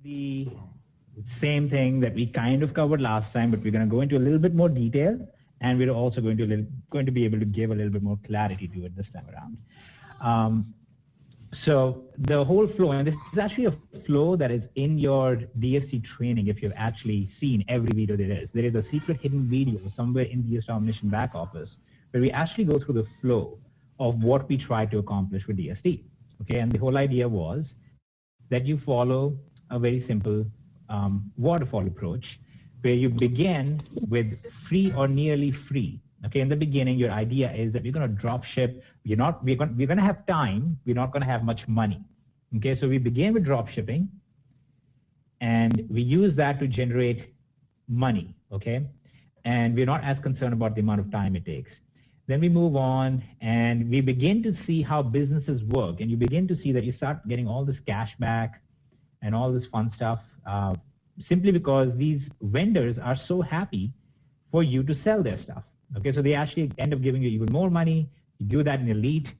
the same thing that we kind of covered last time, but we're going to go into a little bit more detail, and we're also going to be able to give a little bit more clarity to it this time around. So the whole flow, and this is actually a flow that is in your DSC training. If you've actually seen every video there is a secret hidden video somewhere in the Domination back office where we actually go through the flow of what we try to accomplish with DSD. Okay, and the whole idea was that you follow a very simple waterfall approach where you begin with free or nearly free. Okay, in the beginning, your idea is that we're going to drop ship. We're going to have time. We're not going to have much money. Okay, so we begin with drop shipping, and we use that to generate money. Okay, and we're not as concerned about the amount of time it takes. Then we move on and we begin to see how businesses work, and you begin to see that you start getting all this cash back and all this fun stuff simply because these vendors are so happy for you to sell their stuff. Okay, so they actually end up giving you even more money. You do that in Elite.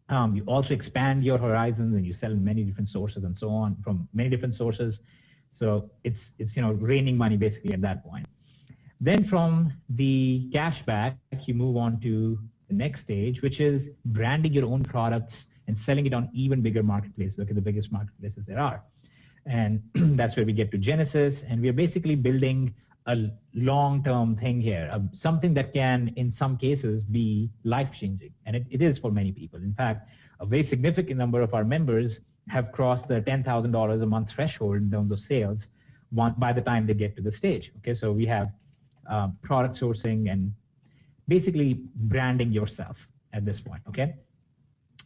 You also expand your horizons and you sell in many different sources and so on from many different sources. So it's raining money basically at that point. Then from the cashback, you move on to the next stage, which is branding your own products and selling it on even bigger marketplaces. Look at the biggest marketplaces there are. And that's where we get to Genesis. And we're basically building a long-term thing here, something that can, in some cases, be life-changing. And it is for many people. In fact, a very significant number of our members have crossed the $10,000 a month threshold in terms of sales by the time they get to the stage. Okay, so we have product sourcing and basically branding yourself at this point. Okay,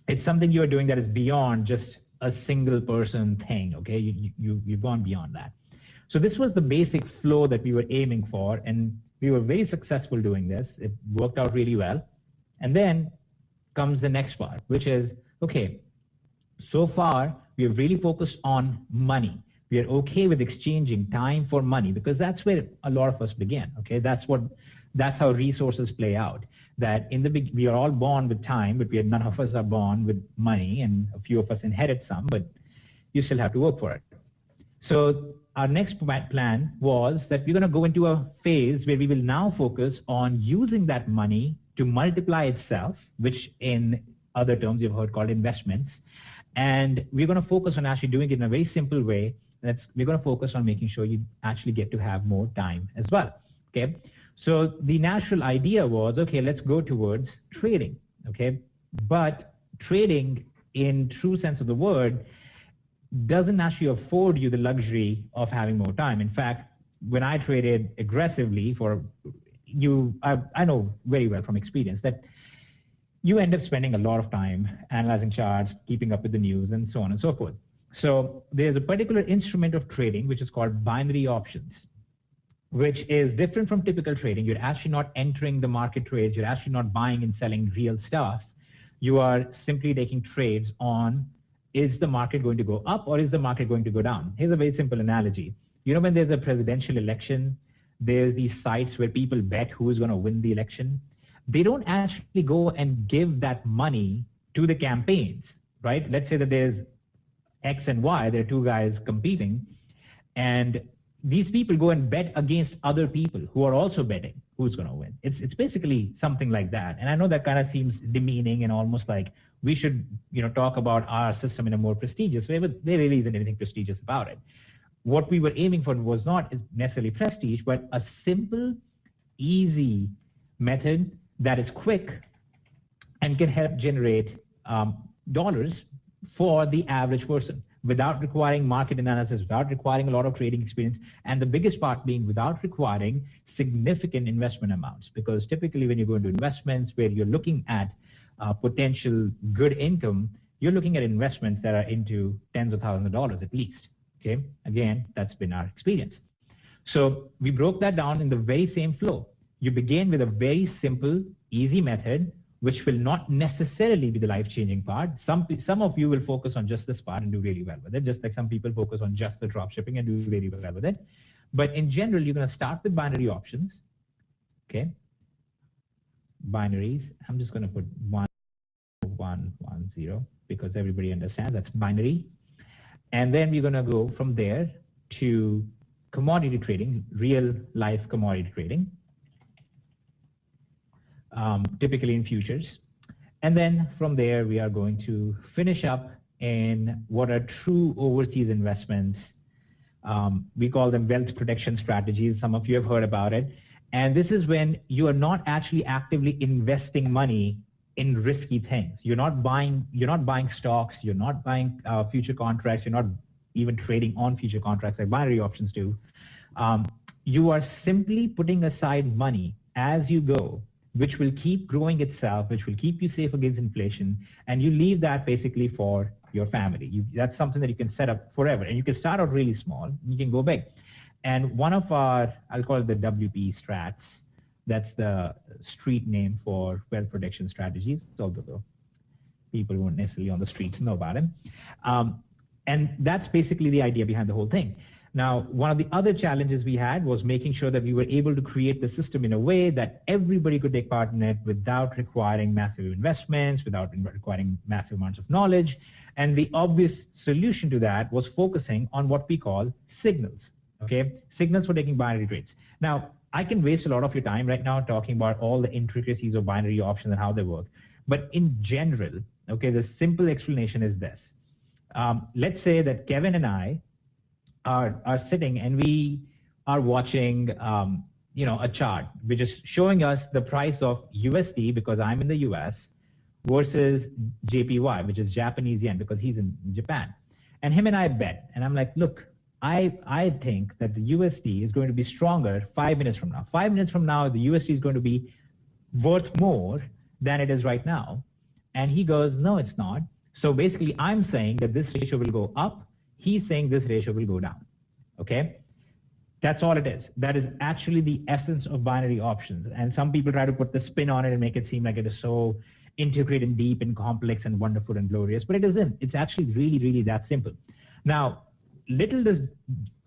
it's something you're doing that is beyond just a single person thing. Okay, you've gone beyond that. So this was the basic flow that we were aiming for, and we were very successful doing this. It worked out really well. And then comes the next part, which is, okay, so far we have really focused on money. We are okay with exchanging time for money because that's where a lot of us begin. Okay, that's how resources play out. That we are all born with time, but none of us are born with money, and a few of us inherit some, but you still have to work for it. So our next plan was that we're going to go into a phase where we will now focus on using that money to multiply itself, which in other terms you've heard called investments. And we're going to focus on actually doing it in a very simple way. We're going to focus on making sure you actually get to have more time as well. Okay. So the natural idea was, okay, let's go towards trading. Okay. But trading in true sense of the word doesn't actually afford you the luxury of having more time. In fact, when I traded aggressively I know very well from experience that you end up spending a lot of time analyzing charts, keeping up with the news, and so on and so forth. So there's a particular instrument of trading, which is called binary options, which is different from typical trading. You're actually not entering the market trades. You're actually not buying and selling real stuff. You are simply taking trades on, is the market going to go up or is the market going to go down? Here's a very simple analogy. When there's a presidential election, there's these sites where people bet who is going to win the election. They don't actually go and give that money to the campaigns, right? Let's say that there's X and Y, there are two guys competing, and these people go and bet against other people who are also betting who's going to win. It's basically something like that. And I know that kind of seems demeaning and almost like we should, talk about our system in a more prestigious way, but there really isn't anything prestigious about it. What we were aiming for was not necessarily prestige, but a simple, easy method that is quick and can help generate dollars for the average person without requiring market analysis, without requiring a lot of trading experience, and the biggest part being without requiring significant investment amounts. Because typically when you go into investments where you're looking at potential good income, you're looking at investments that are into tens of thousands of dollars at least. Okay, again, that's been our experience. So we broke that down in the very same flow. You begin with a very simple, easy method, which will not necessarily be the life-changing part. Some of you will focus on just this part and do really well with it, just like some people focus on just the drop shipping and do really well with it. But in general, you're going to start with binary options. Okay, binaries. I'm just going to put 1, 1, 1, 0 because everybody understands that's binary. And then we're going to go from there to commodity trading, real life commodity trading, typically in futures. And then from there, we are going to finish up in what are true overseas investments. We call them wealth protection strategies. Some of you have heard about it. And this is when you are not actually actively investing money in risky things. You're not buying stocks, you're not buying future contracts, you're not even trading on future contracts like binary options do. You are simply putting aside money as you go, which will keep growing itself, which will keep you safe against inflation, and you leave that basically for your family. That's something that you can set up forever, and you can start out really small, and you can go big. And one of our, I'll call it the WP strats, that's the street name for wealth protection strategies, although people who aren't necessarily on the streets know about it. And that's basically the idea behind the whole thing. Now, one of the other challenges we had was making sure that we were able to create the system in a way that everybody could take part in it without requiring massive investments, without requiring massive amounts of knowledge. And the obvious solution to that was focusing on what we call signals, okay? Signals for taking binary trades. Now, I can waste a lot of your time right now talking about all the intricacies of binary options and how they work. But in general, okay, the simple explanation is this. Let's say that Kevin and I are sitting and we are watching a chart which is showing us the price of USD because I'm in the US versus JPY, which is Japanese yen because he's in Japan. And him and I bet, and I'm like, look, I think that the USD is going to be stronger 5 minutes from now. 5 minutes from now, the USD is going to be worth more than it is right now. And he goes, no, it's not. So basically, I'm saying that this ratio will go up. He's saying this ratio will go down, okay? That's all it is. That is actually the essence of binary options. And some people try to put the spin on it and make it seem like it is so integrated and deep and complex and wonderful and glorious, but it isn't. It's actually really, really that simple. Now, little does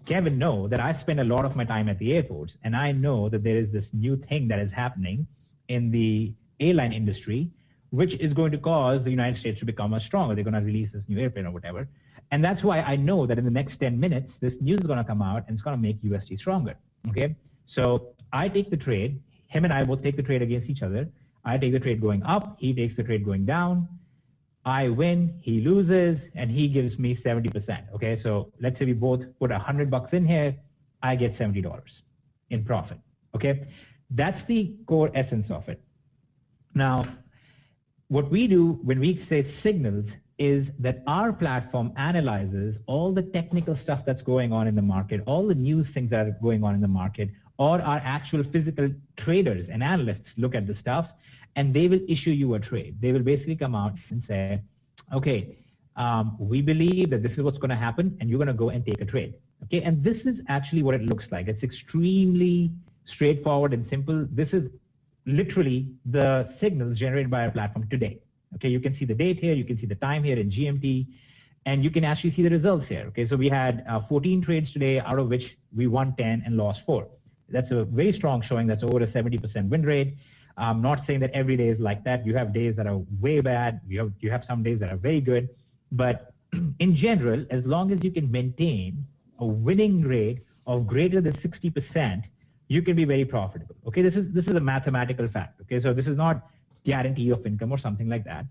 Kevin know that I spend a lot of my time at the airports, and I know that there is this new thing that is happening in the airline industry, which is going to cause the United States to become much stronger. They're going to release this new airplane or whatever. And that's why I know that in the next 10 minutes, this news is going to come out and it's going to make USD stronger, okay? So I take the trade. Him and I both take the trade against each other. I take the trade going up. He takes the trade going down. I win, he loses, and he gives me 70%, okay? So let's say we both put $100 in here. I get $70 in profit, okay? That's the core essence of it. Now, what we do when we say signals is that our platform analyzes all the technical stuff that's going on in the market, all the news things that are going on in the market, or our actual physical traders and analysts look at the stuff, and they will issue you a trade. They will basically come out and say, okay, we believe that this is what's going to happen, and you're going to go and take a trade. Okay, and this is actually what it looks like. It's extremely straightforward and simple. This is literally the signals generated by our platform today. Okay, you can see the date here, you can see the time here in GMT, and you can actually see the results here. Okay, so we had 14 trades today, out of which we won 10 and lost 4. That's a very strong showing. That's over a 70% win rate. I'm not saying that every day is like that. You have days that are way bad. You have some days that are very good. But in general, as long as you can maintain a winning rate of greater than 60%, you can be very profitable. Okay, this is a mathematical fact. Okay, so this is not guarantee of income or something like that.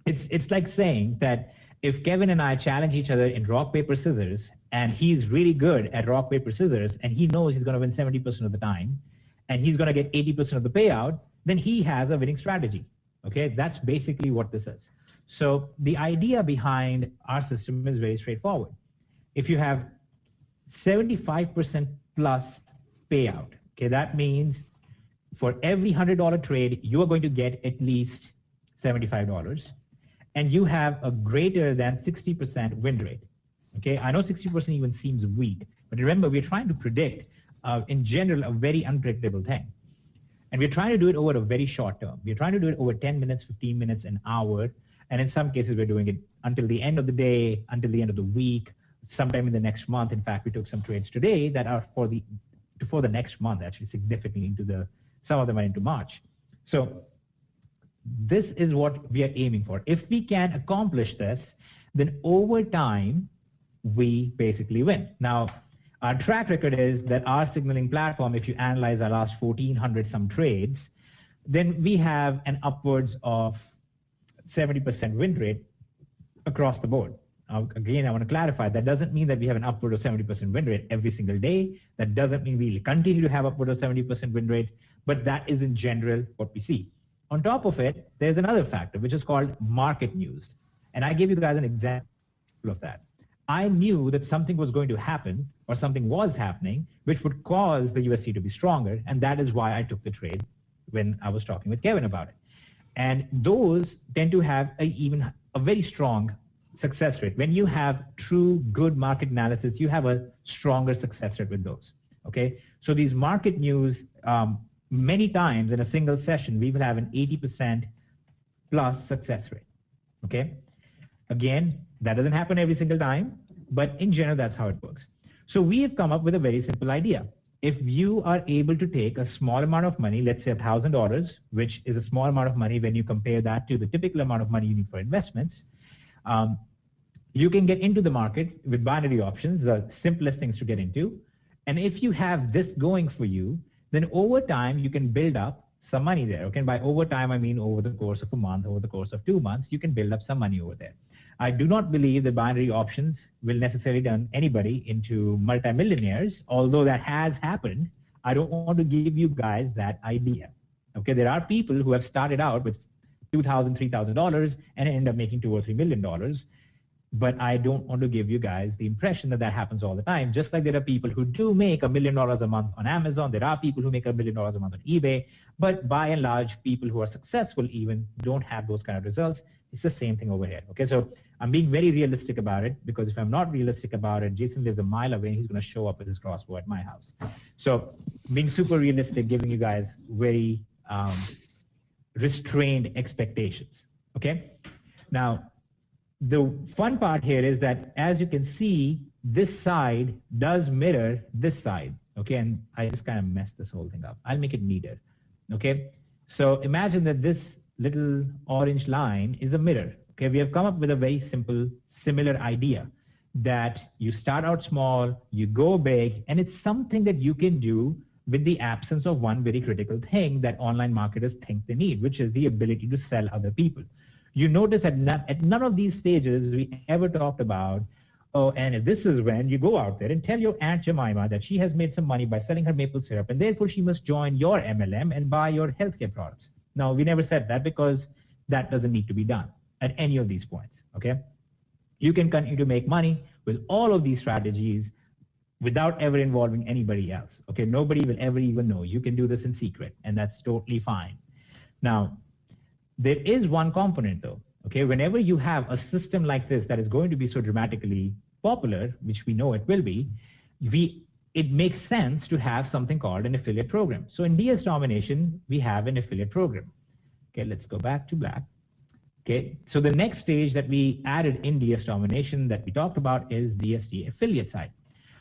It's like saying that if Kevin and I challenge each other in rock, paper, scissors, and he's really good at rock, paper, scissors, and he knows he's going to win 70% of the time, and he's going to get 80% of the payout, then he has a winning strategy. Okay, that's basically what this is. So the idea behind our system is very straightforward. If you have 75% plus payout, okay, that means for every $100 trade, you are going to get at least $75, and you have a greater than 60% win rate. Okay, I know 60% even seems weak, but remember, we're trying to predict, in general, a very unpredictable thing. And we're trying to do it over a very short term. We're trying to do it over 10 minutes, 15 minutes, an hour. And in some cases, we're doing it until the end of the day, until the end of the week, sometime in the next month. In fact, we took some trades today that are for the next month, actually significantly into some of them are into March. So this is what we are aiming for. If we can accomplish this, then over time, we basically win. Now, our track record is that our signaling platform, if you analyze our last 1,400 some trades, then we have an upwards of 70% win rate across the board. Now, again, I want to clarify, that doesn't mean that we have an upward of 70% win rate every single day. That doesn't mean we'll continue to have upward of 70% win rate, but that is in general what we see. On top of it, there's another factor, which is called market news. And I gave you guys an example of that. I knew that something was going to happen or something was happening, which would cause the USD to be stronger. And that is why I took the trade when I was talking with Kevin about it. And those tend to have a very strong success rate. When you have true good market analysis, you have a stronger success rate with those. Okay. So these market news, many times in a single session, we will have an 80% plus success rate. Okay. Again, that doesn't happen every single time, but in general, that's how it works. So we have come up with a very simple idea. If you are able to take a small amount of money, let's say $1,000, which is a small amount of money when you compare that to the typical amount of money you need for investments, you can get into the market with binary options, the simplest things to get into. And if you have this going for you, then over time, you can build up some money there. Okay, and by over time, I mean over the course of a month, over the course of 2 months, you can build up some money over there. I do not believe that binary options will necessarily turn anybody into multimillionaires, although that has happened. I don't want to give you guys that idea. Okay, there are people who have started out with $2,000, $3,000 and end up making $2 or $3 million. But I don't want to give you guys the impression that that happens all the time. Just like there are people who do make $1 million a month on Amazon. There are people who make $1 million a month on eBay. But by and large, people who are successful even don't have those kind of results. It's the same thing over here. Okay, so I'm being very realistic about it, because if I'm not realistic about it, Jason lives a mile away and he's going to show up with his crossbow at my house. So being super realistic, giving you guys very restrained expectations. Okay, now the fun part here is that, as you can see, this side does mirror this side. Okay, and I just kind of messed this whole thing up. I'll make it neater. Okay, so imagine that this little orange line is a mirror. Okay, we have come up with a very simple, similar idea that you start out small, you go big, and it's something that you can do with the absence of one very critical thing that online marketers think they need, which is the ability to sell other people. You notice at none of these stages we ever talked about, oh, and this is when you go out there and tell your Aunt Jemima that she has made some money by selling her maple syrup, and therefore she must join your MLM and buy your healthcare products. No, we never said that, because that doesn't need to be done at any of these points. Okay, you can continue to make money with all of these strategies without ever involving anybody else. Okay, nobody will ever even know. You can do this in secret, and that's totally fine. Now, there is one component though. Okay, whenever you have a system like this that is going to be so dramatically popular, which we know it will be, it makes sense to have something called an affiliate program. So in DS Domination, we have an affiliate program. Okay, let's go back to black. Okay, so the next stage that we added in DS Domination that we talked about is DSD affiliate side.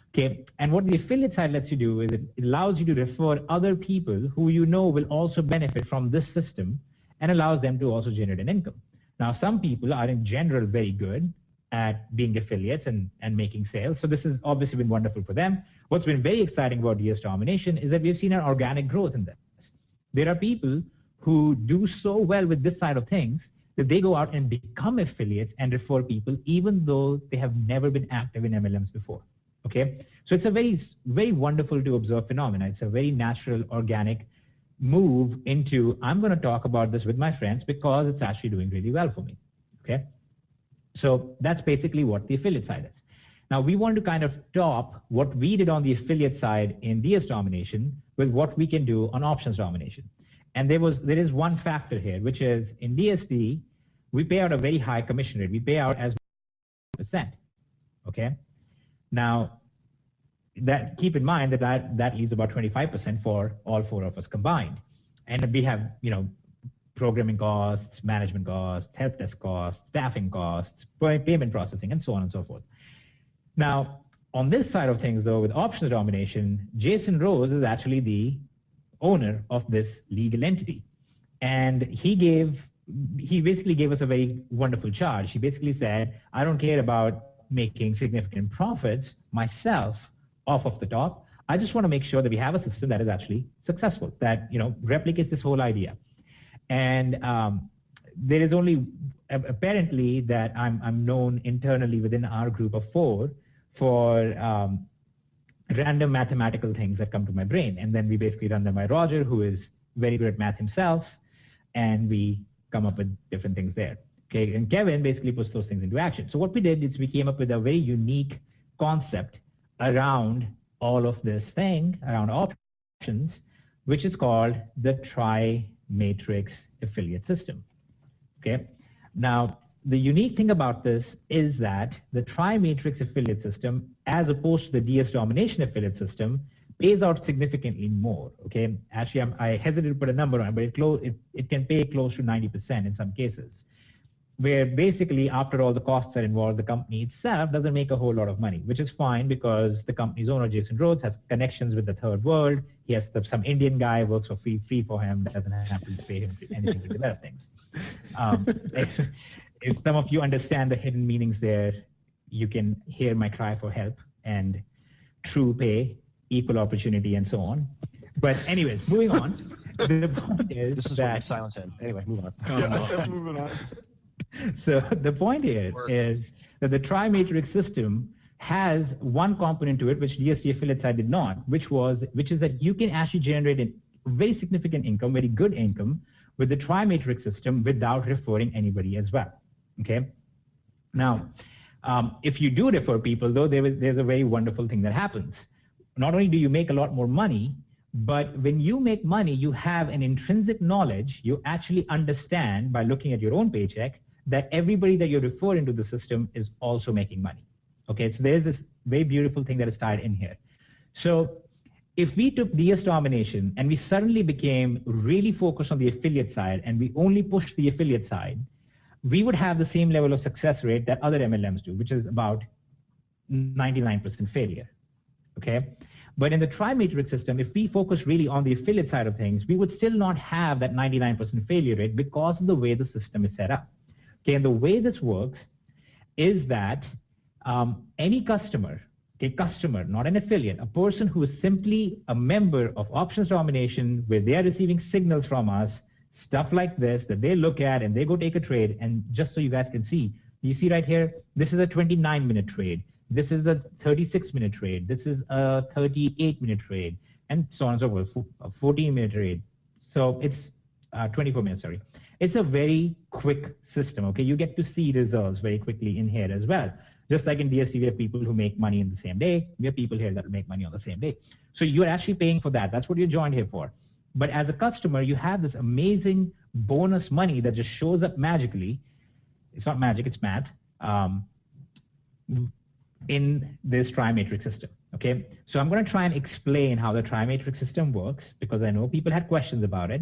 Okay, and what the affiliate side lets you do is it allows you to refer other people who you know will also benefit from this system, and allows them to also generate an income. Now, some people are in general very good at being affiliates and making sales. So this has obviously been wonderful for them. What's been very exciting about DS Domination is that we've seen an organic growth in this. There are people who do so well with this side of things that they go out and become affiliates and refer people, even though they have never been active in MLMs before. Okay, so it's a very, very wonderful to observe phenomena. It's a very natural, organic move into, I'm going to talk about this with my friends because it's actually doing really well for me. Okay, so that's basically what the affiliate side is. Now we want to kind of top what we did on the affiliate side in DS Domination with what we can do on options domination. And there is one factor here, which is in DSD, we pay out a very high commission rate. We pay out as %. Okay, now that keep in mind that leaves about 25% for all four of us combined. And we have, programming costs, management costs, help desk costs, staffing costs, payment processing, and so on and so forth. Now, on this side of things, though, with options domination, Jason Rose is actually the owner of this legal entity. And he basically gave us a very wonderful charge. He basically said, I don't care about making significant profits myself off of the top. I just want to make sure that we have a system that is actually successful, that replicates this whole idea. And there is only apparently that I'm known internally within our group of 4 for random mathematical things that come to my brain. And then we basically run them by Roger, who is very good at math himself, and we come up with different things there. Okay, and Kevin basically puts those things into action. So what we did is we came up with a very unique concept around all of this thing, around options, which is called the tri-matrix affiliate system. Okay, now the unique thing about this is that the tri-matrix affiliate system, as opposed to the DS domination affiliate system, pays out significantly more. Okay, actually, I hesitate to put a number on it, but it can pay close to 90% in some cases, where basically, after all the costs are involved, the company itself doesn't make a whole lot of money, which is fine because the company's owner, Jason Rhodes, has connections with the third world. He has some Indian guy works for free for him, doesn't have to pay him anything to develop things. If some of you understand the hidden meanings there, you can hear my cry for help and true pay, equal opportunity, and so on. But anyways, moving on. The point is this is that what silence in. Anyway, move on. Moving on. So the point here is that the tri-matrix system has one component to it, which DST affiliate side did not, which is that you can actually generate a very significant income, very good income, with the tri-matrix system without referring anybody as well. Okay. Now, if you do refer people, though, there's a very wonderful thing that happens. Not only do you make a lot more money, but when you make money, you have an intrinsic knowledge. You actually understand by looking at your own paycheck that everybody that you're referring to the system is also making money. Okay, so there's this very beautiful thing that is tied in here. So if we took DS domination and we suddenly became really focused on the affiliate side and we only pushed the affiliate side, we would have the same level of success rate that other MLMs do, which is about 99% failure. Okay. But in the tri-matrix system, if we focus really on the affiliate side of things, we would still not have that 99% failure rate because of the way the system is set up. Okay, and the way this works is that any customer, not an affiliate, a person who is simply a member of options domination, where they are receiving signals from us, stuff like this, that they look at and they go take a trade. And just so you guys can see, you see right here, this is a 29-minute trade. This is a 36-minute trade. This is a 38-minute trade, and so on and so forth, a 14-minute trade. So it's 24 minutes, sorry. It's a very quick system, okay? You get to see results very quickly in here as well. Just like in DST, we have people who make money in the same day. We have people here that will make money on the same day. So you're actually paying for that. That's what you're joined here for. But as a customer, you have this amazing bonus money that just shows up magically. It's not magic, it's math. In this tri-matrix system, okay? So I'm going to try and explain how the tri-matrix system works because I know people had questions about it.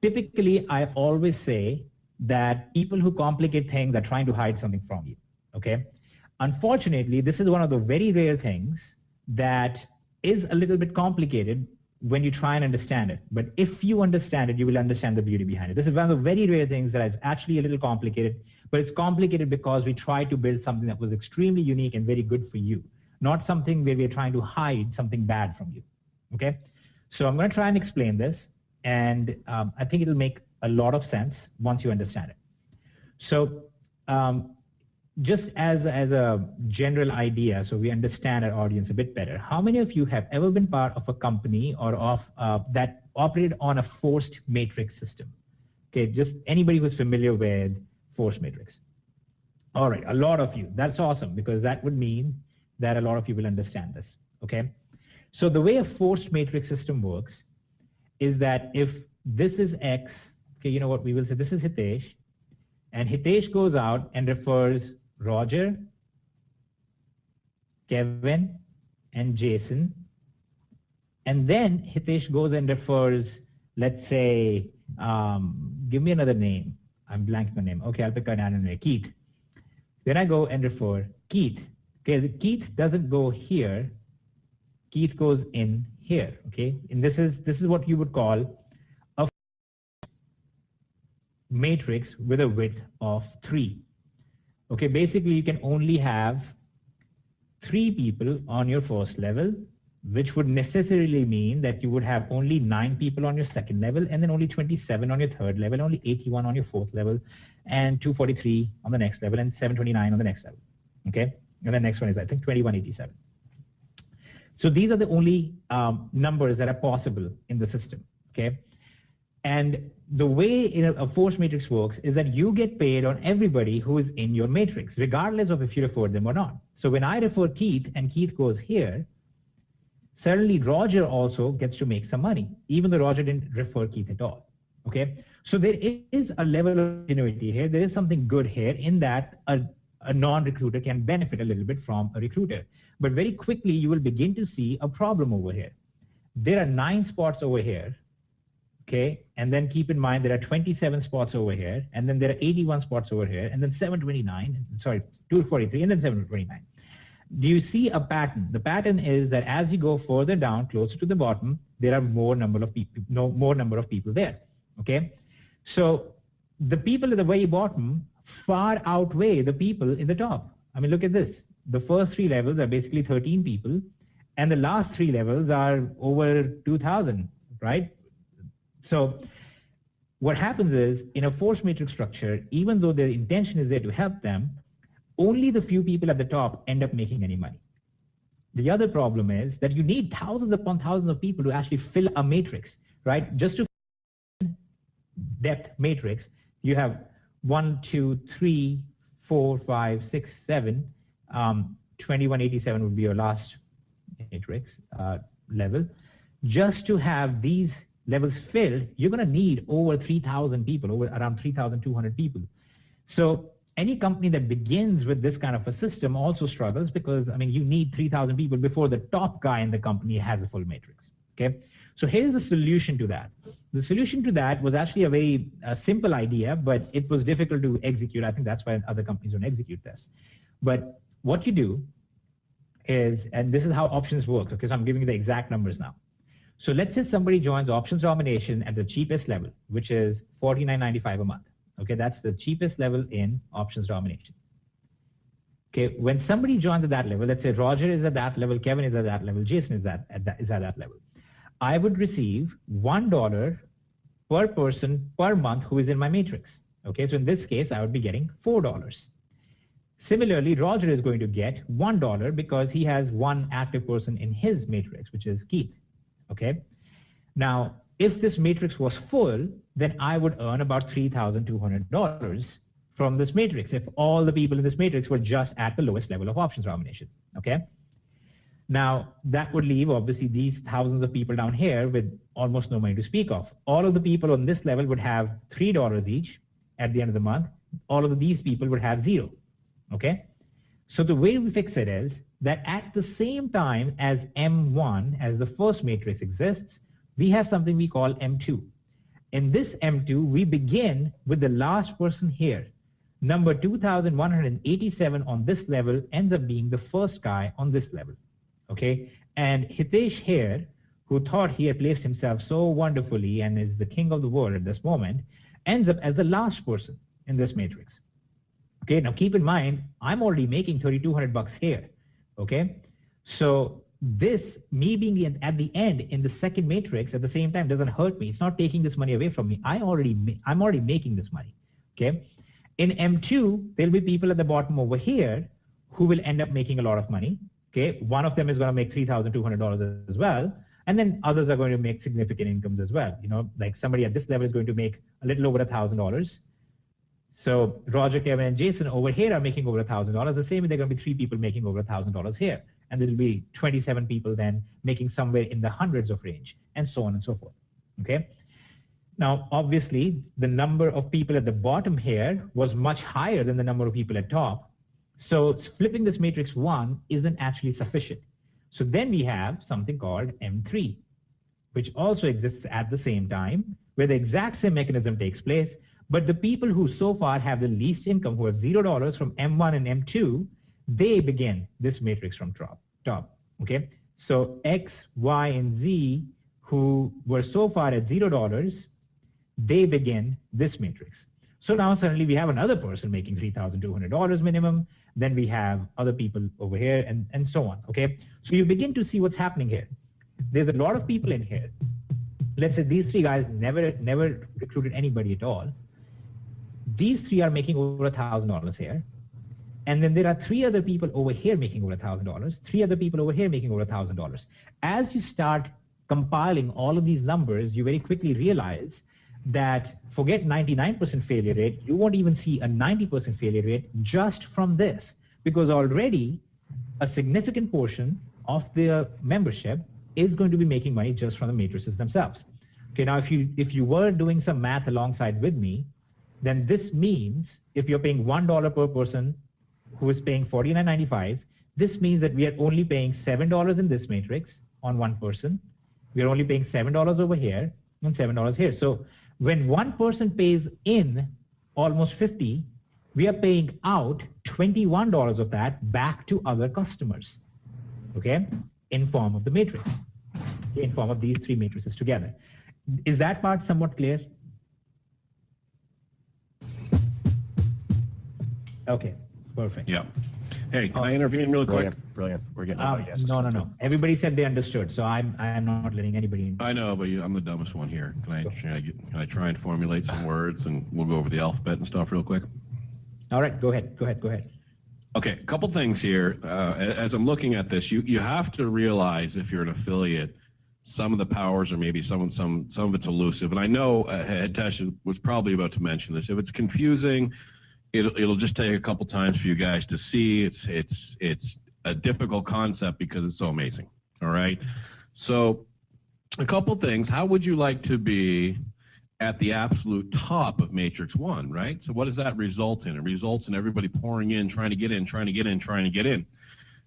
Typically, I always say that people who complicate things are trying to hide something from you, okay? Unfortunately, this is one of the very rare things that is a little bit complicated when you try and understand it. But if you understand it, you will understand the beauty behind it. This is one of the very rare things that is actually a little complicated, but it's complicated because we try to build something that was extremely unique and very good for you, not something where we're trying to hide something bad from you, okay? So I'm going to try and explain this, and I think it'll make a lot of sense once you understand it. So just as a general idea, so we understand our audience a bit better, how many of you have ever been part of a company or of that operated on a forced matrix system? Okay, just anybody who's familiar with forced matrix. All right, a lot of you. That's awesome, because that would mean that a lot of you will understand this, okay? So the way a forced matrix system works is that if this is X, okay, you know what, we will say this is Hitesh, and Hitesh goes out and refers Roger, Kevin, and Jason. And then Hitesh goes and refers, let's say, give me another name. I'm blanking on name. Okay, I'll pick another name, Keith. Then I go and refer Keith. Okay, the Keith doesn't go here. Keith goes in here, okay? And this is what you would call a matrix with a width of 3. Okay, basically you can only have 3 people on your first level, which would necessarily mean that you would have only 9 people on your second level, and then only 27 on your third level, only 81 on your fourth level, and 243 on the next level, and 729 on the next level. Okay, and the next one is, I think, 2187. So these are the only numbers that are possible in the system. Okay, and the way a force matrix works is that you get paid on everybody who is in your matrix, regardless of if you refer them or not. So when I refer Keith and Keith goes here, suddenly Roger also gets to make some money, even though Roger didn't refer Keith at all. Okay, so there is a level of ingenuity here. There is something good here in that a non-recruiter can benefit a little bit from a recruiter. But very quickly, you will begin to see a problem over here. There are 9 spots over here. Okay, and then keep in mind there are 27 spots over here, and then there are 81 spots over here, and then 243, and then 729. Do you see a pattern? The pattern is that as you go further down, closer to the bottom, there are more number of people there. Okay, so the people at the very bottom far outweigh the people in the top. I mean, look at this. The first 3 levels are basically 13 people, and the last 3 levels are over 2,000, right? So what happens is, in a force matrix structure, even though the intention is there to help them, only the few people at the top end up making any money. The other problem is that you need thousands upon thousands of people to actually fill a matrix, right? Just to depth matrix, you have 1, 2, 3, 4, 5, 6, 7. 2187 would be your last matrix level. Just to have these levels filled, you're going to need over 3,000 people, over around 3,200 people. So any company that begins with this kind of a system also struggles, because, I mean, you need 3,000 people before the top guy in the company has a full matrix. Okay, so here's the solution to that. The solution to that was actually a very simple idea, but it was difficult to execute. I think that's why other companies don't execute this. But what you do is, and this is how options work, okay, so I'm giving you the exact numbers now. So let's say somebody joins options domination at the cheapest level, which is $49.95 a month. Okay, that's the cheapest level in options domination. Okay, when somebody joins at that level, let's say Roger is at that level, Kevin is at that level, Jason is at that level. I would receive $1 per person per month who is in my matrix. Okay, so in this case, I would be getting $4. Similarly, Roger is going to get $1 because he has one active person in his matrix, which is Keith. Okay, now if this matrix was full, then I would earn about $3,200 from this matrix if all the people in this matrix were just at the lowest level of options domination. Okay, now that would leave obviously these thousands of people down here with almost no money to speak of. All of the people on this level would have $3 each at the end of the month. All of these people would have 0. Okay, so the way we fix it is that at the same time as M1, as the first matrix exists, we have something we call M2. In this M2, we begin with the last person here. Number 2,187 on this level ends up being the first guy on this level. Okay, and Hitesh here, who thought he had placed himself so wonderfully and is the king of the world at this moment, ends up as the last person in this matrix. Okay, now keep in mind, I'm already making $3,200 here. Okay, so this, me being at the end in the second matrix at the same time, doesn't hurt me. It's not taking this money away from me. I'm already making this money. Okay, in M2, there'll be people at the bottom over here who will end up making a lot of money. Okay, one of them is going to make $3,200 as well, and then others are going to make significant incomes as well. You know, like somebody at this level is going to make a little over $1,000. So Roger, Kevin, and Jason over here are making over $1,000. The same way, there are going to be 3 people making over $1,000 here. And there'll be 27 people then making somewhere in the hundreds of range, and so on and so forth. Okay. Now, obviously, the number of people at the bottom here was much higher than the number of people at top. So flipping this matrix 1 isn't actually sufficient. So then we have something called M3, which also exists at the same time, where the exact same mechanism takes place. But the people who so far have the least income, who have $0 from M1 and M2, they begin this matrix from top. Okay, so X, Y, and Z, who were so far at $0, they begin this matrix. So now suddenly we have another person making $3,200 minimum. Then we have other people over here and so on. Okay. So you begin to see what's happening here. There's a lot of people in here. Let's say these three guys never recruited anybody at all. These three are making over $1,000 here. And then there are three other people over here making over $1,000, three other people over here making over $1,000. As you start compiling all of these numbers, you very quickly realize that forget 99% failure rate, you won't even see a 90% failure rate just from this, because already a significant portion of the membership is going to be making money just from the matrices themselves. Okay, now if you were doing some math alongside with me, then this means if you're paying $1 per person who is paying $49.95, this means that we are only paying $7 in this matrix on one person. We are only paying $7 over here and $7 here. So when one person pays in almost 50, we are paying out $21 of that back to other customers, okay, in form of the matrix, in form of these three matrices together. Is that part somewhat clear? Okay, perfect. Yeah. Hey, can I intervene really quick? Brilliant. We're getting yes. No. Everybody said they understood, so I'm not letting anybody in. I know, but I'm the dumbest one here. Can I try and formulate some words, and we'll go over the alphabet and stuff real quick? All right, go ahead. Okay, a couple things here. As I'm looking at this, you have to realize if you're an affiliate, some of the powers are maybe some of it's elusive. And I know Hitesh was probably about to mention this. If it's confusing, it'll just take a couple times for you guys to see. It's a difficult concept because it's so amazing. All right. So a couple things. How would you like to be at the absolute top of Matrix 1, right? So what does that result in? It results in everybody pouring in, trying to get in.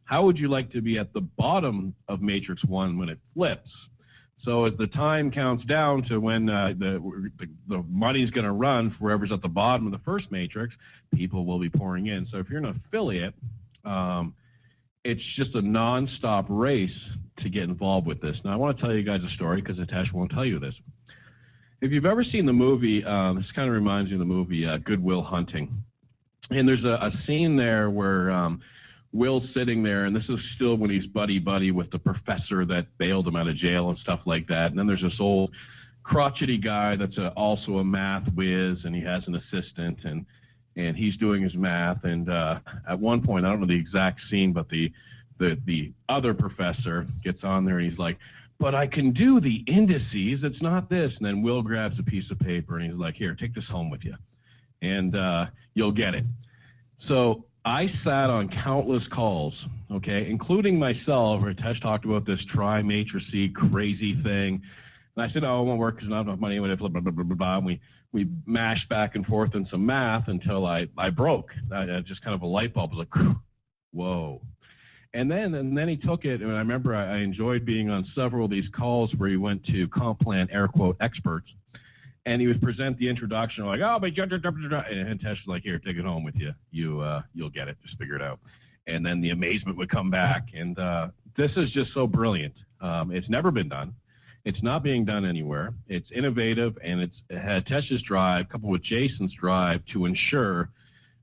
How would you like to be at the bottom of Matrix 1 when it flips? So as the time counts down to when the money's going to run for whoever's at the bottom of the first matrix, people will be pouring in. So if you're an affiliate, it's just a nonstop race to get involved with this. Now, I want to tell you guys a story because Hitesh won't tell you this. If you've ever seen the movie, this kind of reminds me of the movie Good Will Hunting. And there's a scene there where Will's sitting there, and this is still when he's buddy with the professor that bailed him out of jail and stuff like that. And then there's this old crotchety guy that's also a math whiz, and he has an assistant, and he's doing his math. And at one point, I don't know the exact scene, but the other professor gets on there, and he's like, "But I can do the indices. It's not this." And then Will grabs a piece of paper, and he's like, "Here, take this home with you, and you'll get it." So I sat on countless calls, okay, including myself, where Hitesh talked about this tri-matricy crazy thing. And I said, "Oh, it won't work because I don't have enough money." Blah, blah, blah, blah, blah, blah. And we mashed back and forth in some math until I broke. Just kind of a light bulb was like, whoa. And then he took it, and I remember I enjoyed being on several of these calls where he went to Complan, air quote, experts. And he would present the introduction, like, "Oh, but," and Hitesh was like, "Here, take it home with you. You'll get it. Just figure it out." And then the amazement would come back. And this is just so brilliant. It's never been done. It's not being done anywhere. It's innovative, and it's Hitesh's drive coupled with Jason's drive to ensure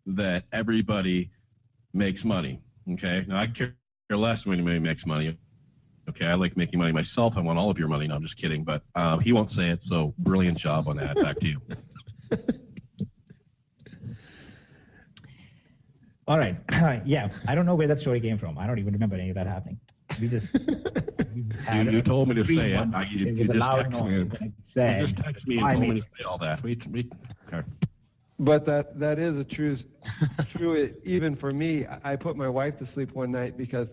that everybody makes money. Okay. Now I care less when anybody makes money. Okay, I like making money myself. I want all of your money. No, I'm just kidding. But he won't say it, so brilliant job on that. Back to you. All right. Yeah, I don't know where that story came from. I don't even remember any of that happening. We just... you told me to say it. You just texted me. You just texted me and told me to say all that. Okay. But that is a true. Even for me, I put my wife to sleep one night because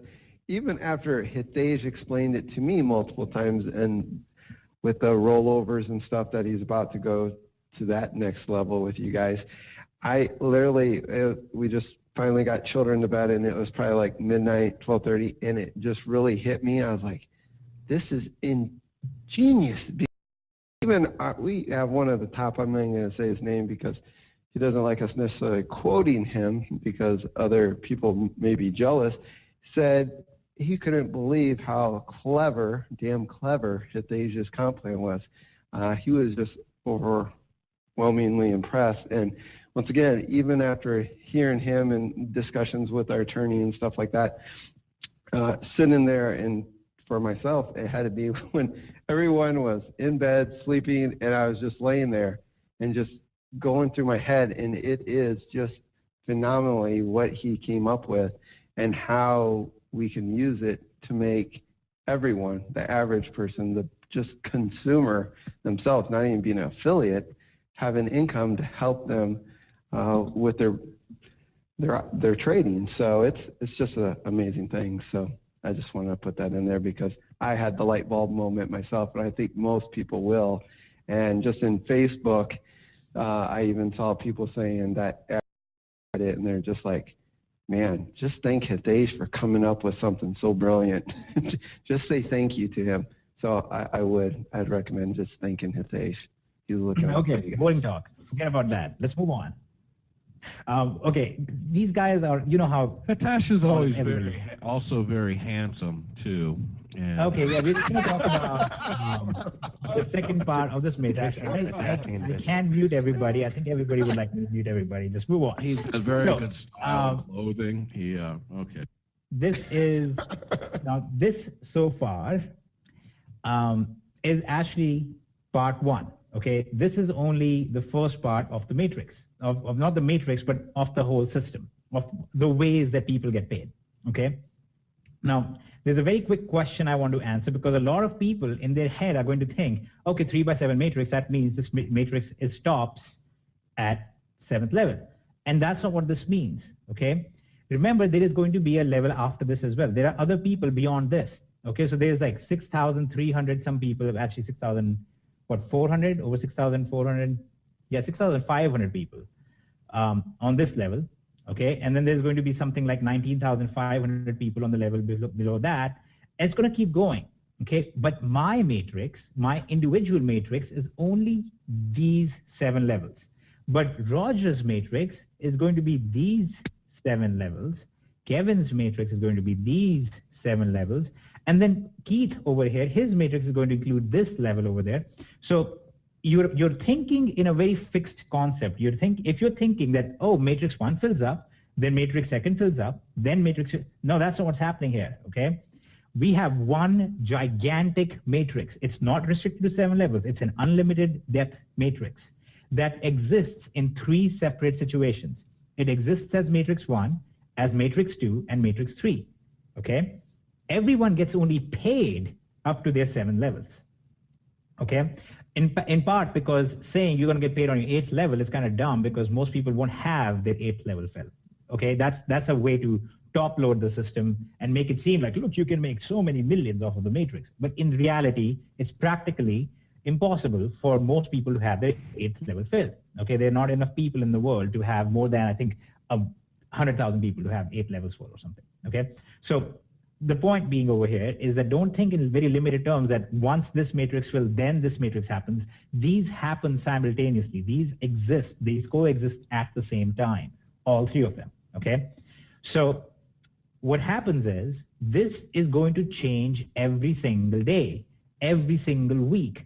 even after Hitesh explained it to me multiple times, and with the rollovers and stuff that he's about to go to that next level with you guys, I literally, we just finally got children to bed, and it was probably like midnight, 12:30, and it just really hit me. I was like, this is ingenious. Even we have one at the top, I'm not going to say his name because he doesn't like us necessarily quoting him because other people may be jealous, said he couldn't believe how damn clever Hitesh's comp plan was. He was just over overwhelmingly impressed. And once again, even after hearing him and discussions with our attorney and stuff like that, sitting there and for myself, it had to be when everyone was in bed sleeping and I was just laying there and just going through my head. And it is just phenomenally what he came up with and how we can use it to make everyone, the average person, the just consumer themselves, not even being an affiliate, have an income to help them with their trading. So it's just an amazing thing. So I just wanted to put that in there because I had the light bulb moment myself, and I think most people will. And just in Facebook, I even saw people saying that at it, and they're just like, man, just thank Hitesh for coming up with something so brilliant. Just say thank you to him. So I'd recommend just thanking Hitesh. He's looking out for you Okay, guys. boring talk. Forget about that. Let's move on. Okay, these guys are, you know how. Hitesh is always everybody- very handsome too. And, Okay, yeah, we're going to talk about the second part of this matrix. I can't mute everybody. I think everybody would like me to mute everybody. Just move on. He's got very So, good style of clothing. He okay. This is, now this so far is actually part one. Okay, this is only the first part of the matrix, of not the matrix, but of the whole system, of the ways that people get paid. Okay, now there's a very quick question I want to answer because a lot of people in their head are going to think, okay, 3x7 matrix, that means this matrix stops at 7th level. And that's not what this means. Okay, remember, there is going to be a level after this as well. There are other people beyond this. Okay, so there's like 6,300, some people, actually 400, over 6,400, yeah, 6,500 people on this level, okay? And then there's going to be something like 19,500 people on the level below that. And it's going to keep going, okay? But my matrix, my individual matrix is only these 7 levels. But Roger's matrix is going to be these 7 levels. Kevin's matrix is going to be these 7 levels. And then Keith over here, his matrix is going to include this level over there. So you're thinking in a very fixed concept. If you're thinking that, oh, matrix 1 fills up, then matrix 2 fills up, then matrix, no, that's not what's happening here, okay? We have one gigantic matrix. It's not restricted to 7 levels. It's an unlimited depth matrix that exists in 3 separate situations. It exists as matrix 1, as matrix 2, and matrix 3, okay? Everyone gets only paid up to their 7 levels, okay? In part because saying you're going to get paid on your 8th level is kind of dumb because most people won't have their 8th level fill, okay? That's a way to top load the system and make it seem like, look, you can make so many millions off of the matrix. But in reality, it's practically impossible for most people to have their 8th level fill, okay? There are not enough people in the world to have more than, I think, 100,000 people to have 8 levels full or something, okay? So the point being over here is that don't think in very limited terms that once this matrix fills, then this matrix happens. These happen simultaneously. These exist, these coexist at the same time, all 3 of them, okay? So what happens is this is going to change every single day, every single week.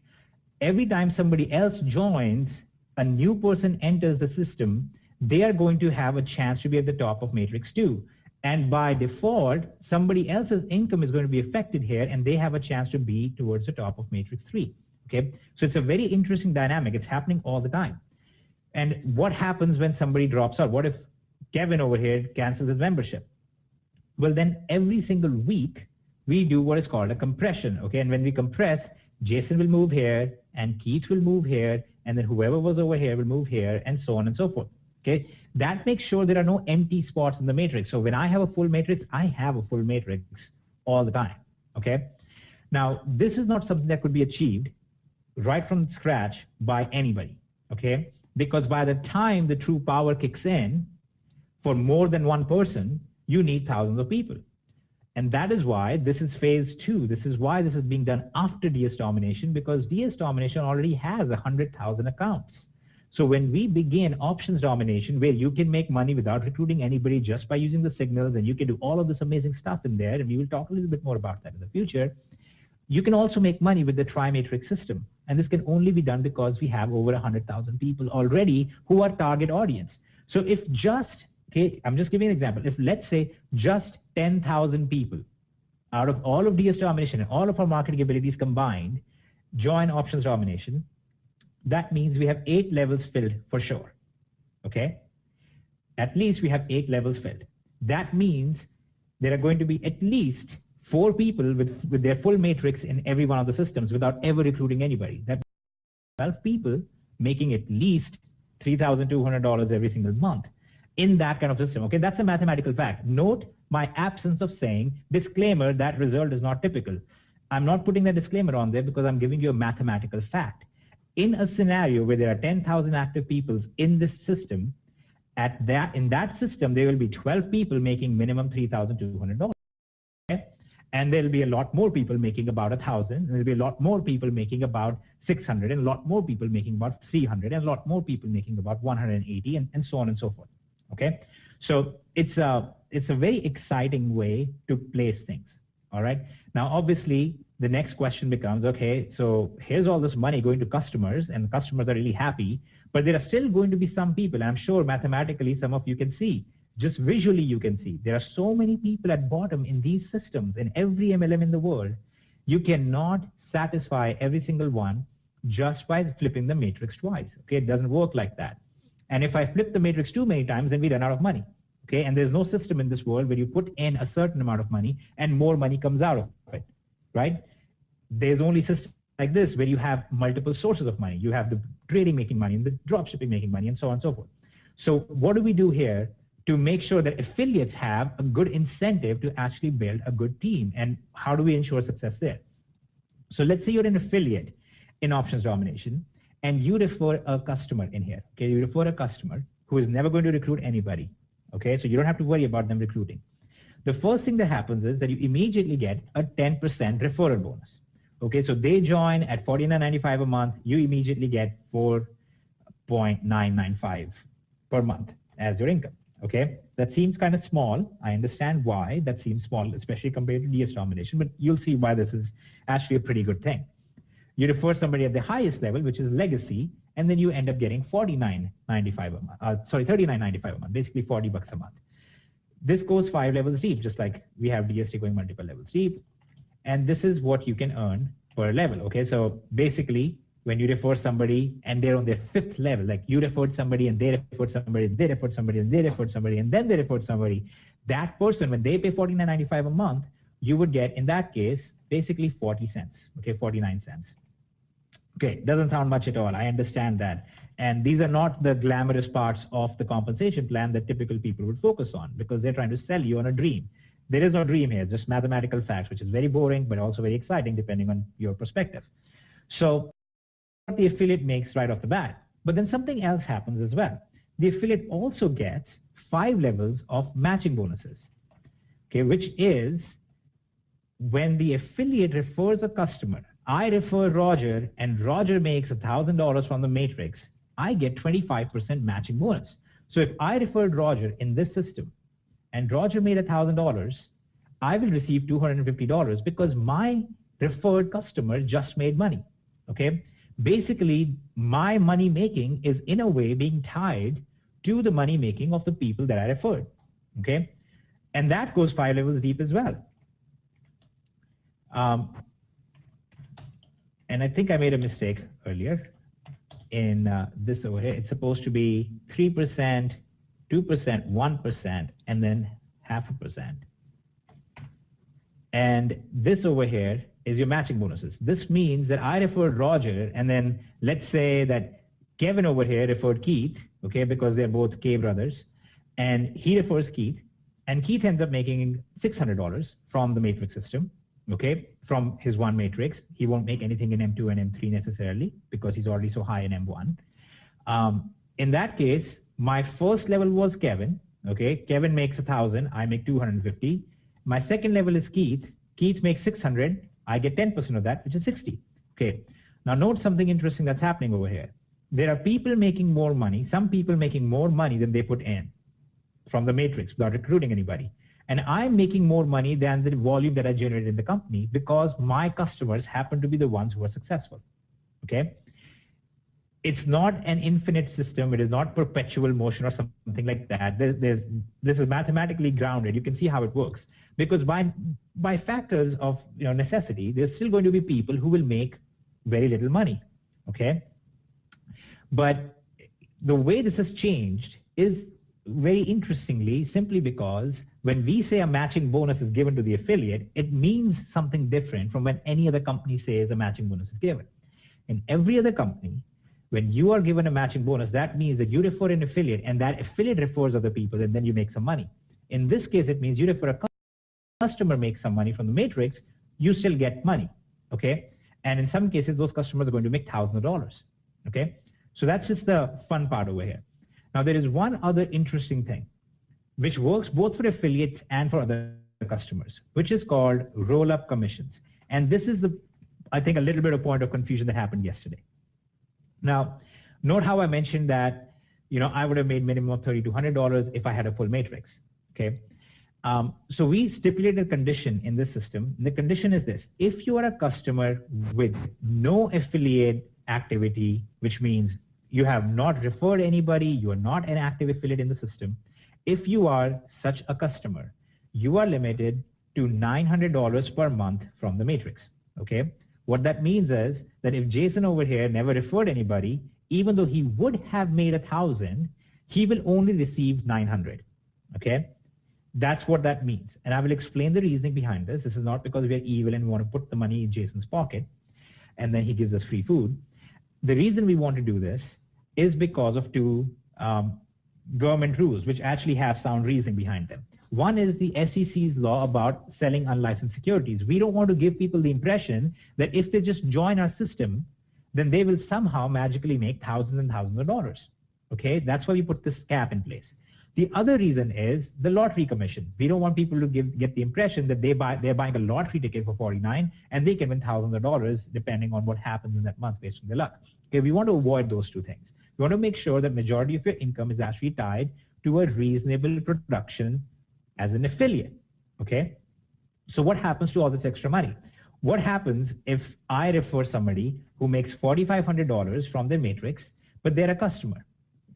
Every time somebody else joins, a new person enters the system, they are going to have a chance to be at the top of matrix 2. And by default, somebody else's income is going to be affected here, and they have a chance to be towards the top of matrix 3, okay? So it's a very interesting dynamic. It's happening all the time. And what happens when somebody drops out? What if Kevin over here cancels his membership? Well, then every single week, we do what is called a compression, okay? And when we compress, Jason will move here, and Keith will move here, and then whoever was over here will move here, and so on and so forth. Okay, that makes sure there are no empty spots in the matrix. So when I have a full matrix, I have a full matrix all the time. Okay, now this is not something that could be achieved right from scratch by anybody. Okay, because by the time the true power kicks in for more than one person, you need thousands of people. And that is why this is phase 2. This is why this is being done after DS Domination, because DS Domination already has 100,000 accounts. So when we begin options domination, where you can make money without recruiting anybody just by using the signals, and you can do all of this amazing stuff in there, and we will talk a little bit more about that in the future, You can also make money with the tri-matrix system. And this can only be done because we have over 100,000 people already who are target audience. So if just, okay, I'm just giving an example. If let's say just 10,000 people out of all of DS Domination and all of our marketing abilities combined join Options Domination, that means we have 8 levels filled for sure, okay? At least we have 8 levels filled. That means there are going to be at least 4 people with their full matrix in every one of the systems without ever recruiting anybody. That 12 people making at least $3,200 every single month in that kind of system. Okay, that's a mathematical fact. Note my absence of saying disclaimer, that result is not typical. I'm not putting that disclaimer on there because I'm giving you a mathematical fact. In a scenario where there are 10,000 active people in this system, in that system, there will be 12 people making minimum $3,200. Okay? And there'll be a lot more people making about 1,000. There'll be a lot more people making about 600, and a lot more people making about 300, and a lot more people making about 180, and so on and so forth. Okay, so it's a very exciting way to place things. All right. Now, obviously, the next question becomes, okay, so here's all this money going to customers, and the customers are really happy, but there are still going to be some people, and I'm sure mathematically some of you can see, just visually you can see, there are so many people at bottom in these systems, in every MLM in the world, you cannot satisfy every single one just by flipping the matrix twice. Okay, it doesn't work like that. And if I flip the matrix too many times, then we run out of money. Okay, and there's no system in this world where you put in a certain amount of money and more money comes out of it, right? There's only systems like this where you have multiple sources of money. You have the trading making money and the drop shipping making money and so on and so forth. So what do we do here to make sure that affiliates have a good incentive to actually build a good team? And how do we ensure success there? So let's say you're an affiliate in Options Domination and you refer a customer in here. Okay, you refer a customer who is never going to recruit anybody. Okay, so you don't have to worry about them recruiting. The first thing that happens is that you immediately get a 10% referral bonus. Okay, so they join at $49.95 a month. You immediately get $4.995 per month as your income. Okay, that seems kind of small. I understand why that seems small, especially compared to DS Domination, but you'll see why this is actually a pretty good thing. You refer somebody at the highest level, which is legacy, and then you end up getting $39.95 a month. $39.95 a month, basically $40 a month. This goes 5 levels deep, just like we have DST going multiple levels deep. And this is what you can earn per level. Okay, so basically, when you refer somebody and they're on their 5th level, like you referred somebody and they referred somebody, and they referred somebody and they referred somebody, and then they referred somebody, that person, when they pay $49.95 a month, you would get, in that case, basically 40 cents, okay, 49 cents. Okay, doesn't sound much at all. I understand that. And these are not the glamorous parts of the compensation plan that typical people would focus on because they're trying to sell you on a dream. There is no dream here, just mathematical facts, which is very boring, but also very exciting depending on your perspective. So what the affiliate makes right off the bat, but then something else happens as well. The affiliate also gets 5 levels of matching bonuses, okay, which is when the affiliate refers a customer. I refer Roger and Roger makes $1,000 from the matrix, I get 25% matching bonus. So if I referred Roger in this system and Roger made $1,000, I will receive $250 because my referred customer just made money. Okay. Basically, my money making is in a way being tied to the money making of the people that I referred. Okay. And that goes 5 levels deep as well. And I think I made a mistake earlier in this over here. It's supposed to be 3%, 2%, 1%, and then 0.5%. And this over here is your matching bonuses. This means that I referred Roger, and then let's say that Kevin over here referred Keith, okay, because they're both K brothers, and he refers Keith, and Keith ends up making $600 from the matrix system. Okay, from his one matrix. He won't make anything in M2 and M3 necessarily because he's already so high in M1. In that case, my first level was Kevin. Okay, Kevin makes 1,000, I make 250. My second level is Keith. Keith makes 600, I get 10% of that, which is 60. Okay, now note something interesting that's happening over here. There are people making more money, some people making more money than they put in from the matrix without recruiting anybody. And I'm making more money than the volume that I generated in the company because my customers happen to be the ones who are successful. Okay. It's not an infinite system. It is not perpetual motion or something like that. This is mathematically grounded. You can see how it works because by factors of necessity, there's still going to be people who will make very little money. Okay. But the way this has changed is very interestingly, simply because when we say a matching bonus is given to the affiliate, it means something different from when any other company says a matching bonus is given. In every other company, when you are given a matching bonus, that means that you refer an affiliate and that affiliate refers other people and then you make some money. In this case, it means you refer a customer, makes some money from the matrix, you still get money, okay? And in some cases, those customers are going to make thousands of dollars, okay? So that's just the fun part over here. Now, there is one other interesting thing, which works both for affiliates and for other customers, which is called roll-up commissions. And this is I think, a little bit of point of confusion that happened yesterday. Now, note how I mentioned that, I would have made minimum of $3,200 if I had a full matrix, okay? So we stipulated a condition in this system. The condition is this: if you are a customer with no affiliate activity, which means you have not referred anybody, you are not an active affiliate in the system. If you are such a customer, you are limited to $900 per month from the matrix, okay? What that means is that if Jason over here never referred anybody, even though he would have made 1,000, he will only receive 900, okay? That's what that means. And I will explain the reasoning behind this. This is not because we are evil and we want to put the money in Jason's pocket and then he gives us free food. The reason we want to do this is because of two government rules, which actually have sound reasoning behind them. One is the SEC's law about selling unlicensed securities. We don't want to give people the impression that if they just join our system, then they will somehow magically make thousands and thousands of dollars. Okay, that's why we put this cap in place. The other reason is the lottery commission. We don't want people to get the impression that they're buying a lottery ticket for $49 and they can win thousands of dollars depending on what happens in that month based on their luck. Okay, we want to avoid those two things. We want to make sure that majority of your income is actually tied to a reasonable production as an affiliate, okay? So what happens to all this extra money? What happens if I refer somebody who makes $4,500 from their matrix, but they're a customer?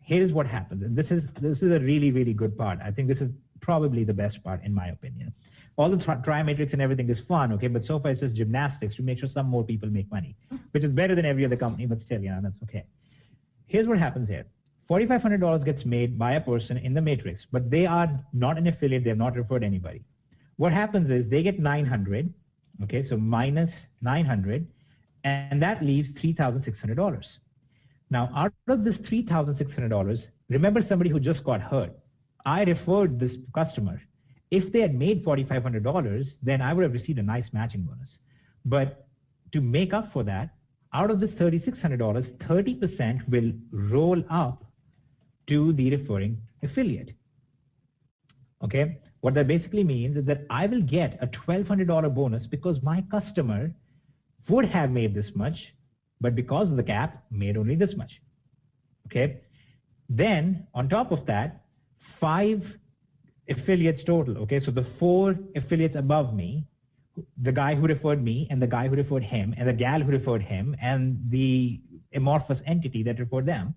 Here's what happens, and this is a really, really good part. I think this is probably the best part in my opinion. All the try matrix and everything is fun, okay, but so far it's just gymnastics to make sure some more people make money, which is better than every other company, but still, that's okay. Here's what happens here. $4,500 gets made by a person in the matrix, but they are not an affiliate. They have not referred anybody. What happens is they get 900, okay, so minus 900, and that leaves $3,600. Now, out of this $3,600, remember somebody who just got hurt. I referred this customer. If they had made $4,500, then I would have received a nice matching bonus. But to make up for that, out of this $3,600, 30% will roll up to the referring affiliate. Okay, what that basically means is that I will get a $1,200 bonus because my customer would have made this much, but because of the cap, made only this much. Okay, then on top of that, 5 affiliates total. Okay, so the 4 affiliates above me, the guy who referred me and the guy who referred him and the gal who referred him and the amorphous entity that referred them,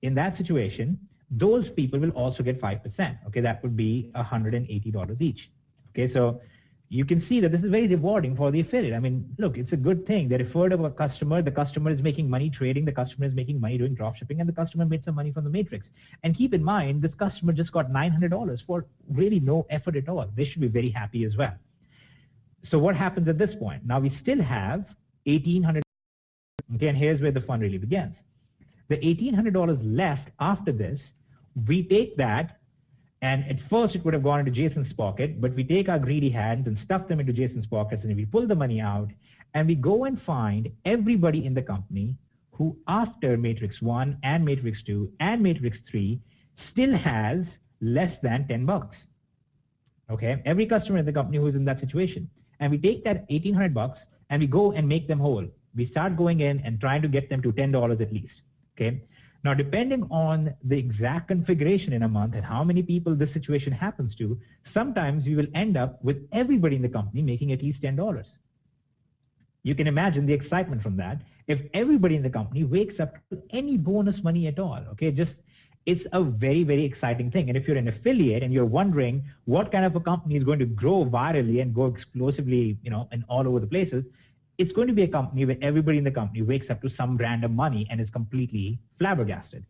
in that situation, those people will also get 5%. Okay, that would be $180 each. Okay, so you can see that this is very rewarding for the affiliate. I mean, look, it's a good thing. They referred a customer, the customer is making money trading, the customer is making money doing drop shipping, and the customer made some money from the matrix. And keep in mind, this customer just got $900 for really no effort at all. They should be very happy as well. So what happens at this point? Now we still have $1,800. Okay, and here's where the fun really begins. The $1,800 left after this, we take that, and at first it would have gone into Jason's pocket, but we take our greedy hands and stuff them into Jason's pockets, and we pull the money out, and we go and find everybody in the company who after Matrix 1 and Matrix 2 and Matrix 3 still has less than $10. Okay, every customer in the company who's in that situation. And we take that $1,800 and we go and make them whole. We start going in and trying to get them to $10 at least. Okay. Now, depending on the exact configuration in a month and how many people this situation happens to, sometimes we will end up with everybody in the company making at least $10. You can imagine the excitement from that. If everybody in the company wakes up to any bonus money at all, okay, just it's a very, very exciting thing. And if you're an affiliate and you're wondering what kind of a company is going to grow virally and go explosively, and all over the places, it's going to be a company where everybody in the company wakes up to some random money and is completely flabbergasted.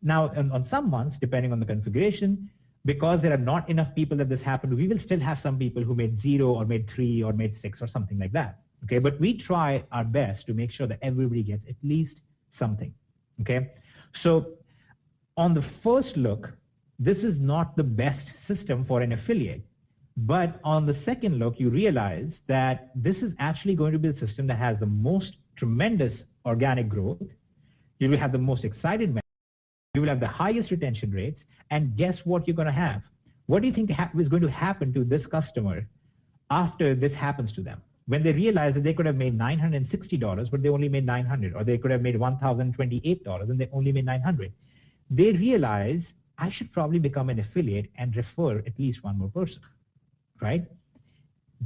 Now, on some months, depending on the configuration, because there are not enough people that this happened to, we will still have some people who made 0 or made 3 or made 6 or something like that. Okay, but we try our best to make sure that everybody gets at least something. Okay, so on the first look, this is not the best system for an affiliate. But on the second look, you realize that this is actually going to be the system that has the most tremendous organic growth. You will have the most excited members. You will have the highest retention rates. And guess what you're going to have? What do you think is going to happen to this customer after this happens to them? When they realize that they could have made $960, but they only made $900, or they could have made $1,028 and they only made $900. They realize I should probably become an affiliate and refer at least one more person. Right?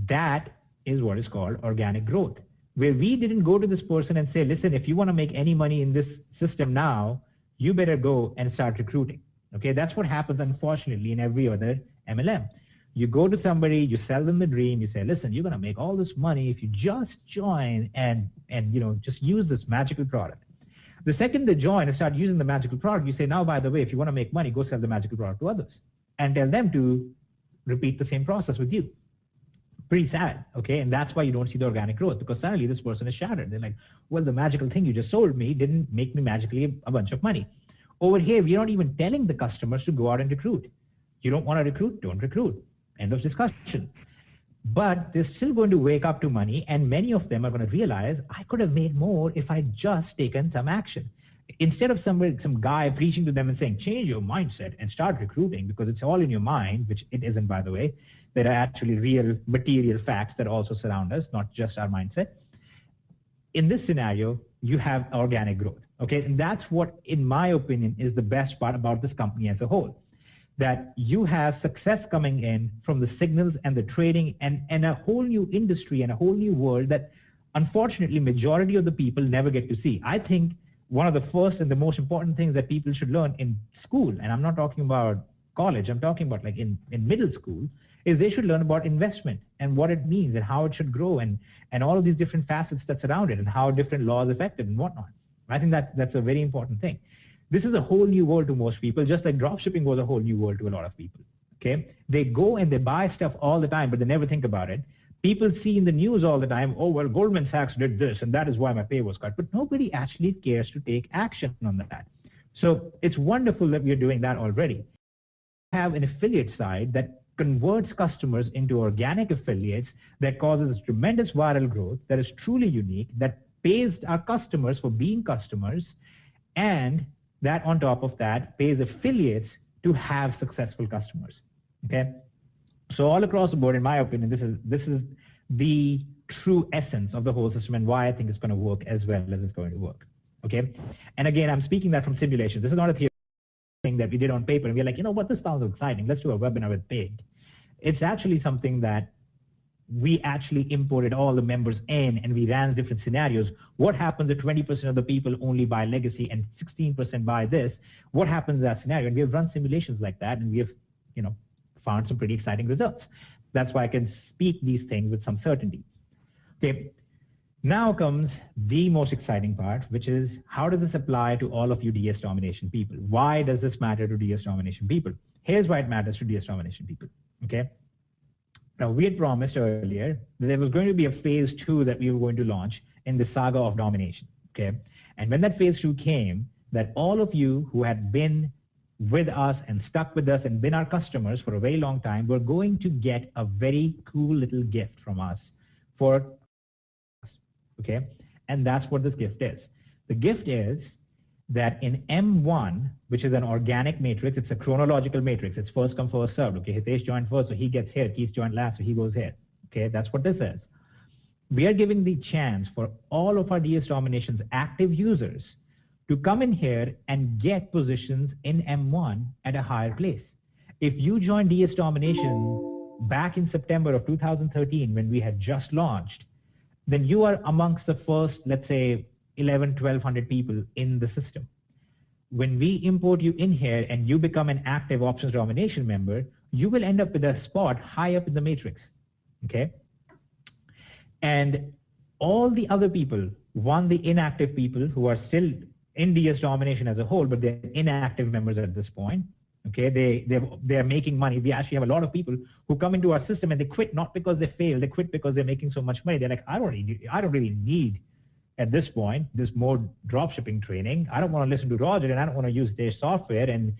That is what is called organic growth, where we didn't go to this person and say, listen, if you want to make any money in this system now, you better go and start recruiting. Okay, that's what happens, unfortunately, in every other MLM. You go to somebody, you sell them the dream, you say, listen, you're going to make all this money if you just join and just use this magical product. The second they join and start using the magical product, you say, now, by the way, if you want to make money, go sell the magical product to others and tell them to repeat the same process with you. Pretty sad, okay? And that's why you don't see the organic growth, because suddenly this person is shattered. They're like, well, the magical thing you just sold me didn't make me magically a bunch of money. Over here, we're not even telling the customers to go out and recruit. You don't want to recruit, don't recruit. End of discussion. But they're still going to wake up to money, and many of them are going to realize, I could have made more if I'd just taken some action. Instead of some guy preaching to them and saying, change your mindset and start recruiting, because it's all in your mind, which it isn't, by the way. There are actually real material facts that also surround us, not just our mindset. In this scenario, you have organic growth, okay? And that's what, in my opinion, is the best part about this company as a whole, that you have success coming in from the signals and the trading and a whole new industry and a whole new world that, unfortunately, majority of the people never get to see. I think one of the first and the most important things that people should learn in school, and I'm not talking about college, I'm talking about like in middle school, is they should learn about investment and what it means and how it should grow and all of these different facets that surround it and how different laws affect it and whatnot. I think that's a very important thing. This is a whole new world to most people, just like dropshipping was a whole new world to a lot of people, okay? They go and they buy stuff all the time, but they never think about it. People see in the news all the time, oh, well, Goldman Sachs did this, and that is why my pay was cut. But nobody actually cares to take action on that. So it's wonderful that we're doing that already. We have an affiliate side that converts customers into organic affiliates that causes tremendous viral growth, that is truly unique, that pays our customers for being customers, and that on top of that pays affiliates to have successful customers, okay? So all across the board, in my opinion, this is the true essence of the whole system and why I think it's going to work as well as it's going to work. Okay. And again, I'm speaking that from simulations. This is not a theory thing that we did on paper and we're like, you know what, this sounds exciting. Let's do a webinar with paid. It's actually something that we actually imported all the members in and we ran different scenarios. What happens if 20% of the people only buy legacy and 16% buy this? What happens in that scenario? And we have run simulations like that and we have, found some pretty exciting results. That's why I can speak these things with some certainty. Okay, now comes the most exciting part, which is how does this apply to all of you DS domination people? Why does this matter to DS domination people? Here's why it matters to DS domination people, okay? Now, we had promised earlier that there was going to be a phase 2 that we were going to launch in the saga of domination, okay? And when that phase 2 came, that all of you who had been with us and stuck with us and been our customers for a very long time, we're going to get a very cool little gift from us for us, okay? And that's what this gift is. The gift is that in M1, which is an organic matrix, it's a chronological matrix. It's first come, first served, okay? Hitesh joined first, so he gets here. Keith joined last, so he goes here, okay? That's what this is. We are giving the chance for all of our DS Domination's active users to come in here and get positions in M1 at a higher place. If you joined DS Domination back in September of 2013, when we had just launched, then you are amongst the first, let's say, 1,100 people in the system. When we import you in here and you become an active options domination member, you will end up with a spot high up in the matrix, okay? And all the other people, the inactive people who are still in DS domination as a whole, but they're inactive members at this point, okay? They're making money. We actually have a lot of people who come into our system and they quit, not because they fail, they quit because they're making so much money. They're like, I don't really need at this point, this more drop shipping training. I don't want to listen to Roger and I don't want to use their software. And,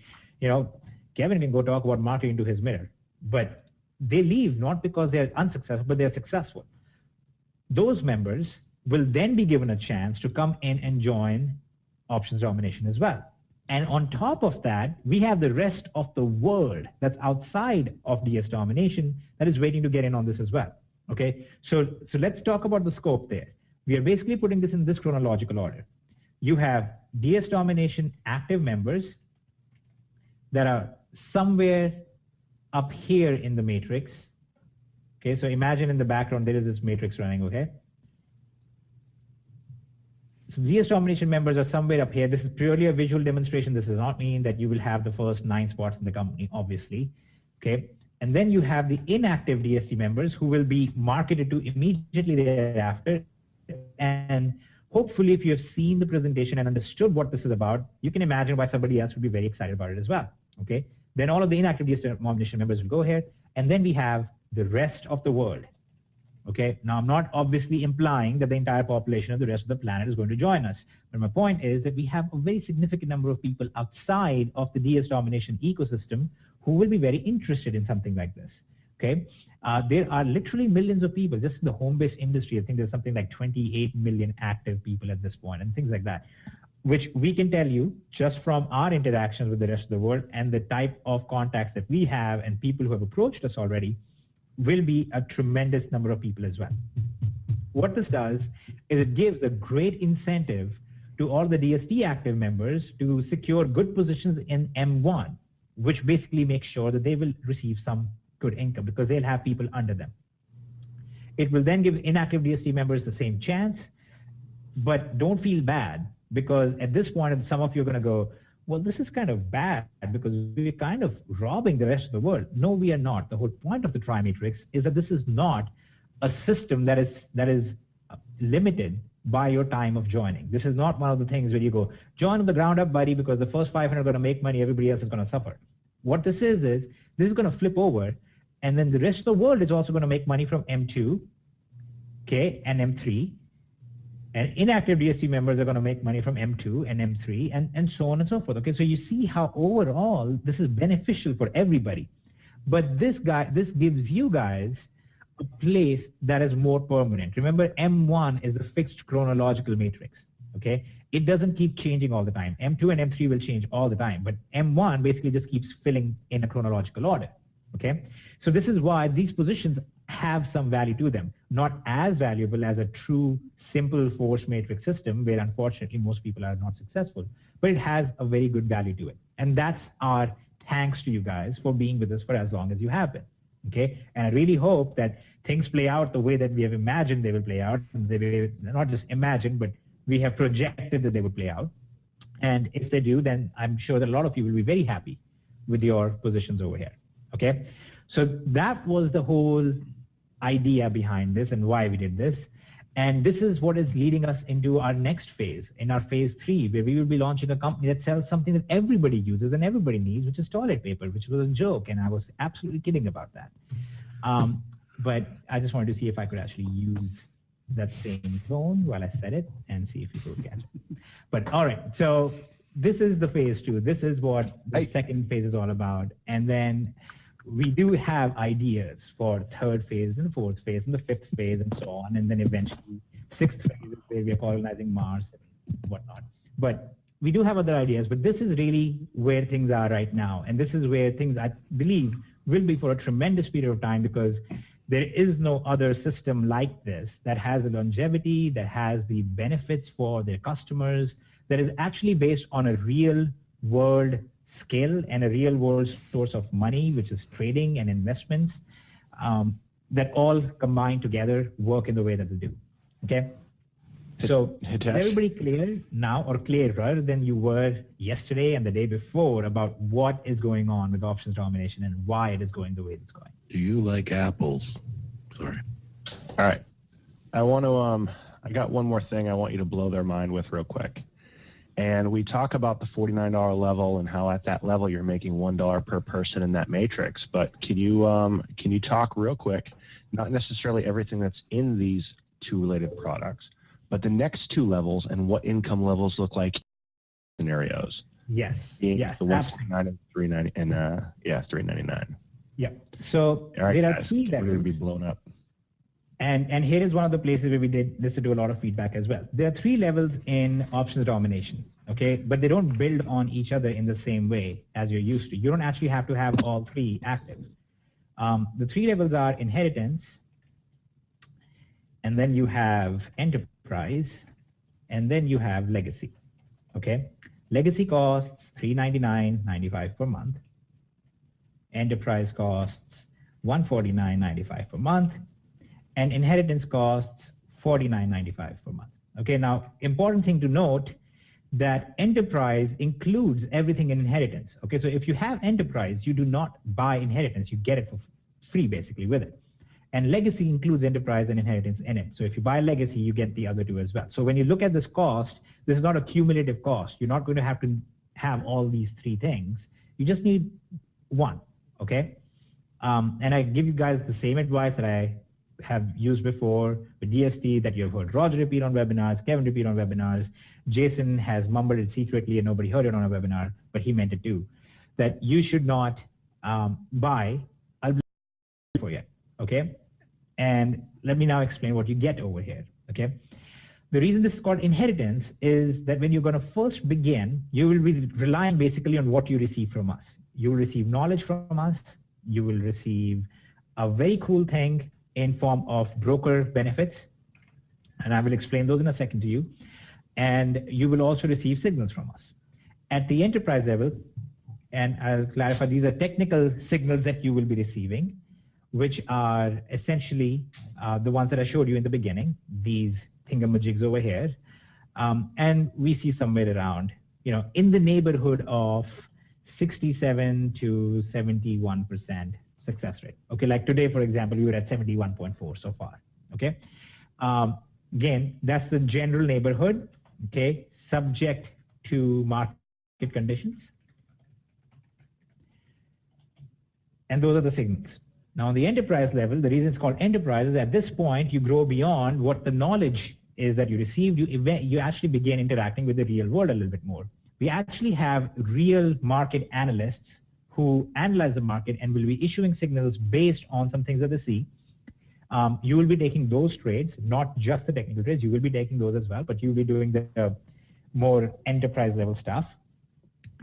Kevin can go talk about marketing to his mirror, but they leave not because they're unsuccessful, but they're successful. Those members will then be given a chance to come in and join options domination as well. And on top of that, we have the rest of the world that's outside of DS domination that is waiting to get in on this as well. Okay, so let's talk about the scope there. We are basically putting this in this chronological order. You have DS domination active members that are somewhere up here in the matrix. Okay, so imagine in the background there is this matrix running, okay? So DS domination members are somewhere up here. This is purely a visual demonstration. This does not mean that you will have the first 9 spots in the company, obviously, okay? And then you have the inactive DST members who will be marketed to immediately thereafter. And hopefully, if you have seen the presentation and understood what this is about, you can imagine why somebody else would be very excited about it as well, okay? Then all of the inactive DST domination members will go here. And then we have the rest of the world, okay? Now, I'm not obviously implying that the entire population of the rest of the planet is going to join us. But my point is that we have a very significant number of people outside of the DS domination ecosystem who will be very interested in something like this, okay? There are literally millions of people just in the home-based industry. I think there's something like 28 million active people at this point and things like that, which we can tell you just from our interactions with the rest of the world and the type of contacts that we have and people who have approached us already will be a tremendous number of people as well. What this does is it gives a great incentive to all the DST active members to secure good positions in M1, which basically makes sure that they will receive some good income because they'll have people under them. It will then give inactive DST members the same chance, but don't feel bad because at this point, some of you are going to go, well, this is kind of bad because we're kind of robbing the rest of the world. No, we are not. The whole point of the Trimatrix is that this is not a system that is limited by your time of joining. This is not one of the things where you go, join on the ground up, buddy, because the first 500 are going to make money, everybody else is going to suffer. What this is this is going to flip over, and then the rest of the world is also going to make money from M2, okay, and M3. And inactive DST members are going to make money from M2 and M3 and so on and so forth. Okay, so you see how overall this is beneficial for everybody. But this gives you guys a place that is more permanent. Remember, M1 is a fixed chronological matrix. Okay, it doesn't keep changing all the time. M2 and M3 will change all the time, but M1 basically just keeps filling in a chronological order. Okay, so this is why these positions have some value to them, not as valuable as a true simple force matrix system where unfortunately most people are not successful, but it has a very good value to it. And that's our thanks to you guys for being with us for as long as you have been. Okay, and I really hope that things play out the way that we have imagined they will play out. They will not just imagine, but we have projected that they would play out. And if they do, then I'm sure that a lot of you will be very happy with your positions over here. Okay, so that was the whole idea behind this and why we did this. And this is what is leading us into our next phase, in our phase 3, where we will be launching a company that sells something that everybody uses and everybody needs, which is toilet paper, which was a joke. And I was absolutely kidding about that. But I just wanted to see if I could actually use that same tone while I said it and see if people would catch it. But all right, so this is the phase 2. This is what the second phase is all about. And then we do have ideas for third phase and fourth phase and the fifth phase and so on. And then eventually sixth phase where we are colonizing Mars and whatnot. But we do have other ideas, but this is really where things are right now. And this is where things, I believe, will be for a tremendous period of time because there is no other system like this that has the longevity, that has the benefits for their customers, that is actually based on a real world skill and a real world source of money, which is trading and investments, that all combined together work in the way that they do. Okay. So is everybody clear now, or clearer than you were yesterday and the day before, about what is going on with options domination and why it is going the way it's going? Do you like apples? Sorry. All right. I got one more thing I want you to blow their mind with real quick. And we talk about the $49 level and how at that level you're making $1 per person in that matrix. But can you talk real quick, not necessarily everything that's in these two related products, but the next two levels and what income levels look like scenarios? Yes. Yes. The 149 and 390 and 399. Yeah. So right, there are guys, three levels. We're going to be blown up. And here is one of the places where we did listen to a lot of feedback as well. There are three levels in options domination, okay? But they don't build on each other in the same way as you're used to. You don't actually have to have all three active. The three levels are inheritance, and then you have enterprise, and then you have legacy, okay? Legacy costs $399.95 per month. Enterprise costs $149.95 per month. And inheritance costs $49.95 per month. Okay, now important thing to note that enterprise includes everything in inheritance. Okay, so if you have enterprise, you do not buy inheritance, you get it for free basically with it. And legacy includes enterprise and inheritance in it. So if you buy legacy, you get the other two as well. So when you look at this cost, this is not a cumulative cost. You're not going to have all these three things. You just need one, okay? And I give you guys the same advice that I have used before with DST, that you've heard Roger repeat on webinars, Kevin repeat on webinars. Jason has mumbled it secretly and nobody heard it on a webinar, but he meant it too, that you should not buy. I'll be for you, okay? And let me now explain what you get over here, okay? The reason this is called inheritance is that when you're going to first begin, you will be relying basically on what you receive from us. You will receive knowledge from us. You will receive a very cool thing in form of broker benefits. And I will explain those in a second to you. And you will also receive signals from us. At the enterprise level, and I'll clarify, these are technical signals that you will be receiving, which are essentially the ones that I showed you in the beginning, these thingamajigs over here. And we see somewhere around, in the neighborhood of 67 to 71% success rate. Okay, like today, for example, we were at 71.4 so far. Okay, again, that's the general neighborhood. Okay, subject to market conditions, and those are the signals. Now, on the enterprise level, the reason it's called enterprise is at this point you grow beyond what the knowledge is that you received. You actually begin interacting with the real world a little bit more. We actually have real market analysts who analyze the market and will be issuing signals based on some things that they see. You will be taking those trades, not just the technical trades. You will be taking those as well, but you'll be doing the more enterprise level stuff.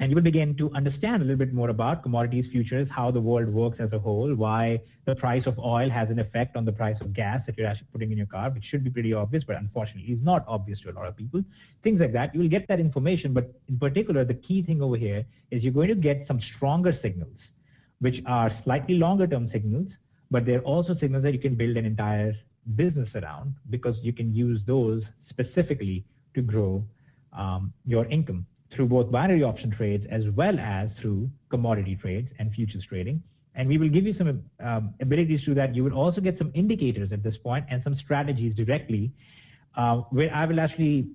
And you will begin to understand a little bit more about commodities, futures, how the world works as a whole, why the price of oil has an effect on the price of gas that you're actually putting in your car, which should be pretty obvious, but unfortunately is not obvious to a lot of people. Things like that. You will get that information, but in particular, the key thing over here is you're going to get some stronger signals, which are slightly longer term signals, but they're also signals that you can build an entire business around, because you can use those specifically to grow your income through both binary option trades as well as through commodity trades and futures trading. And we will give you some abilities to that. You will also get some indicators at this point and some strategies directly, where I will actually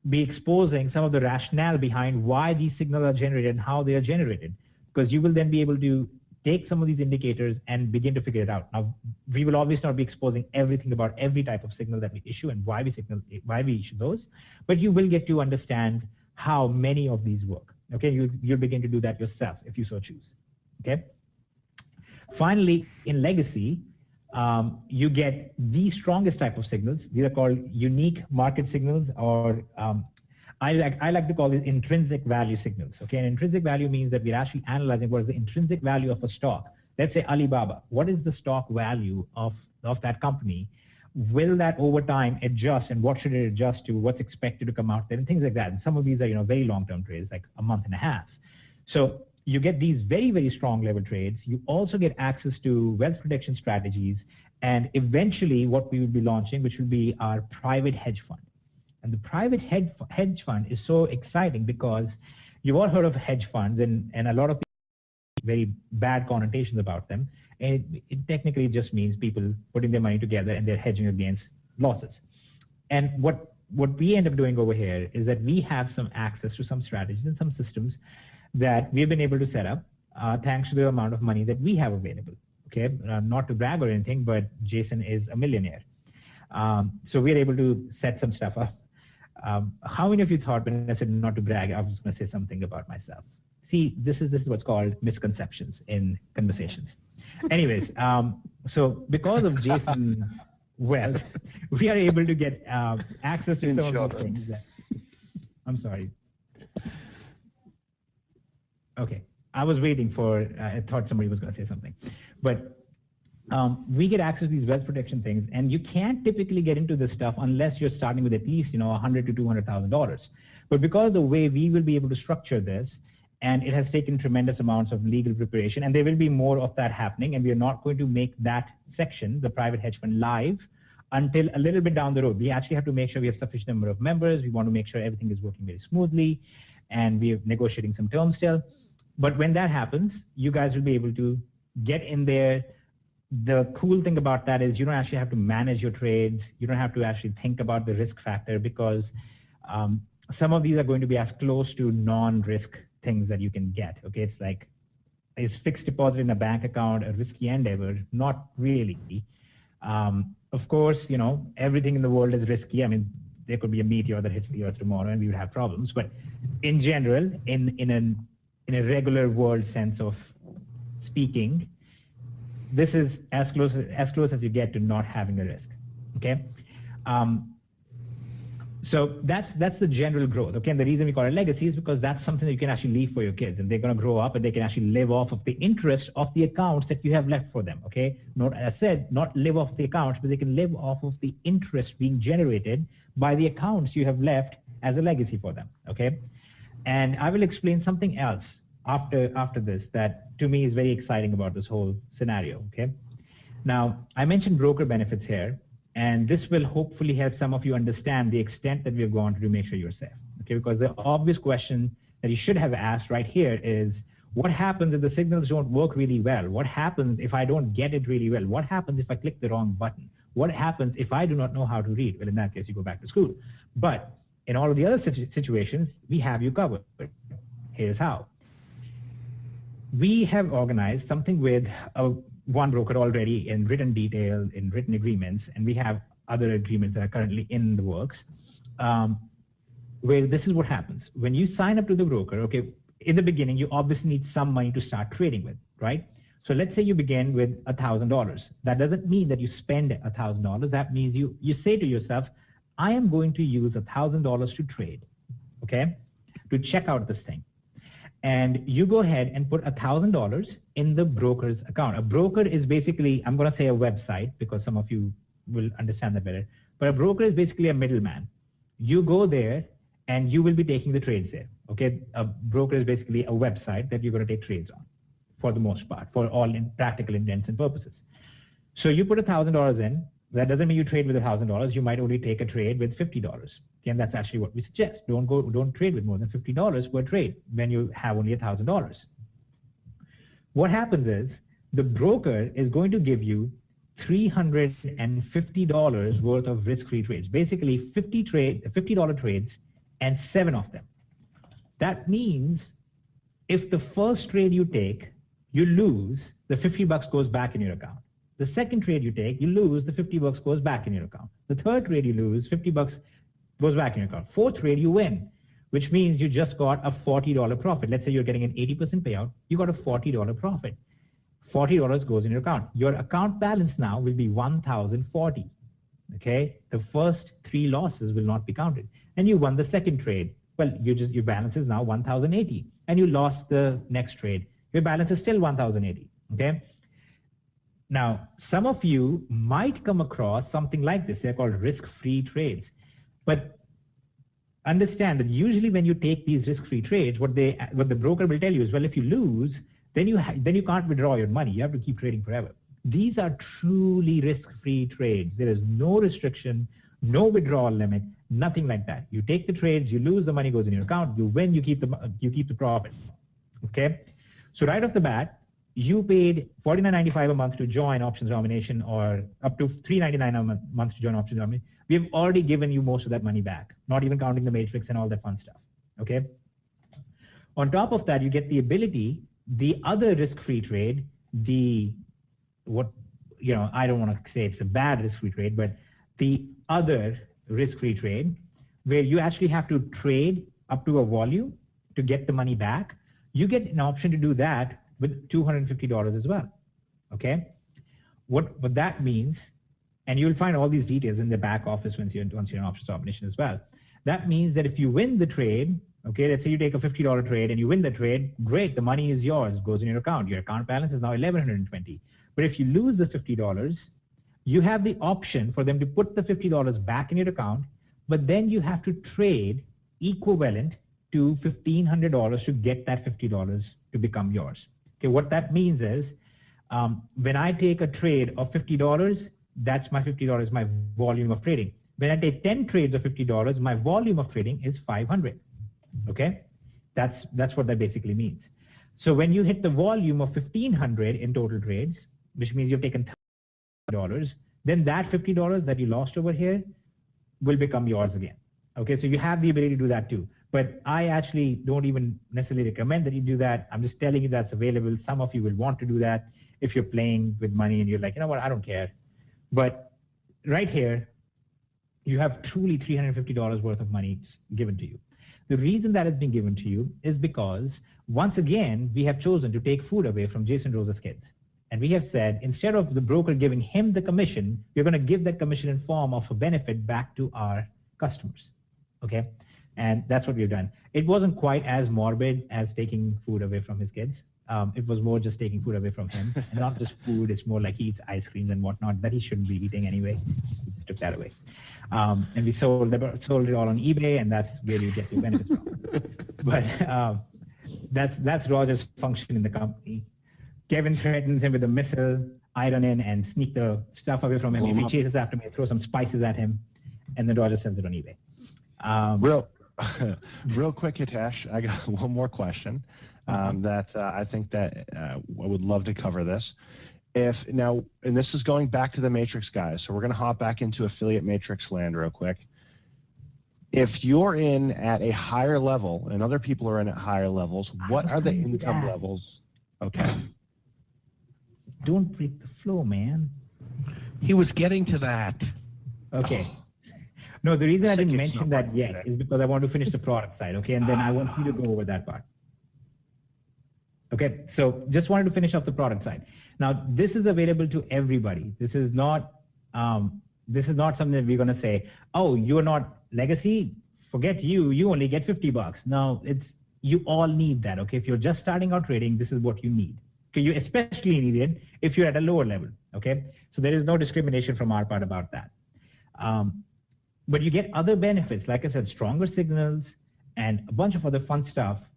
be exposing some of the rationale behind why these signals are generated and how they are generated, because you will then be able to take some of these indicators and begin to figure it out. Now, we will obviously not be exposing everything about every type of signal that we issue and why we issue those, but you will get to understand how many of these work. Okay, you'll begin to do that yourself if you so choose. Okay. Finally, in legacy, you get the strongest type of signals. These are called unique market signals, or I like to call these intrinsic value signals. Okay, and intrinsic value means that we're actually analyzing what is the intrinsic value of a stock. Let's say Alibaba. What is the stock value of that company will that over time adjust, and what should it adjust to, what's expected to come out there, and things like that. And some of these are, very long-term trades, like a month and a half. So you get these very, very strong level trades. You also get access to wealth protection strategies, and eventually what we will be launching, which will be our private hedge fund. And the private hedge fund is so exciting because you've all heard of hedge funds, and a lot of very bad connotations about them. And it technically just means people putting their money together and they're hedging against losses. And what we end up doing over here is that we have some access to some strategies and some systems that we've been able to set up thanks to the amount of money that we have available. Okay, not to brag or anything, but Jason is a millionaire. So we're able to set some stuff up. How many of you thought when I said not to brag, I was going to say something about myself? See, this is what's called misconceptions in conversations. Anyways, so because of Jason's wealth, we are able to get access to some of these things. I'm sorry. Okay, I was waiting for, I thought somebody was going to say something. But we get access to these wealth protection things, and you can't typically get into this stuff unless you're starting with at least, $100,000 to $200,000. But because of the way we will be able to structure this, and it has taken tremendous amounts of legal preparation, and there will be more of that happening, and we are not going to make that section, the private hedge fund, live until a little bit down the road. We actually have to make sure we have sufficient number of members. We want to make sure everything is working very smoothly, and we're negotiating some terms still. But when that happens, you guys will be able to get in there. The cool thing about that is you don't actually have to manage your trades. You don't have to actually think about the risk factor, because some of these are going to be as close to non-risk things that you can get. Okay, it's like, is fixed deposit in a bank account a risky endeavor? Not really. Of course, everything in the world is risky. I mean, there could be a meteor that hits the earth tomorrow and we would have problems. But in general, in a regular world sense of speaking, this is as close as you get to not having a risk. Okay. So that's the general growth. Okay. And the reason we call it legacy is because that's something that you can actually leave for your kids, and they're going to grow up and they can actually live off of the interest of the accounts that you have left for them. Okay. Not, as I said, not live off the accounts, but they can live off of the interest being generated by the accounts you have left as a legacy for them. Okay. And I will explain something else after this that to me is very exciting about this whole scenario. Okay. Now, I mentioned broker benefits here, and this will hopefully help some of you understand the extent that we've gone to make sure you're safe. Okay. Because the obvious question that you should have asked right here is, what happens if the signals don't work really well? What happens if I don't get it really well? What happens if I click the wrong button? What happens if I do not know how to read? Well, in that case, you go back to school. But in all of the other situations, we have you covered. Here's how. We have organized something with one broker already in written detail, in written agreements, and we have other agreements that are currently in the works, where this is what happens. When you sign up to the broker, okay, in the beginning, you obviously need some money to start trading with, right? So let's say you begin with $1,000. That doesn't mean that you spend $1,000. That means you say to yourself, I am going to use $1,000 to trade, okay, to check out this thing. And you go ahead and put $1,000 in the broker's account. A broker is basically, I'm going to say a website because some of you will understand that better, but a broker is basically a middleman. You go there and you will be taking the trades there. Okay. A broker is basically a website that you're going to take trades on for the most part, for all in practical intents and purposes. So you put $1,000 in. That doesn't mean you trade with $1,000. You might only take a trade with $50. Okay, and that's actually what we suggest. Don't trade with more than $50 per trade when you have only $1,000. What happens is the broker is going to give you $350 worth of risk-free trades, basically $50 trades and 7 of them. That means if the first trade you take, you lose, the $50 goes back in your account. The second trade you take, you lose, the $50 goes back in your account. The third trade you lose, $50 goes back in your account. Fourth trade you win, which means you just got a $40 profit. Let's say you're getting an 80% payout, you got a $40 profit. $40 goes in your account. Your account balance now will be $1,040. Okay, the first 3 losses will not be counted. And you won the second trade. Well, your balance is now $1,080, and you lost the next trade. Your balance is still $1,080. Okay. Now, some of you might come across something like this. They're called risk-free trades. But understand that usually when you take these risk-free trades, what the broker will tell you is, well, if you lose, then you can't withdraw your money. You have to keep trading forever. These are truly risk-free trades. There is no restriction, no withdrawal limit, nothing like that. You take the trades, you lose, the money goes in your account. You win, you keep the profit. Okay. So right off the bat, you paid $49.95 a month to join Options Domination, or up to $3.99 a month to join Options Domination. We have already given you most of that money back, not even counting the matrix and all that fun stuff. Okay. On top of that, you get the ability, the other risk-free trade, I don't want to say it's a bad risk-free trade, but the other risk-free trade, where you actually have to trade up to a volume to get the money back. You get an option to do that with $250 as well. Okay. What that means, and you'll find all these details in the back office once you're in Options Domination as well. That means that if you win the trade, okay, let's say you take a $50 trade and you win the trade, great, the money is yours, it goes in your account. Your account balance is now $1,120. But if you lose the $50, you have the option for them to put the $50 back in your account, but then you have to trade equivalent to $1,500 to get that $50 to become yours. Okay, what that means is, when I take a trade of $50, that's my $50, my volume of trading. When I take 10 trades of $50, my volume of trading is 500. Okay, that's what that basically means. So when you hit the volume of 1,500 in total trades, which means you've taken $30, then that $50 that you lost over here will become yours again. Okay, so you have the ability to do that too. But I actually don't even necessarily recommend that you do that. I'm just telling you that's available. Some of you will want to do that if you're playing with money and you're like, you know what, I don't care. But right here, you have truly $350 worth of money given to you. The reason that has been given to you is because, once again, we have chosen to take food away from Jason Rose's kids. And we have said, instead of the broker giving him the commission, we're going to give that commission in form of a benefit back to our customers. Okay. And that's what we've done. It wasn't quite as morbid as taking food away from his kids. It was more just taking food away from him, and not just food. It's more like he eats ice creams and whatnot that he shouldn't be eating anyway. We just took that away. And we sold it all on eBay, and that's where you get your benefits from. But that's Roger's function in the company. Kevin threatens him with a missile. I run in and sneak the stuff away from him. If he chases after me, I throw some spices at him, and then Roger sells it on eBay. Real quick, Hitesh, I got one more question that I think that I would love to cover this. And this is going back to the Matrix guys, so we're going to hop back into affiliate Matrix land real quick. If you're in at a higher level and other people are in at higher levels, what are the income levels? Okay. Don't break the flow, man. He was getting to that. Okay. No, the reason I didn't mention that yet is because I want to finish the product side, okay? And then I want you to go over that part. Okay, so just wanted to finish off the product side. Now, this is available to everybody. This is not something that we're going to say, oh, you're not legacy, forget you only get $50. No, you all need that, okay? If you're just starting out trading, this is what you need. Okay, you especially need it if you're at a lower level, okay? So there is no discrimination from our part about that. But you get other benefits, like I said, stronger signals and a bunch of other fun stuff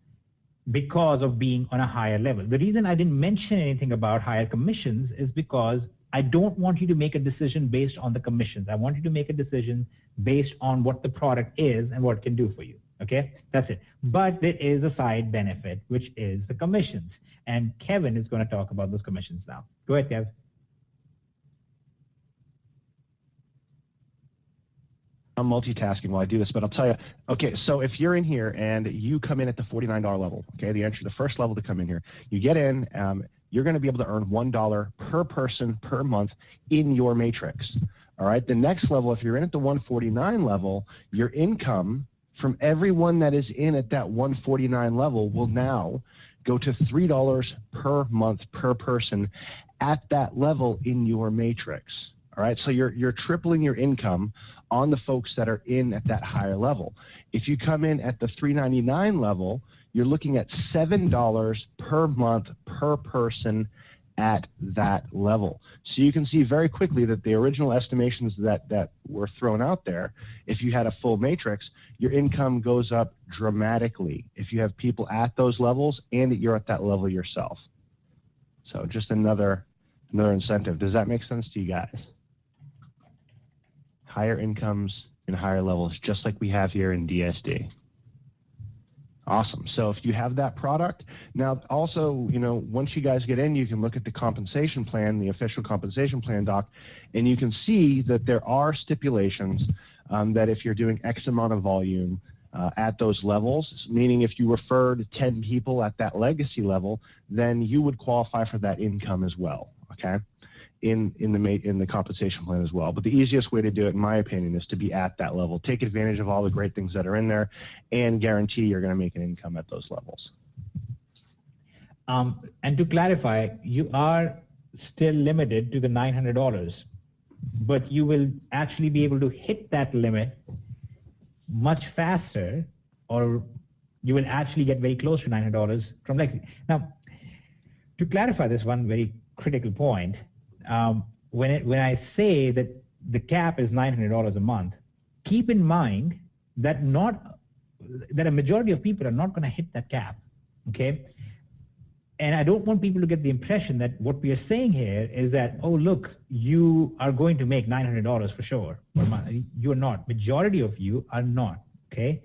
because of being on a higher level. The reason I didn't mention anything about higher commissions is because I don't want you to make a decision based on the commissions. I want you to make a decision based on what the product is and what it can do for you. Okay, that's it. But there is a side benefit, which is the commissions. And Kevin is going to talk about those commissions now. Go ahead, Kev. I'm multitasking while I do this, but I'll tell you. Okay, so if you're in here and you come in at the $49 level, okay, the first level to come in here, you get in, you're going to be able to earn $1 per person per month in your matrix. All right, the next level, if you're in at the 149 level, your income from everyone that is in at that 149 level will now go to $3 per month per person at that level in your matrix. All right, so you're tripling your income on the folks that are in at that higher level. If you come in at the 399 level, you're looking at $7 per month per person at that level. So you can see very quickly that the original estimations that were thrown out there, if you had a full matrix, your income goes up dramatically if you have people at those levels and you're at that level yourself. So just another incentive. Does that make sense to you guys? Higher incomes and higher levels, just like we have here in DSD. Awesome. So if you have that product, now also, once you guys get in, you can look at the compensation plan, the official compensation plan doc, and you can see that there are stipulations that if you're doing X amount of volume at those levels, meaning if you referred 10 people at that legacy level, then you would qualify for that income as well, okay, in the compensation plan as well. But the easiest way to do it, in my opinion, is to be at that level. Take advantage of all the great things that are in there and guarantee you're going to make an income at those levels. And to clarify, you are still limited to the $900, but you will actually be able to hit that limit much faster, or you will actually get very close to $900 from legacy. Now, to clarify this one very critical point, when I say that the cap is $900 a month, keep in mind that a majority of people are not going to hit that cap, okay? And I don't want people to get the impression that what we are saying here is that, oh, look, you are going to make $900 for sure per month. You are not. Majority of you are not, okay?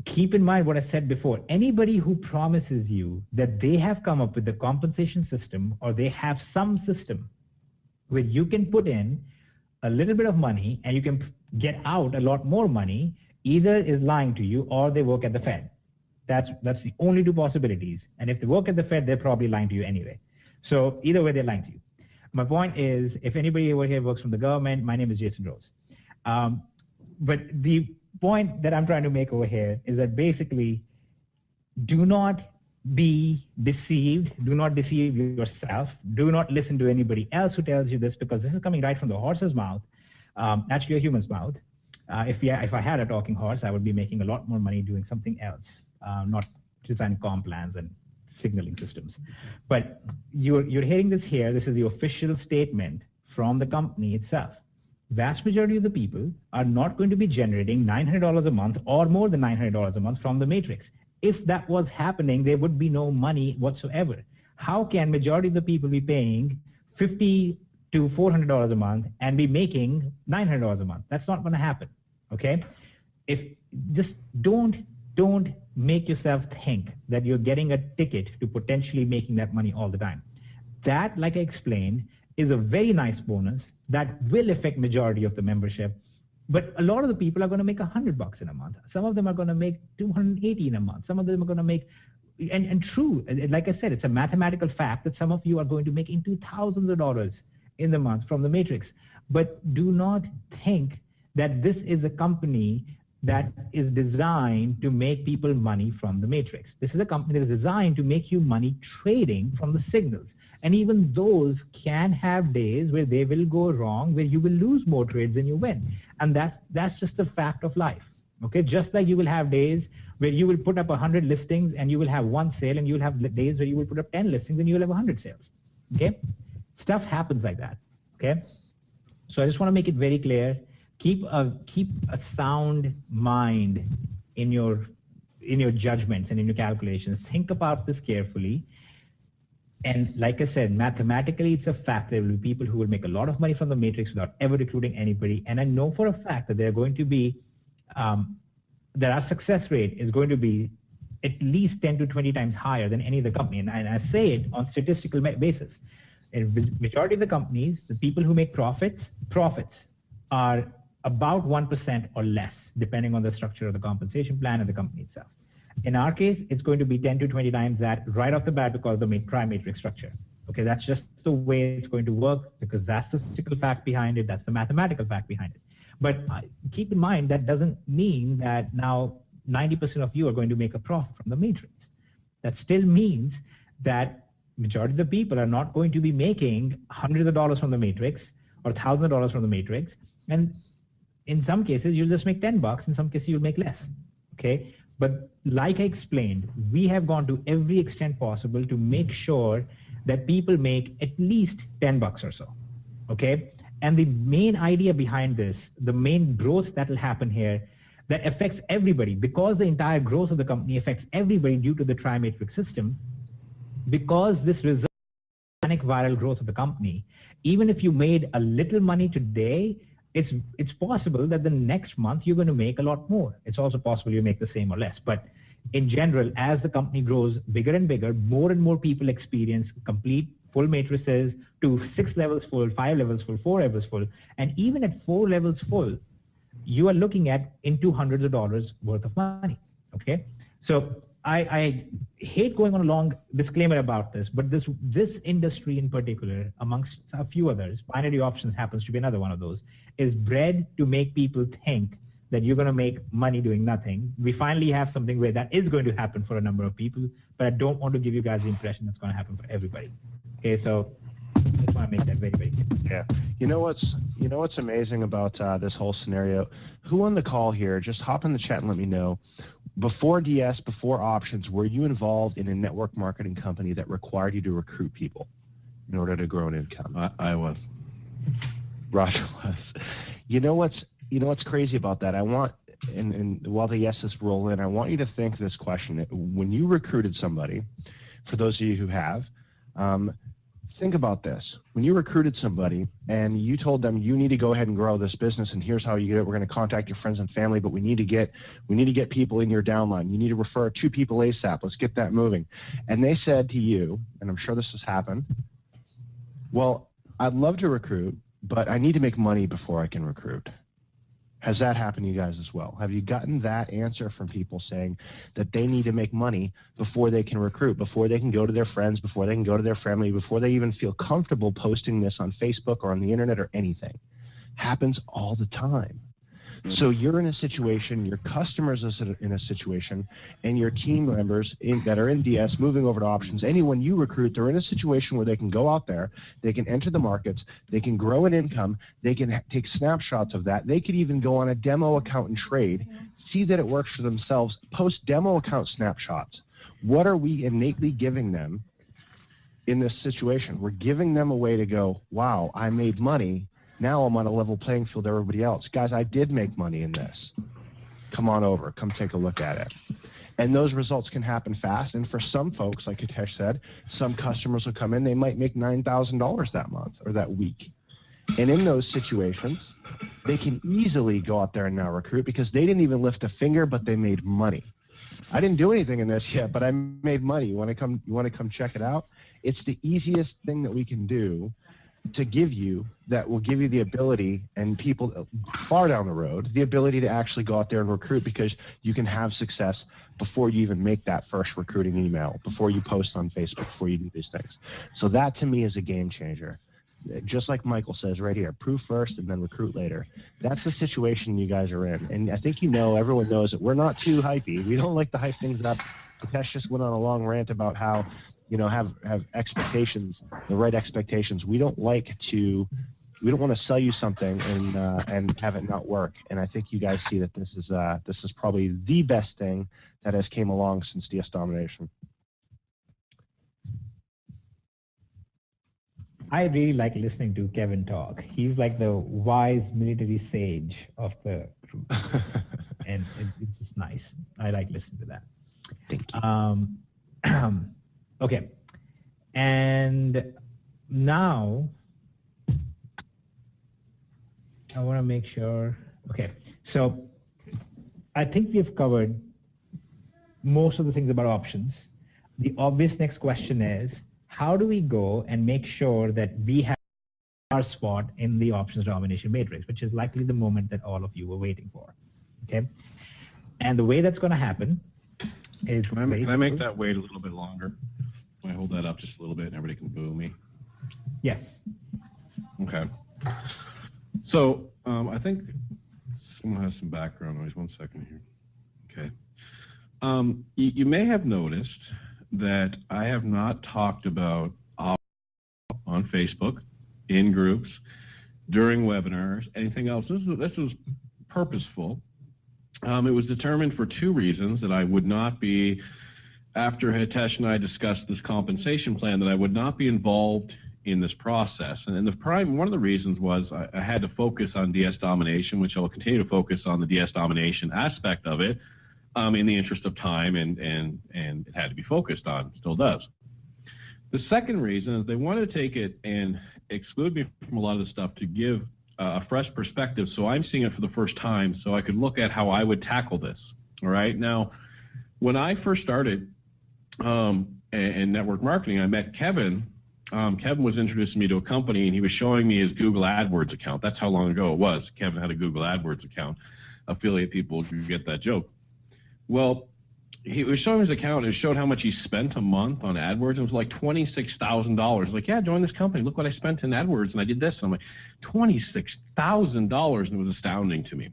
Keep in mind what I said before. Anybody who promises you that they have come up with the compensation system, or they have some system where you can put in a little bit of money and you can get out a lot more money, either is lying to you or they work at the Fed. That's the only two possibilities. And if they work at the Fed, they're probably lying to you anyway. So either way, they're lying to you. My point is, if anybody over here works from the government, my name is Jason Rose. But the point that I'm trying to make over here is that basically, do not be deceived. Do not deceive yourself. Do not listen to anybody else who tells you this, because this is coming right from the horse's mouth, actually a human's mouth. If I had a talking horse, I would be making a lot more money doing something else, not designing comp plans and signaling systems. But you're hearing this here. This is the official statement from the company itself. Vast majority of the people are not going to be generating $900 a month or more than $900 a month from the matrix. If that was happening, there would be no money whatsoever. How can majority of the people be paying $50 to $400 a month and be making $900 a month? That's not going to happen. Okay, if just don't make yourself think that you're getting a ticket to potentially making that money all the time. That, like I explained, is a very nice bonus that will affect majority of the membership. But a lot of the people are going to make $100 in a month. Some of them are going to make $280 in a month. Some of them are going to make, and true, like I said, it's a mathematical fact that some of you are going to make into thousands of dollars in the month from the matrix. But do not think that this is a company that is designed to make people money from the matrix. This is a company that is designed to make you money trading from the signals. And even those can have days where they will go wrong, where you will lose more trades than you win. And that's just the fact of life. Okay, just like you will have days where you will put up 100 listings and you will have one sale, and you will have days where you will put up 10 listings and you will have 100 sales. Okay, stuff happens like that. Okay, so I just want to make it very clear. Keep a sound mind in your judgments and in your calculations. Think about this carefully. And like I said, mathematically, it's a fact there will be people who will make a lot of money from the matrix without ever recruiting anybody. And I know for a fact that they're going to be, that our success rate is going to be at least 10 to 20 times higher than any other company. And I say it on statistical basis. In the majority of the companies, the people who make profits are about 1% or less, depending on the structure of the compensation plan and the company itself. In our case, it's going to be 10 to 20 times that right off the bat because of the tri-matrix structure. Okay, that's just the way it's going to work, because that's the statistical fact behind it. That's the mathematical fact behind it. But keep in mind, that doesn't mean that now 90% of you are going to make a profit from the matrix. That still means that majority of the people are not going to be making hundreds of dollars from the matrix or thousands of dollars from the matrix. And in some cases, you'll just make $10. In some cases, you'll make less. Okay. But like I explained, we have gone to every extent possible to make sure that people make at least $10 or so. Okay. And the main idea behind this, the main growth that will happen here, that affects everybody, because the entire growth of the company affects everybody due to the tri-matrix system, because this results in organic viral growth of the company. Even if you made a little money today, it's possible that the next month you're going to make a lot more. It's also possible you make the same or less. But in general, as the company grows bigger and bigger, more and more people experience complete full matrices to 6 levels full, 5 levels full, 4 levels full. And even at 4 levels full, you are looking at into hundreds of dollars worth of money. Okay. So I hate going on a long disclaimer about this, but this industry in particular, amongst a few others, binary options happens to be another one of those, is bred to make people think that you're going to make money doing nothing. We finally have something where that is going to happen for a number of people, but I don't want to give you guys the impression that's going to happen for everybody. Okay, so I just want to make that very, very clear. Yeah. You know what's amazing about this whole scenario? Who on the call here, just hop in the chat and let me know. Before DS, before options, were you involved in a network marketing company that required you to recruit people in order to grow an income? I was. Roger was. You know what's crazy about that? I want, and while the yeses roll in, I want you to think this question. When you recruited somebody, for those of you who have, think about this. When you recruited somebody and you told them you need to go ahead and grow this business, and here's how you get it. We're going to contact your friends and family, but we need to get people in your downline. You need to refer 2 people ASAP. Let's get that moving. And they said to you, and I'm sure this has happened, well, I'd love to recruit, but I need to make money before I can recruit. Has that happened to you guys as well? Have you gotten that answer from people saying that they need to make money before they can recruit, before they can go to their friends, before they can go to their family, before they even feel comfortable posting this on Facebook or on the internet or anything? Happens all the time. So you're in a situation, your customers are in a situation, and your team members that are in DS moving over to options, anyone you recruit, they're in a situation where they can go out there, they can enter the markets, they can grow an income, they can take snapshots of that. They could even go on a demo account and trade, see that it works for themselves, post demo account snapshots. What are we innately giving them in this situation? We're giving them a way to go, wow, I made money. Now I'm on a level playing field with everybody else. Guys, I did make money in this. Come on over. Come take a look at it. And those results can happen fast. And for some folks, like Hitesh said, some customers will come in, they might make $9,000 that month or that week. And in those situations, they can easily go out there and now recruit because they didn't even lift a finger, but they made money. I didn't do anything in this yet, but I made money. You want to come check it out? It's the easiest thing that we can do to give you, that will give you the ability, and people far down the road, the ability to actually go out there and recruit, because you can have success before you even make that first recruiting email, before you post on Facebook, before you do these things. So that to me is a game changer. Just like Michael says right here, prove first and then recruit later. That's the situation you guys are in. And I think everyone knows that we're not too hypey. We don't like to hype things up. Prakash just went on a long rant about how have expectations, the right expectations. We don't want to sell you something and have it not work. And I think you guys see that this is probably the best thing that has came along since DS Domination. I really like listening to Kevin talk. He's like the wise military sage of the group. And it's just nice. I like listening to that. Thank you. Okay, and now I want to make sure. Okay, so I think we've covered most of the things about options. The obvious next question is, how do we go and make sure that we have our spot in the options domination matrix, which is likely the moment that all of you were waiting for? Okay, and the way that's going to happen is can I make that wait a little bit longer? Can I hold that up just a little bit and everybody can boo me? Yes. Okay. So I think someone has some background noise. 1 second here. Okay. You may have noticed that I have not talked about on Facebook, in groups, during webinars, anything else. This was purposeful. It was determined for 2 reasons: that I would not be after Hitesh and I discussed this compensation plan, that I would not be involved in this process. And one of the reasons was I had to focus on DS domination, which I will continue to focus on the DS domination aspect of it, in the interest of time, and it had to be focused on, still does. The second reason is they wanted to take it and exclude me from a lot of the stuff to give a fresh perspective. So I'm seeing it for the first time, so I could look at how I would tackle this. All right. Now, when I first started in network marketing, I met Kevin. Kevin was introducing me to a company, and he was showing me his Google AdWords account. That's how long ago it was. Kevin had a Google AdWords account. Affiliate people get that joke. Well, he was showing his account, and it showed how much he spent a month on AdWords. It was like $26,000. Like, yeah, join this company. Look what I spent in AdWords, and I did this. And I'm like, $26,000, and it was astounding to me.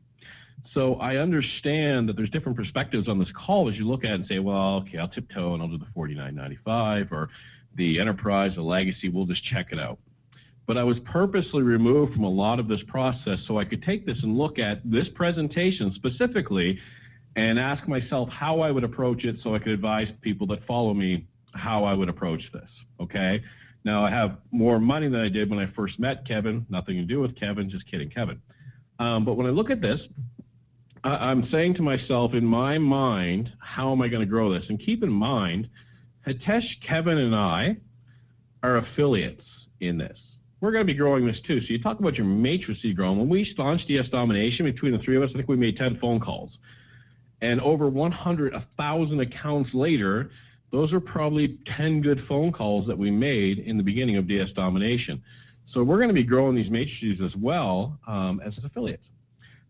So I understand that there's different perspectives on this call as you look at it and say, well, okay, I'll tiptoe and I'll do the $49.95 or the enterprise, the legacy, we'll just check it out. But I was purposely removed from a lot of this process so I could take this and look at this presentation specifically and ask myself how I would approach it so I could advise people that follow me how I would approach this, okay? Now, I have more money than I did when I first met Kevin. Nothing to do with Kevin, just kidding, Kevin. But when I look at this, I'm saying to myself, in my mind, how am I going to grow this? And keep in mind, Hitesh, Kevin, and I are affiliates in this. We're going to be growing this too. So you talk about your matrix growing. When we launched DS Domination, between the three of us, I think we made 10 phone calls. And over 1,000 accounts later, those are probably 10 good phone calls that we made in the beginning of DS Domination. So we're going to be growing these matrices as well as affiliates.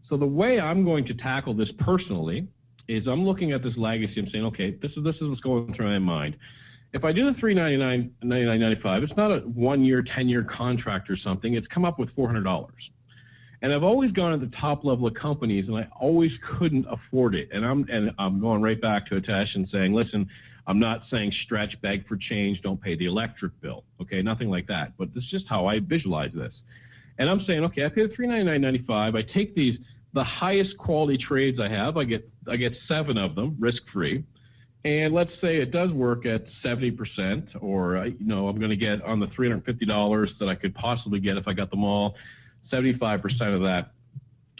So the way I'm going to tackle this personally is I'm looking at this legacy. I'm saying, okay, this is what's going through my mind. If I do the $399, $99.95, it's not a 1 year, 10-year contract or something. It's come up with $400. And I've always gone at the top level of companies, and I always couldn't afford it. And I'm going right back to Hitesh and saying, listen, I'm not saying stretch, beg for change, don't pay the electric bill. Okay, nothing like that. But this is just how I visualize this. And I'm saying, okay, I pay the $399.95. I take the highest quality trades I have. I get 7 of them risk-free. And let's say it does work at 70%, or I'm going to get on the $350 that I could possibly get if I got them all, 75% of that,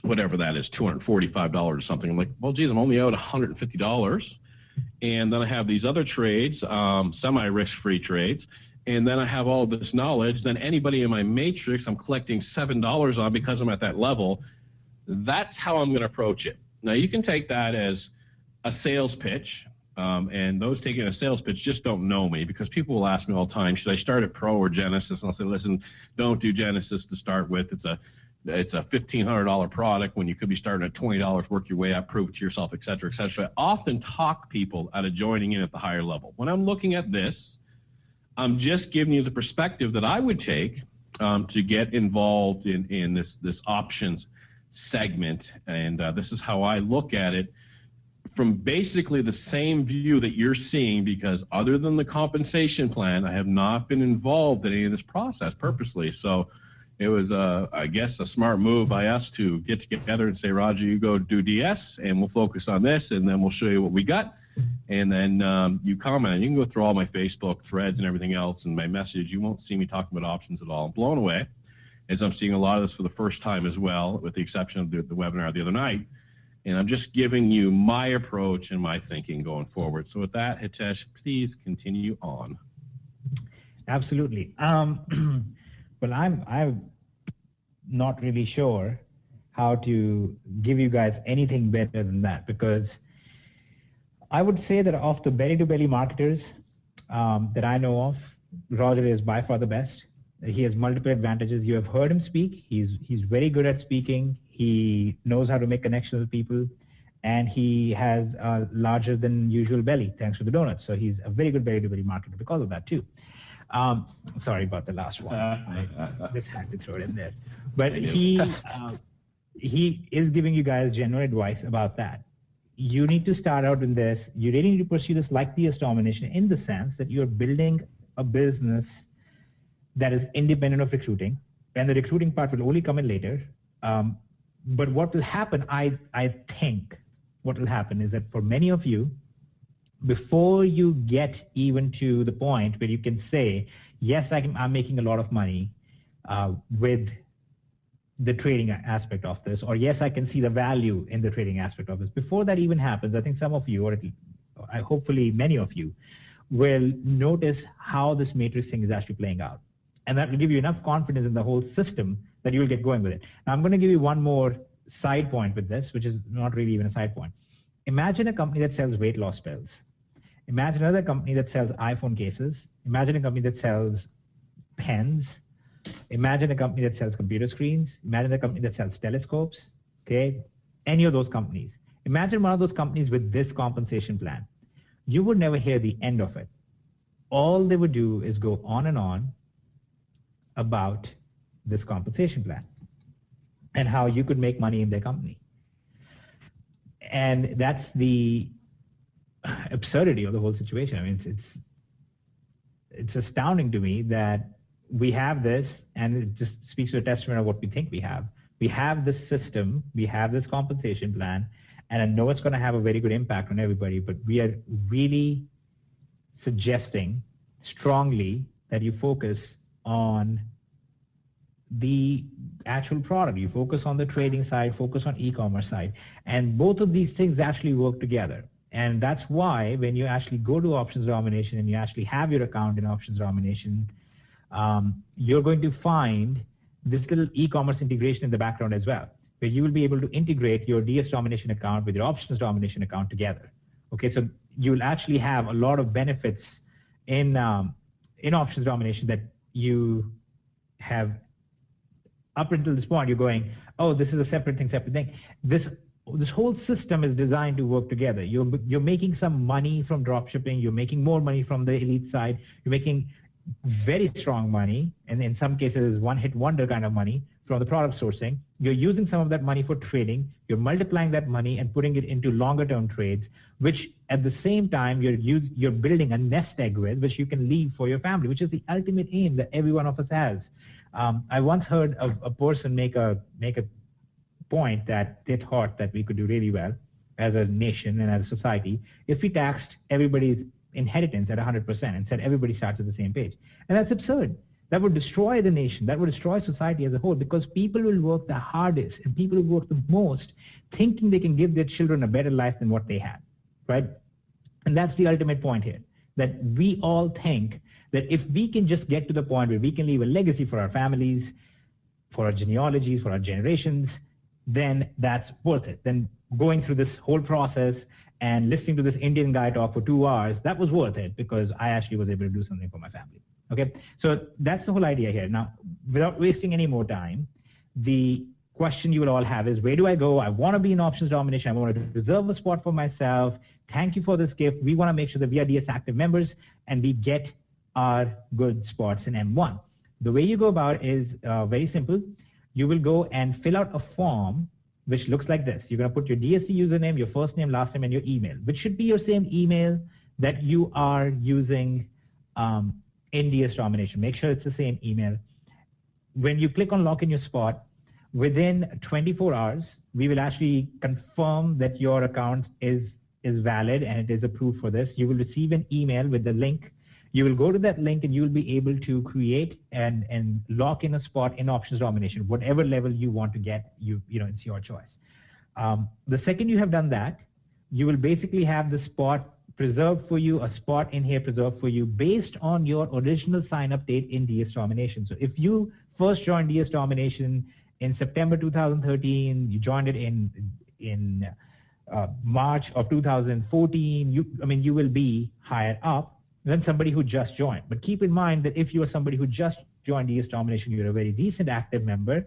whatever that is, $245 or something. I'm like, well, geez, I'm only out $150. And then I have these other trades, semi-risk-free trades. And then I have all this knowledge. Then anybody in my matrix, I'm collecting $7 on because I'm at that level. That's how I'm going to approach it. Now, you can take that as a sales pitch. And those taking a sales pitch just don't know me, because people will ask me all the time, should I start at Pro or Genesis? And I'll say, listen, don't do Genesis to start with. It's a $1,500 product when you could be starting at $20, work your way up, prove it to yourself, et cetera, et cetera. I often talk people out of joining in at the higher level. When I'm looking at this, I'm just giving you the perspective that I would take to get involved in this options segment. And this is how I look at it, from basically the same view that you're seeing, because other than the compensation plan, I have not been involved in any of this process purposely. So it was, I guess, a smart move by us to get together and say, Roger, you go do DS and we'll focus on this, and then we'll show you what we got. And then you comment. You can go through all my Facebook threads and everything else and my message. You won't see me talking about options at all. I'm blown away, as I'm seeing a lot of this for the first time as well, with the exception of the webinar the other night. And I'm just giving you my approach and my thinking going forward. So with that, Hitesh, please continue on. Absolutely. Well, I'm not really sure how to give you guys anything better than that, because I would say that of the belly-to-belly marketers that I know of, Roger is by far the best. He has multiple advantages. You have heard him speak. He's very good at speaking. He knows how to make connections with people, and he has a larger than usual belly thanks to the donuts. So he's a very good belly-to-belly marketer because of that too. Sorry about the last one. I just had to throw it in there. But he is giving you guys general advice about that. You need to start out in this. You really need to pursue this like DS Domination, in the sense that you're building a business that is independent of recruiting, and the recruiting part will only come in later. But what will happen, I think, what will happen is that for many of you, before you get even to the point where you can say, yes, I'm making a lot of money with the trading aspect of this, or yes, I can see the value in the trading aspect of this. Before that even happens, I think some of you, or at least, hopefully many of you, will notice how this matrix thing is actually playing out. And that will give you enough confidence in the whole system that you will get going with it. Now, I'm going to give you one more side point with this, which is not really even a side point. Imagine a company that sells weight loss pills. Imagine another company that sells iPhone cases. Imagine a company that sells pens. Imagine a company that sells computer screens. Imagine a company that sells telescopes. Okay, any of those companies. Imagine one of those companies with this compensation plan. You would never hear the end of it. All they would do is go on and on about this compensation plan and how you could make money in their company. And that's the absurdity of the whole situation. I mean, it's astounding to me that we have this, and it just speaks to a testament of what we think we have. We have this system, we have this compensation plan, and I know it's going to have a very good impact on everybody, but we are really suggesting strongly that you focus on the actual product. You focus on the trading side, focus on e-commerce side, and both of these things actually work together. And that's why when you actually go to options domination and you actually have your account in options domination, you're going to find this little e-commerce integration in the background as well, where you will be able to integrate your DS domination account with your options domination account together. Okay, so you will actually have a lot of benefits in options domination that you have up until this point. You're going, oh, this is a separate thing. This whole system is designed to work together. You're making some money from drop shipping. You're making more money from the elite side. You're making very strong money, and in some cases one-hit wonder kind of money from the product sourcing. You're using some of that money for trading. You're multiplying that money and putting it into longer-term trades, which at the same time you're building a nest egg with, which you can leave for your family, which is the ultimate aim that every one of us has. I once heard a person make a point that they thought that we could do really well as a nation and as a society if we taxed everybody's inheritance at 100% and said everybody starts at the same page. And that's absurd. That would destroy the nation. That would destroy society as a whole, because people will work the hardest and people will work the most thinking they can give their children a better life than what they had, right? And that's the ultimate point here, that we all think that if we can just get to the point where we can leave a legacy for our families, for our genealogies, for our generations, then that's worth it. Then going through this whole process and listening to this Indian guy talk for 2 hours, that was worth it because I actually was able to do something for my family. Okay, so that's the whole idea here. Now, without wasting any more time, the question you will all have is, where do I go? I want to be in options domination. I want to reserve a spot for myself. Thank you for this gift. We want to make sure that we are DS active members and we get our good spots in M1. The way you go about it is very simple. You will go and fill out a form which looks like this. You're going to put your DSC username, your first name, last name, and your email, which should be your same email that you are using in DS domination. Make sure it's the same email. When you click on lock in your spot, within 24 hours, we will actually confirm that your account is valid and it is approved for this. You will receive an email with the link. You will go to that link and you will be able to create and lock in a spot in options domination, whatever level you want to get, it's your choice. The second you have done that, you will basically have the spot preserved for you, a spot in here preserved for you based on your original sign up date in DS domination. So if you first joined DS domination in September 2013, you joined it in March of 2014, you will be higher up than somebody who just joined. But keep in mind that if you are somebody who just joined DS domination, you're a very recent active member,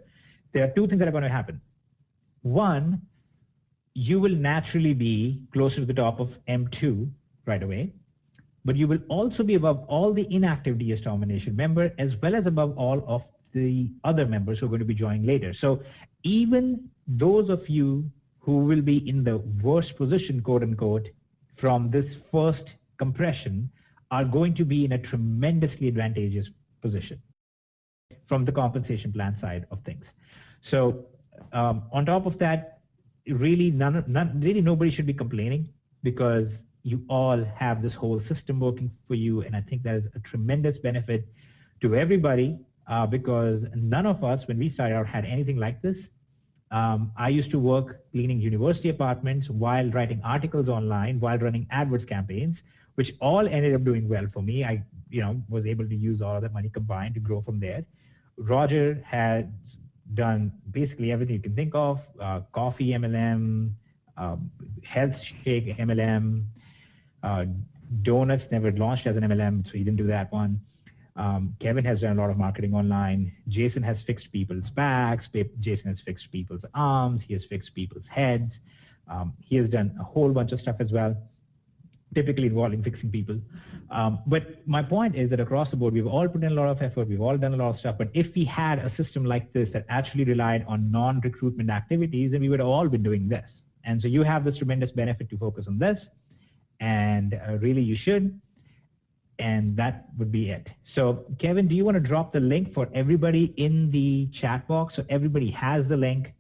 there are two things that are going to happen. One, you will naturally be closer to the top of M2 right away, but you will also be above all the inactive DS domination member, as well as above all of the other members who are going to be joining later. So even those of you who will be in the worst position, quote unquote, from this first compression are going to be in a tremendously advantageous position from the compensation plan side of things. So on top of that, really nobody should be complaining, because you all have this whole system working for you. And I think that is a tremendous benefit to everybody because none of us, when we started out, had anything like this. I used to work cleaning university apartments while writing articles online, while running AdWords campaigns, which all ended up doing well for me. I, was able to use all of that money combined to grow from there. Roger has done basically everything you can think of: coffee MLM, health shake MLM, donuts never launched as an MLM, so he didn't do that one. Kevin has done a lot of marketing online. Jason has fixed people's backs. Jason has fixed people's arms. He has fixed people's heads. He has done a whole bunch of stuff as well, typically involving fixing people. But my point is that across the board, we've all put in a lot of effort. We've all done a lot of stuff. But if we had a system like this that actually relied on non-recruitment activities, then we would have all been doing this. And so you have this tremendous benefit to focus on this. And really, you should. And that would be it. So Kevin, do you want to drop the link for everybody in the chat box? So everybody has the link.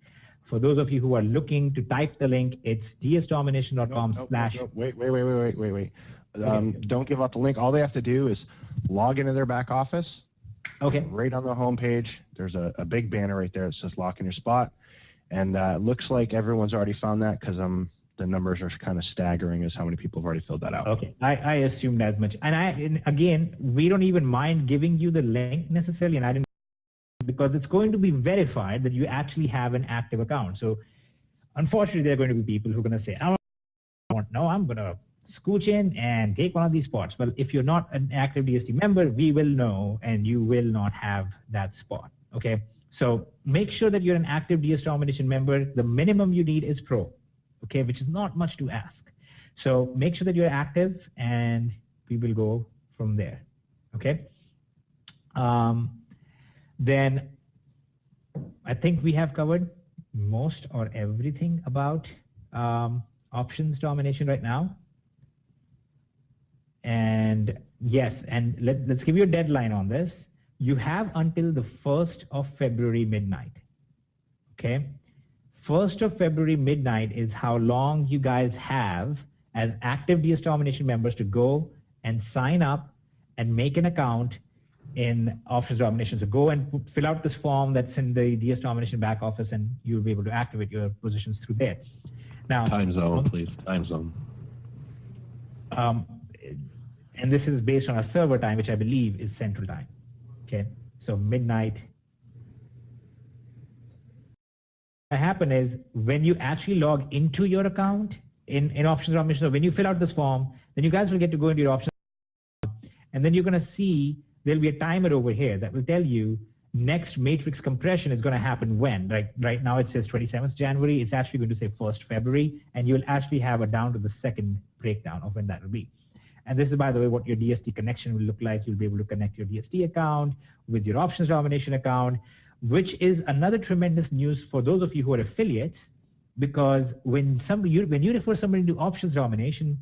For those of you who are looking to type the link, it's dsdomination.com/. Wait. Don't give out the link. All they have to do is log into their back office. Okay. Right on the home page, there's a big banner right there that says lock in your spot. And it looks like everyone's already found that because the numbers are kind of staggering as how many people have already filled that out. Okay, I assumed as much. And again, we don't even mind giving you the link necessarily, and I didn't, because it's going to be verified that you actually have an active account. So unfortunately, there are going to be people who are going to say, I'm going to scooch in and take one of these spots. Well, if you're not an active DST member, we will know, and you will not have that spot, okay? So make sure that you're an active DS Domination member. The minimum you need is Pro, okay, which is not much to ask. So make sure that you're active, and we will go from there, okay? Then I think we have covered most or everything about options domination right now. And yes, and let's give you a deadline on this. You have until the 1st of February midnight, okay? 1st of February midnight is how long you guys have as active DS Domination members to go and sign up and make an account in Office Domination. So go and fill out this form that's in the DS Domination back office, and you'll be able to activate your positions through there. Now, time zone, please. Time zone. And this is based on a server time, which I believe is Central Time. Okay, so midnight. What happen is when you actually log into your account in Options Domination, so when you fill out this form, then you guys will get to go into your options, and then you're going to see there'll be a timer over here that will tell you next matrix compression is going to happen when. Right now it says 27th January. It's actually going to say 1st February, and you'll actually have a down to the second breakdown of when that will be. And this is, by the way, what your DST connection will look like. You'll be able to connect your DST account with your Options Domination account, which is another tremendous news for those of you who are affiliates, because when you refer somebody to Options Domination,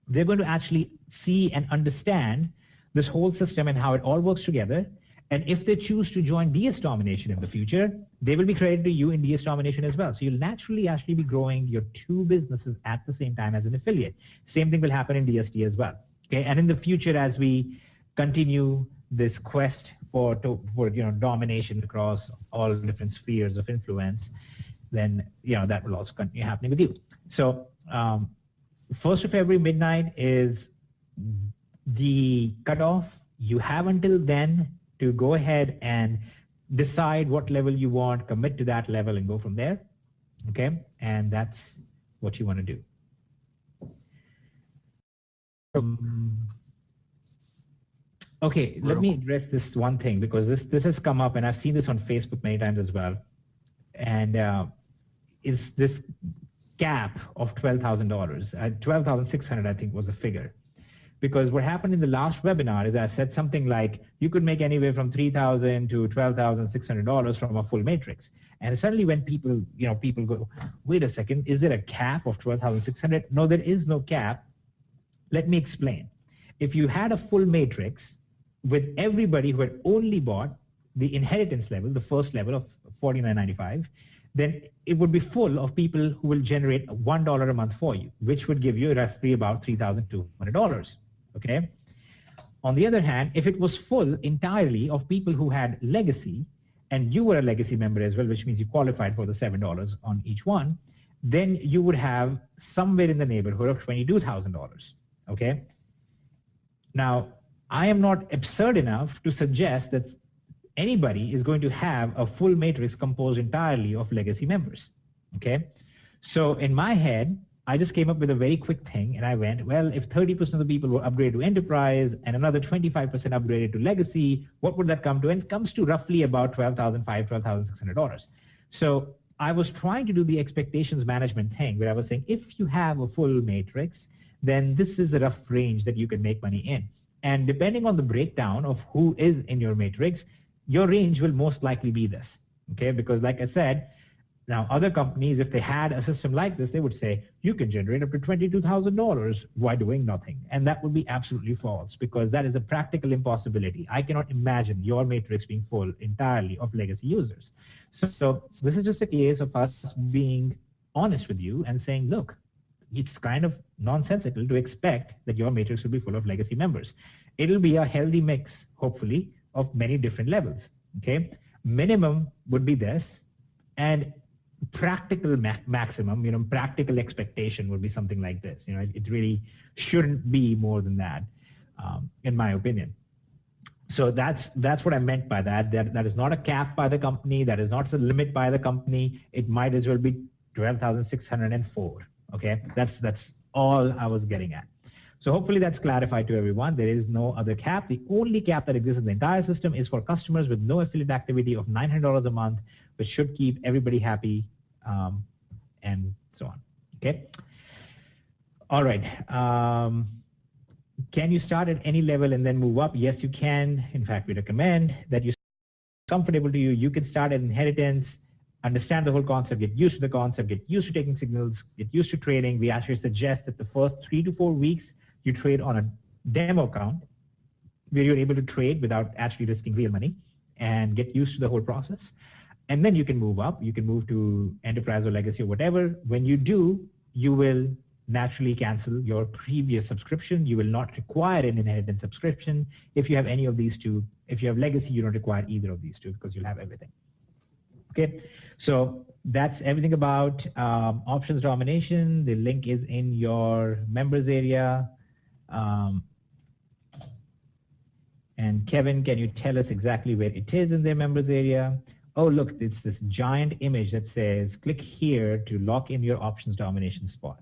they're going to actually see and understand this whole system and how it all works together. And if they choose to join DS Domination in the future, they will be credited to you in DS Domination as well. So you'll naturally actually be growing your two businesses at the same time as an affiliate. Same thing will happen in DST as well. Okay, and in the future, as we continue this quest for domination across all different spheres of influence, then that will also continue happening with you. So 1st of February midnight is the cutoff. You have until then to go ahead and decide what level you want, commit to that level, and go from there. Okay, and that's what you want to do. Okay, let me address this one thing, because this has come up, and I've seen this on Facebook many times as well. And it's this cap of $12,000, $12,600 I think was the figure. Because what happened in the last webinar is I said something like you could make anywhere from $3,000 to $12,600 from a full matrix. And suddenly when people go, wait a second, is there a cap of $12,600? No, there is no cap. Let me explain. If you had a full matrix with everybody who had only bought the inheritance level, the first level of $49.95, then it would be full of people who will generate $1 a month for you, which would give you roughly about $3,200. Okay. On the other hand, if it was full entirely of people who had legacy, and you were a legacy member as well, which means you qualified for the $7 on each one, then you would have somewhere in the neighborhood of $22,000. Okay. Now, I am not absurd enough to suggest that anybody is going to have a full matrix composed entirely of legacy members. Okay. So in my head, I just came up with a very quick thing and I went, well, if 30% of the people were upgraded to enterprise and another 25% upgraded to legacy, what would that come to? And it comes to roughly about $12,500, $12,600. So I was trying to do the expectations management thing where I was saying, if you have a full matrix, then this is the rough range that you can make money in. And depending on the breakdown of who is in your matrix, your range will most likely be this. Okay, because like I said, now, other companies, if they had a system like this, they would say, you can generate up to $22,000 while doing nothing. And that would be absolutely false because that is a practical impossibility. I cannot imagine your matrix being full entirely of legacy users. So this is just a case of us being honest with you and saying, look, it's kind of nonsensical to expect that your matrix will be full of legacy members. It'll be a healthy mix, hopefully, of many different levels. Okay, minimum would be this, and practical maximum, practical expectation would be something like this. It really shouldn't be more than that, in my opinion. So that's what I meant by that. That is not a cap by the company. That is not a limit by the company. It might as well be 12,604. Okay, that's all I was getting at. So hopefully that's clarified to everyone. There is no other cap. The only cap that exists in the entire system is for customers with no affiliate activity of $900 a month, which should keep everybody happy, and so on. Okay. All right. Can you start at any level and then move up? Yes, you can. In fact, we recommend that you comfortable to you. You can start at inheritance, understand the whole concept, get used to the concept, get used to taking signals, get used to trading. We actually suggest that the first 3 to 4 weeks you trade on a demo account where you're able to trade without actually risking real money and get used to the whole process. And then you can move up. You can move to enterprise or legacy or whatever. When you do, you will naturally cancel your previous subscription. You will not require an inheritance subscription. If you have any of these two, if you have legacy, you don't require either of these two because you'll have everything. Okay, so that's everything about options domination. The link is in your members area. And Kevin, can you tell us exactly where it is in their members area? Oh, look, it's this giant image that says, click here to lock in your options domination spot.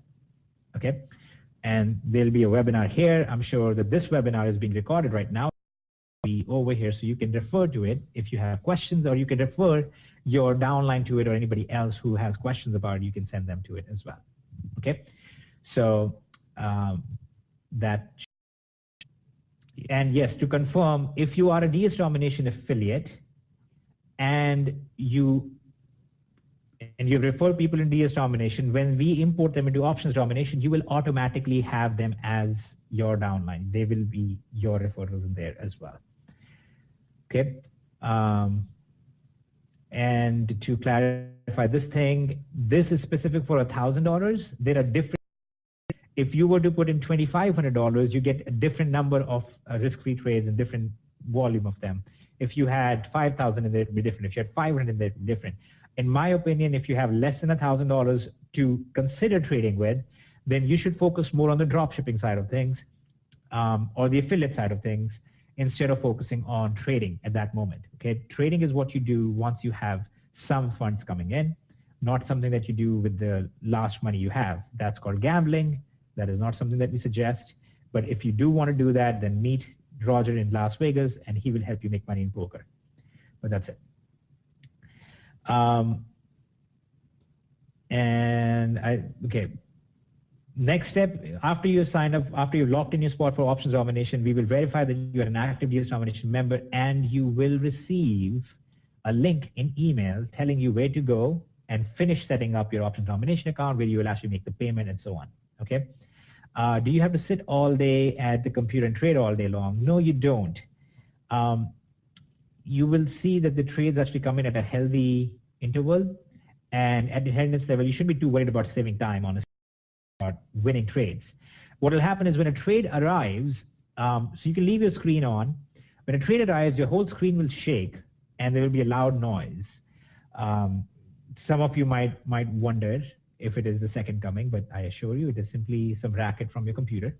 Okay, and there'll be a webinar here. I'm sure that this webinar is being recorded right now. Be over here so you can refer to it if you have questions, or you can refer your downline to it, or anybody else who has questions about it, you can send them to it as well. Okay, so and yes, to confirm, if you are a DS Domination affiliate and you refer people in DS Domination, when we import them into Options Domination, you will automatically have them as your downline. They will be your referrals in there as well. Okay. And to clarify this thing, this is specific for $1,000. There are different. If you were to put in $2,500, you get a different number of risk-free trades and different volume of them. If you had 5,000 in there, it would be different. If you had 500 in there, it would be different. In my opinion, if you have less than $1,000 to consider trading with, then you should focus more on the drop shipping side of things, or the affiliate side of things, instead of focusing on trading at that moment. Okay, trading is what you do once you have some funds coming in, not something that you do with the last money you have. That's called gambling. That is not something that we suggest. But if you do want to do that, then meet Roger in Las Vegas and he will help you make money in poker. But that's it. Okay. Next step, after you sign up, after you've locked in your spot for options domination, we will verify that you are an active DS Domination member, and you will receive a link in email telling you where to go and finish setting up your options domination account, where you will actually make the payment and so on. Okay. Do you have to sit all day at the computer and trade all day long? No, you don't. You will see that the trades actually come in at a healthy interval, And at the inheritance level, you shouldn't be too worried about saving time, honestly, about winning trades. What will happen is when a trade arrives, so you can leave your screen on. When a trade arrives, your whole screen will shake and there will be a loud noise. Some of you might wonder if it is the second coming, but I assure you it is simply some racket from your computer.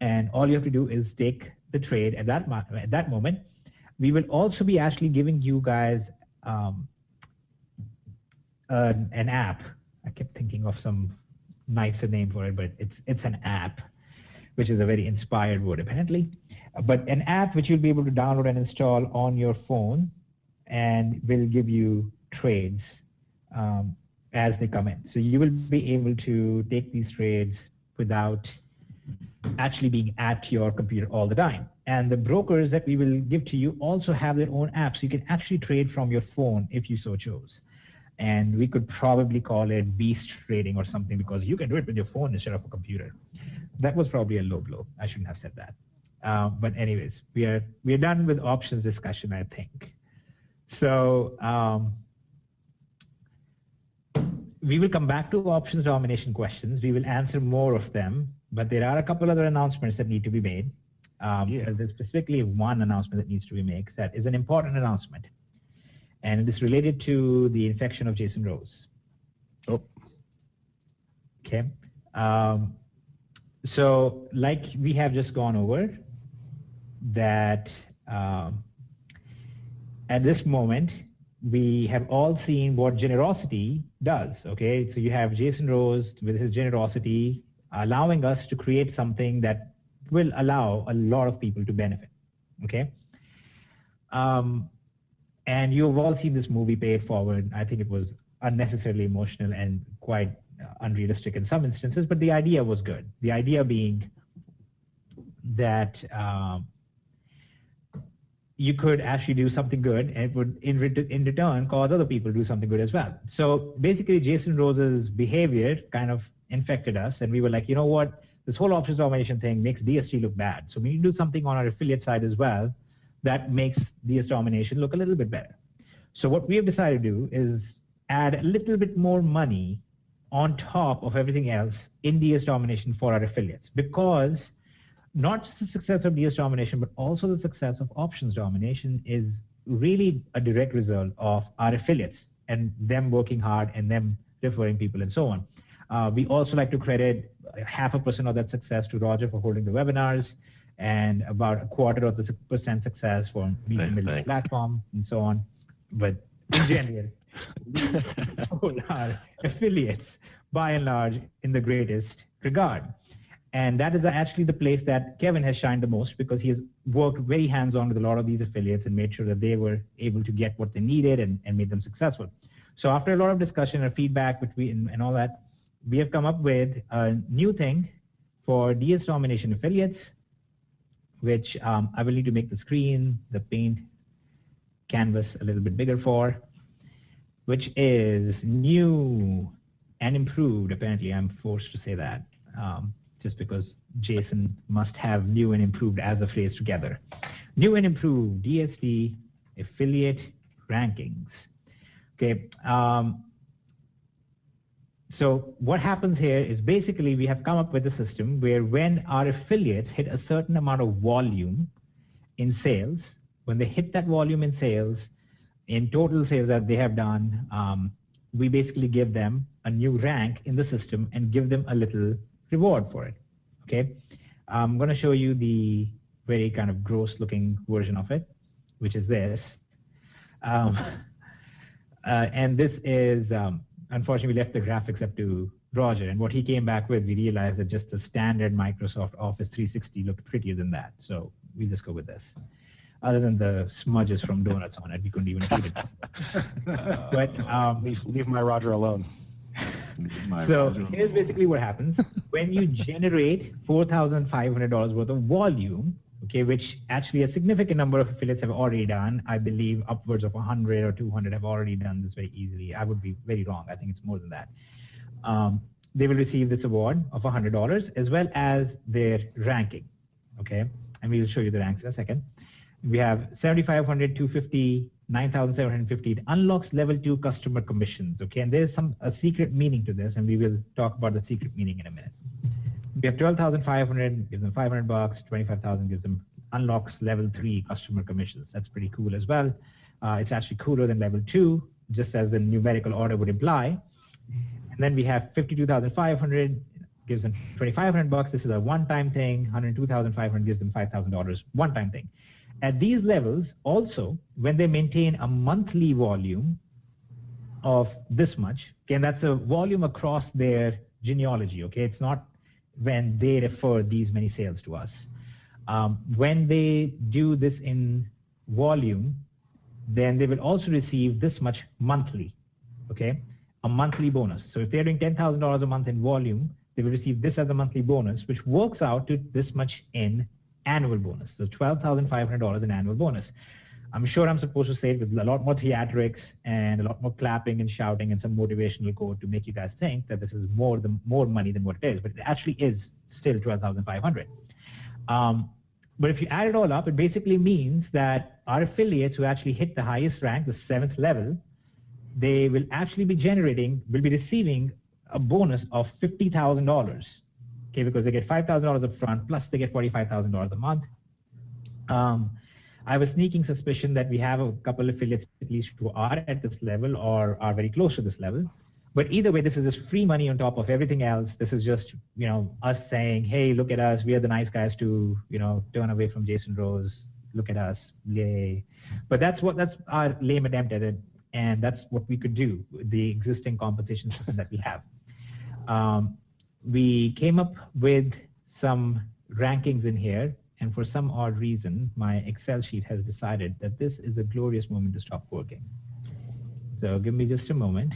And all you have to do is take the trade at that moment. We will also be actually giving you guys an app. I kept thinking of some nicer name for it, but it's an app, which is a very inspired word apparently. But an app which you'll be able to download and install on your phone, and will give you trades as they come in. So you will be able to take these trades without actually being at your computer all the time. And the brokers that we will give to you also have their own apps. So you can actually trade from your phone if you so chose. And we could probably call it beast trading or something, because you can do it with your phone instead of a computer. That was probably a low blow. I shouldn't have said that. But anyways, we are done with options discussion, I think. So we will come back to options domination questions. We will answer more of them, but there are a couple other announcements that need to be made. There's specifically one announcement that needs to be made that is an important announcement. And it is related to the infection of Jason Rose. Oh. Okay. So like we have just gone over, that at this moment, we have all seen what generosity does, okay? So you have Jason Rose with his generosity allowing us to create something that will allow a lot of people to benefit, okay? And you've all seen this movie, Pay It Forward. I think it was unnecessarily emotional and quite unrealistic in some instances, but the idea was good. The idea being that you could actually do something good, and it would in return cause other people to do something good as well. So basically Jason Rose's behavior kind of infected us, and we were like, you know what, this whole options domination thing makes DST look bad. So we need to do something on our affiliate side as well that makes DS domination look a little bit better. So what we have decided to do is add a little bit more money on top of everything else in DS domination for our affiliates, because not just the success of DS domination, but also the success of options domination is really a direct result of our affiliates and them working hard and them referring people and so on. We also like to credit 0.5% of that success to Roger for holding the webinars, and about 1/4 of the percent success for me to build the platform and so on. But in general, we hold our affiliates by and large in the greatest regard. And that is actually the place that Kevin has shined the most, because he has worked very hands-on with a lot of these affiliates and made sure that they were able to get what they needed and made them successful. So after a lot of discussion and feedback and all that, we have come up with a new thing for DS domination affiliates, which I will need to make the screen, the paint canvas a little bit bigger for, which is new and improved. Apparently, I'm forced to say that. Just because Jason must have new and improved as a phrase together. New and improved DSD affiliate rankings. Okay. So what happens here is basically we have come up with a system where when our affiliates hit a certain amount of volume in sales, when they hit that volume in sales, in total sales that they have done, we basically give them a new rank in the system and give them a little reward for it. Okay, I'm going to show you the very kind of gross looking version of it, which is this. And this is, unfortunately, we left the graphics up to Roger, and what he came back with, we realized that just the standard Microsoft Office 360 looked prettier than that. So we just go with this. Other than the smudges from donuts on it, we couldn't even read it. But leave my Roger alone. So here's basically what happens when you generate $4,500 worth of volume, okay, which actually a significant number of affiliates have already done. I believe upwards of 100 or 200 have already done this very easily. I would be very wrong. I think it's more than that. They will receive this award of $100 as well as their ranking, okay? And we will show you the ranks in a second. We have 7,500, 250, 9,750. It unlocks level 2 customer commissions. Okay, and there's a secret meaning to this, and we will talk about the secret meaning in a minute. We have 12,500, gives them $500. 25,000 gives them unlocks level 3 customer commissions. That's pretty cool as well. It's actually cooler than level 2, just as the numerical order would imply. And then we have 52,500, gives them $2,500. This is a one-time thing. 102,500 gives them $5,000, one-time thing. At these levels, also, when they maintain a monthly volume of this much, okay, and that's a volume across their genealogy, okay? It's not when they refer these many sales to us. When they do this in volume, then they will also receive this much monthly, okay? A monthly bonus. So if they're doing $10,000 a month in volume, they will receive this as a monthly bonus, which works out to this much in annual bonus. So $12,500 in annual bonus. I'm sure I'm supposed to say it with a lot more theatrics and a lot more clapping and shouting and some motivational quote to make you guys think that this is more money than what it is, but it actually is still $12,500. But if you add it all up, it basically means that our affiliates who actually hit the highest rank, the 7th level, they will actually be receiving a bonus of $50,000. Okay, because they get $5,000 up front, plus they get $45,000 a month. I have a sneaking suspicion that we have a couple of affiliates at least who are at this level or are very close to this level. But either way, this is just free money on top of everything else. This is just, us saying, hey, look at us. We are the nice guys to, turn away from Jason Rose. Look at us. Yay. But that's our lame attempt at it. And that's what we could do with the existing compensation system that we have. We came up with some rankings in here, and for some odd reason, my Excel sheet has decided that this is a glorious moment to stop working. So give me just a moment,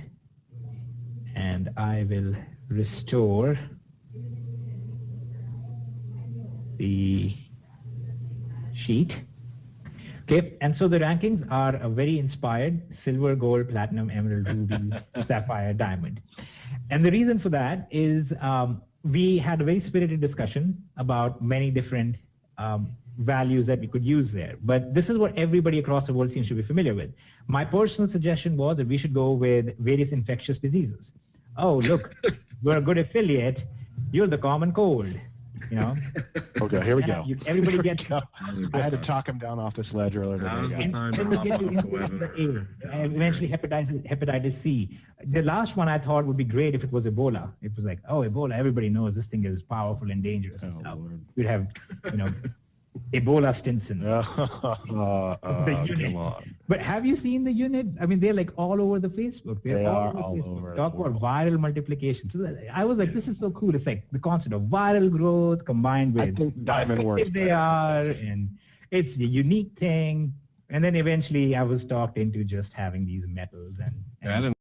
and I will restore the sheet. Okay, and so the rankings are a very inspired silver, gold, platinum, emerald, ruby, sapphire, diamond. And the reason for that is we had a very spirited discussion about many different values that we could use there. But this is what everybody across the world seems to be familiar with. My personal suggestion was that we should go with various infectious diseases. Oh, look, you're a good affiliate. You're the common cold. Okay, here we go. Everybody gets. I had to talk him down off this ledge earlier. Eventually, hepatitis C. The last one I thought would be great if it was Ebola. It was like, oh, Ebola. Everybody knows this thing is powerful and dangerous and stuff. Lord. We'd have, Ebola Stinson. The unit. But have you seen the unit? I mean, they're like all over the Facebook. They are all over Facebook. Talk about viral multiplication. So I was like, this is so cool. It's like the concept of viral growth combined with how effective they are, and it's a unique thing. And then eventually I was talked into just having these metals and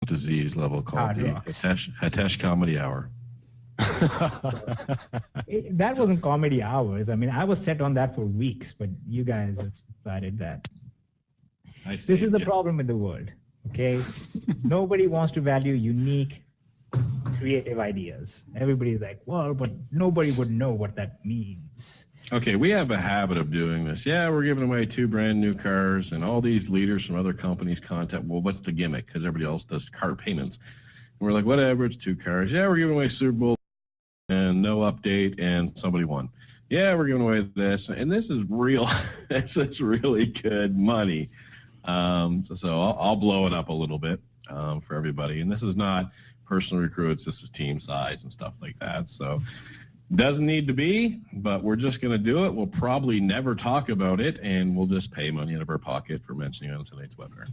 disease level called the Hitesh Comedy Hour. That wasn't comedy hours. I mean, I was set on that for weeks, but you guys just decided that. This is the problem in the world, okay? Nobody wants to value unique, creative ideas. Everybody's like, well, but nobody would know what that means. Okay, we have a habit of doing this. Yeah, we're giving away 2 brand new cars, and all these leaders from other companies contact, well, what's the gimmick? Because everybody else does car payments. And we're like, whatever, it's 2 cars. Yeah, we're giving away Super Bowl and no update, and somebody won. Yeah, we're giving away this, and this is real. This is really good money. So I'll blow it up a little bit for everybody. And this is not personal recruits. This is team size and stuff like that. So doesn't need to be, but we're just going to do it. We'll probably never talk about it, and we'll just pay money out of our pocket for mentioning it on tonight's webinar.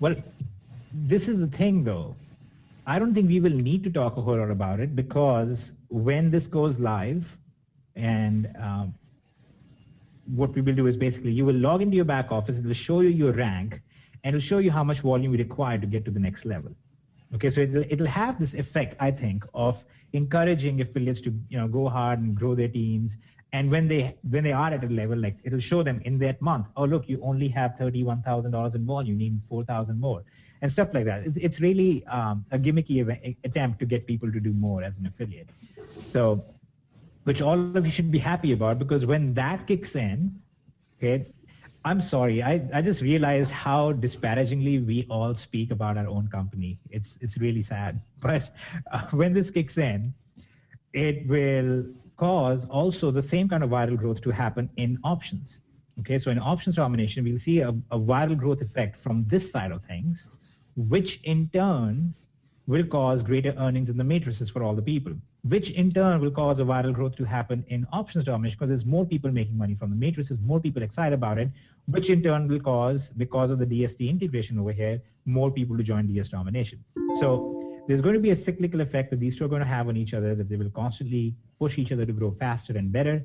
Well, this is the thing, though. I don't think we will need to talk a whole lot about it, because when this goes live, and what we will do is basically you will log into your back office, it will show you your rank, and it'll show you how much volume you require to get to the next level. Okay, so it'll have this effect, I think, of encouraging affiliates to go hard and grow their teams. And when they are at a level, like it'll show them in that month, oh look, you only have $31,000 in volume, you need 4,000 more, and stuff like that. It's really a gimmicky attempt to get people to do more as an affiliate. So, which all of you should be happy about, because when that kicks in, okay, I'm sorry. I just realized how disparagingly we all speak about our own company. It's really sad. But when this kicks in, it will cause also the same kind of viral growth to happen in options. Okay, so in options domination, we'll see a viral growth effect from this side of things, which in turn will cause greater earnings in the matrices for all the people, which in turn will cause a viral growth to happen in options domination because there's more people making money from the matrices, more people excited about it, which in turn will cause, because of the DST integration over here, more people to join DS domination. So there's going to be a cyclical effect that these two are going to have on each other, that they will constantly push each other to grow faster and better.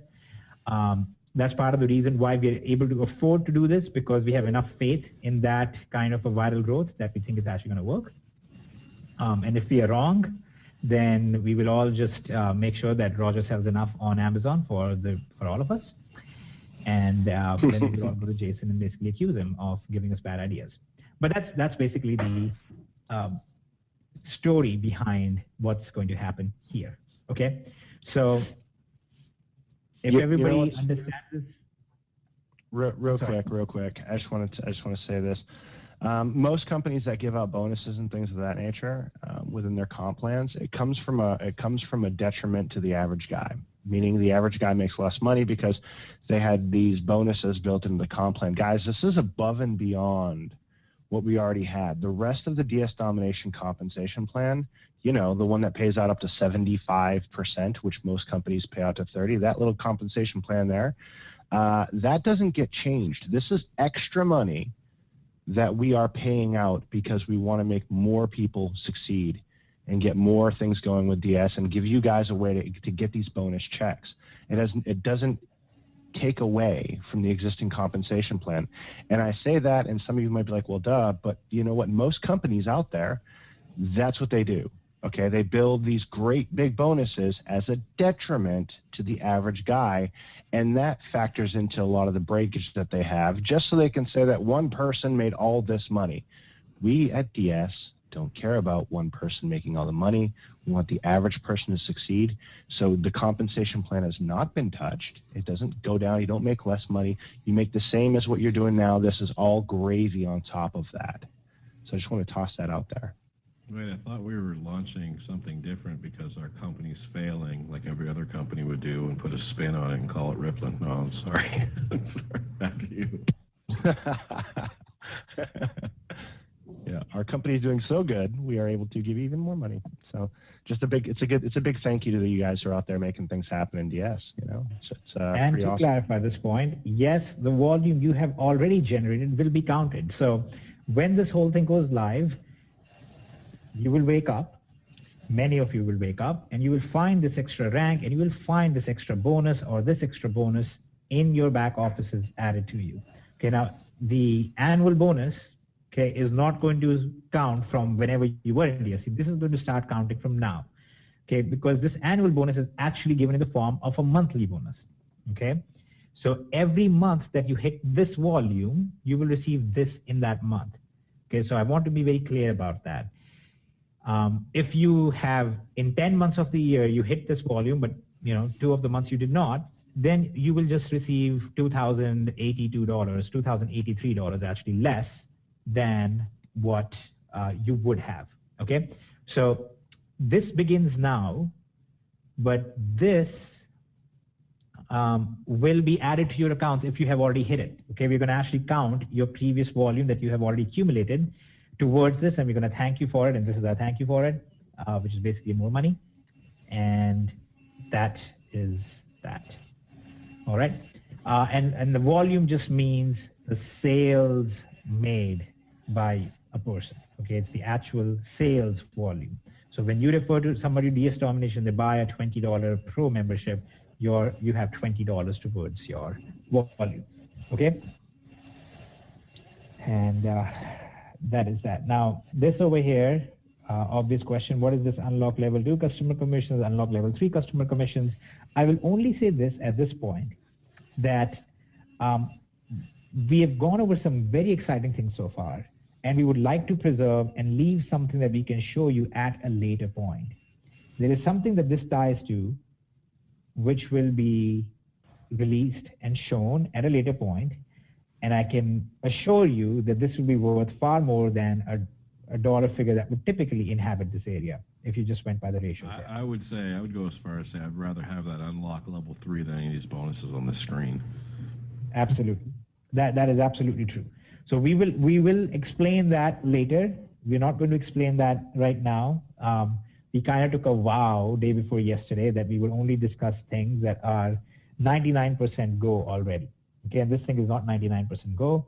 That's part of the reason why we are able to afford to do this, because we have enough faith in that kind of a viral growth that we think it's actually going to work. And if we are wrong, then we will all just make sure that Roger sells enough on Amazon for all of us. And then we will all go to Jason and basically accuse him of giving us bad ideas. But that's basically the story behind what's going to happen here. Okay, so if everybody understands this, real quick, I just want to say this. Most companies that give out bonuses and things of that nature within their comp plans, it comes from a detriment to the average guy. Meaning the average guy makes less money because they had these bonuses built into the comp plan. Guys, this is above and beyond what we already had. The rest of the DS Domination compensation plan, you know, the one that pays out up to 75%, which most companies pay out to 30%, that little compensation plan there, that doesn't get changed. This is extra money that we are paying out because we want to make more people succeed and get more things going with DS and give you guys a way to get these bonus checks. It doesn't take away from the existing compensation plan. And I say that, and some of you might be like, well, duh, but you know what? Most companies out there, that's what they do. Okay, they build these great big bonuses as a detriment to the average guy, and that factors into a lot of the breakage that they have, just so they can say that one person made all this money. We at DS don't care about one person making all the money. We want the average person to succeed. So the compensation plan has not been touched. It doesn't go down. You don't make less money. You make the same as what you're doing now. This is all gravy on top of that. So I just want to toss that out there. Wait, I thought we were launching something different because our company's failing like every other company would do and put a spin on it and call it Rippling. No, I'm sorry. I'm sorry. Back to you. Yeah, our company is doing so good, we are able to give even more money. So just it's a big thank you to you guys who are out there making things happen in DS, you know. So it's and to awesome. Clarify this point, yes, the volume you have already generated will be counted. So when this whole thing goes live, you will wake up, many of you will wake up, and you will find this extra rank, and you will find this extra bonus or this extra bonus in your back offices added to you. Okay, now the annual bonus, okay, is not going to count from whenever you were in DSC. This is going to start counting from now, okay, because this annual bonus is actually given in the form of a monthly bonus, okay? So every month that you hit this volume, you will receive this in that month, okay? So I want to be very clear about that. If you have, in 10 months of the year, you hit this volume, but you know, 2 of the months you did not, then you will just receive $2,082, $2,083 actually less than what you would have, okay? So this begins now, but this will be added to your accounts if you have already hit it, okay? We're gonna actually count your previous volume that you have already accumulated towards this, and we're gonna thank you for it, and this is our thank you for it, which is basically more money, and that is that, all right? And the volume just means the sales made by a person, okay? It's the actual sales volume. So when you refer to somebody DS Domination, they buy a $20 pro membership, you have $20 towards your volume, okay? And that is that. Now, this over here, obvious question, what is this unlock level 2 customer commissions, unlock level 3 customer commissions? I will only say this at this point, that we have gone over some very exciting things so far, and we would like to preserve and leave something that we can show you at a later point. There is something that this ties to, which will be released and shown at a later point, And I can assure you that this will be worth far more than a dollar figure that would typically inhabit this area if you just went by the ratios here. I would say, I would go as far as say I'd rather have that unlock level 3 than any of these bonuses on this screen. Absolutely. That is absolutely true. So we will explain that later. We're not going to explain that right now. We kind of took a vow day before yesterday that we will only discuss things that are 99% go already. Okay, and this thing is not 99% go,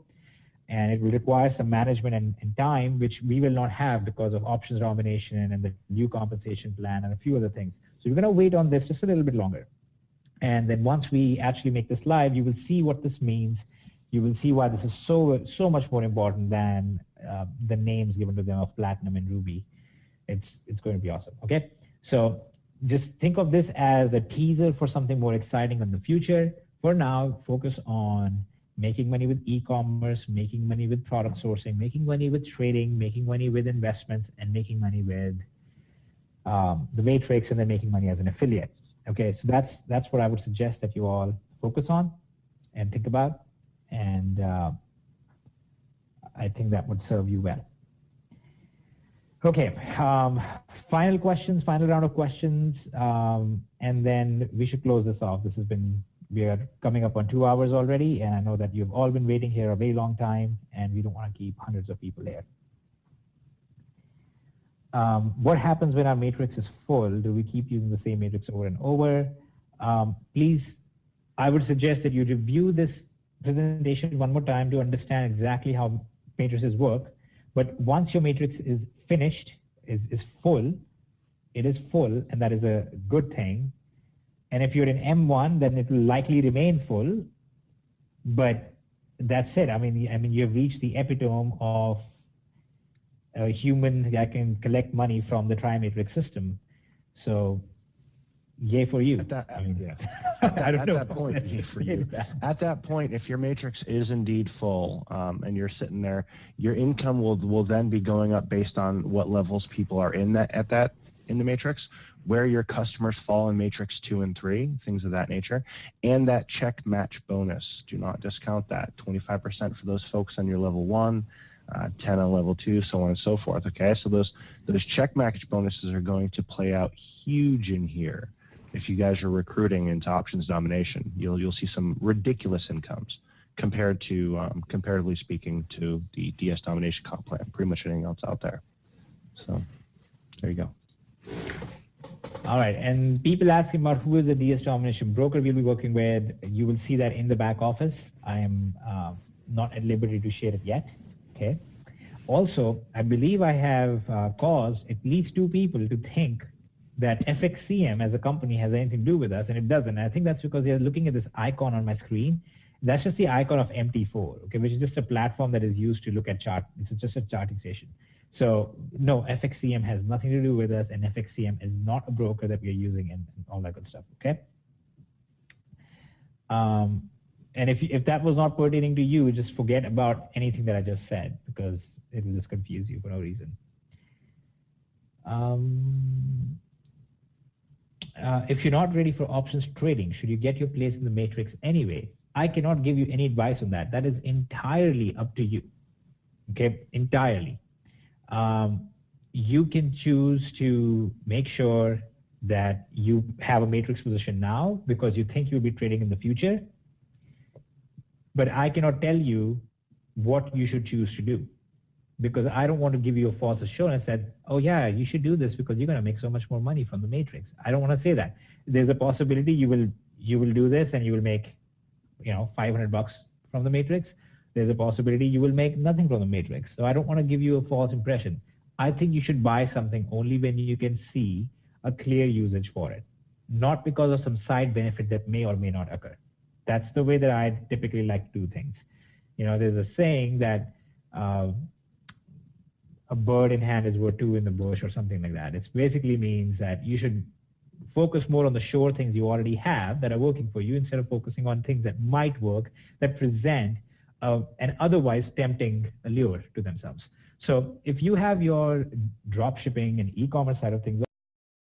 and it will require some management and time, which we will not have because of options domination and the new compensation plan and a few other things. So we're going to wait on this just a little bit longer. And then once we actually make this live, you will see what this means. You will see why this is so much more important than the names given to them of Platinum and Ruby. It's going to be awesome. Okay, so just think of this as a teaser for something more exciting in the future. For now, focus on making money with e-commerce, making money with product sourcing, making money with trading, making money with investments, and making money with the matrix, and then making money as an affiliate. Okay, so that's what I would suggest that you all focus on and think about, and I think that would serve you well. Okay, final round of questions, and then we should close this off. We are coming up on 2 hours already, and I know that you've all been waiting here a very long time, and we don't want to keep hundreds of people here. What happens when our matrix is full? Do we keep using the same matrix over and over? Please, I would suggest that you review this presentation one more time to understand exactly how matrices work. But once your matrix is finished, is full, it is full, and that is a good thing. And if you're in M1, then it will likely remain full. But that's it. I mean, you've reached the epitome of a human that can collect money from the trimatrix system. So, yay for you. I don't know. At that point, if your matrix is indeed full, and you're sitting there, your income will then be going up based on what levels people are in the matrix, where your customers fall in matrix 2 and 3, things of that nature, and that check match bonus. Do not discount that. 25% for those folks on your level 1, 10 on level 2, so on and so forth. Okay, so those check match bonuses are going to play out huge in here. If you guys are recruiting into options domination, you'll see some ridiculous incomes compared to, comparatively speaking, to the DS domination comp plan. Pretty much anything else out there. So there you go. All right, and people asking about who is the DS domination broker we'll be working with. You will see that in the back office. I am not at liberty to share it yet. Okay. Also, I believe I have caused at least 2 people to think that FXCM as a company has anything to do with us, and it doesn't. And I think that's because they're looking at this icon on my screen. That's just the icon of MT4, okay, which is just a platform that is used to look at chart. It's just a charting station. So no, FXCM has nothing to do with us, and FXCM is not a broker that we are using, and all that good stuff, okay? And if that was not pertaining to you, just forget about anything that I just said, because it will just confuse you for no reason. If you're not ready for options trading, should you get your place in the matrix anyway? I cannot give you any advice on that. That is entirely up to you, okay? Entirely. You can choose to make sure that you have a matrix position now because you think you'll be trading in the future, but I cannot tell you what you should choose to do, because I don't want to give you a false assurance that, oh yeah, you should do this because you're going to make so much more money from the matrix. I don't want to say that. There's a possibility you will do this and you will make, $500 from the matrix. There's a possibility you will make nothing from the matrix. So I don't want to give you a false impression. I think you should buy something only when you can see a clear usage for it, not because of some side benefit that may or may not occur. That's the way that I typically like to do things. There's a saying that a bird in hand is worth 2 in the bush or something like that. It basically means that you should focus more on the sure things you already have that are working for you instead of focusing on things that might work, that present an otherwise tempting allure to themselves. So if you have your drop shipping and e-commerce side of things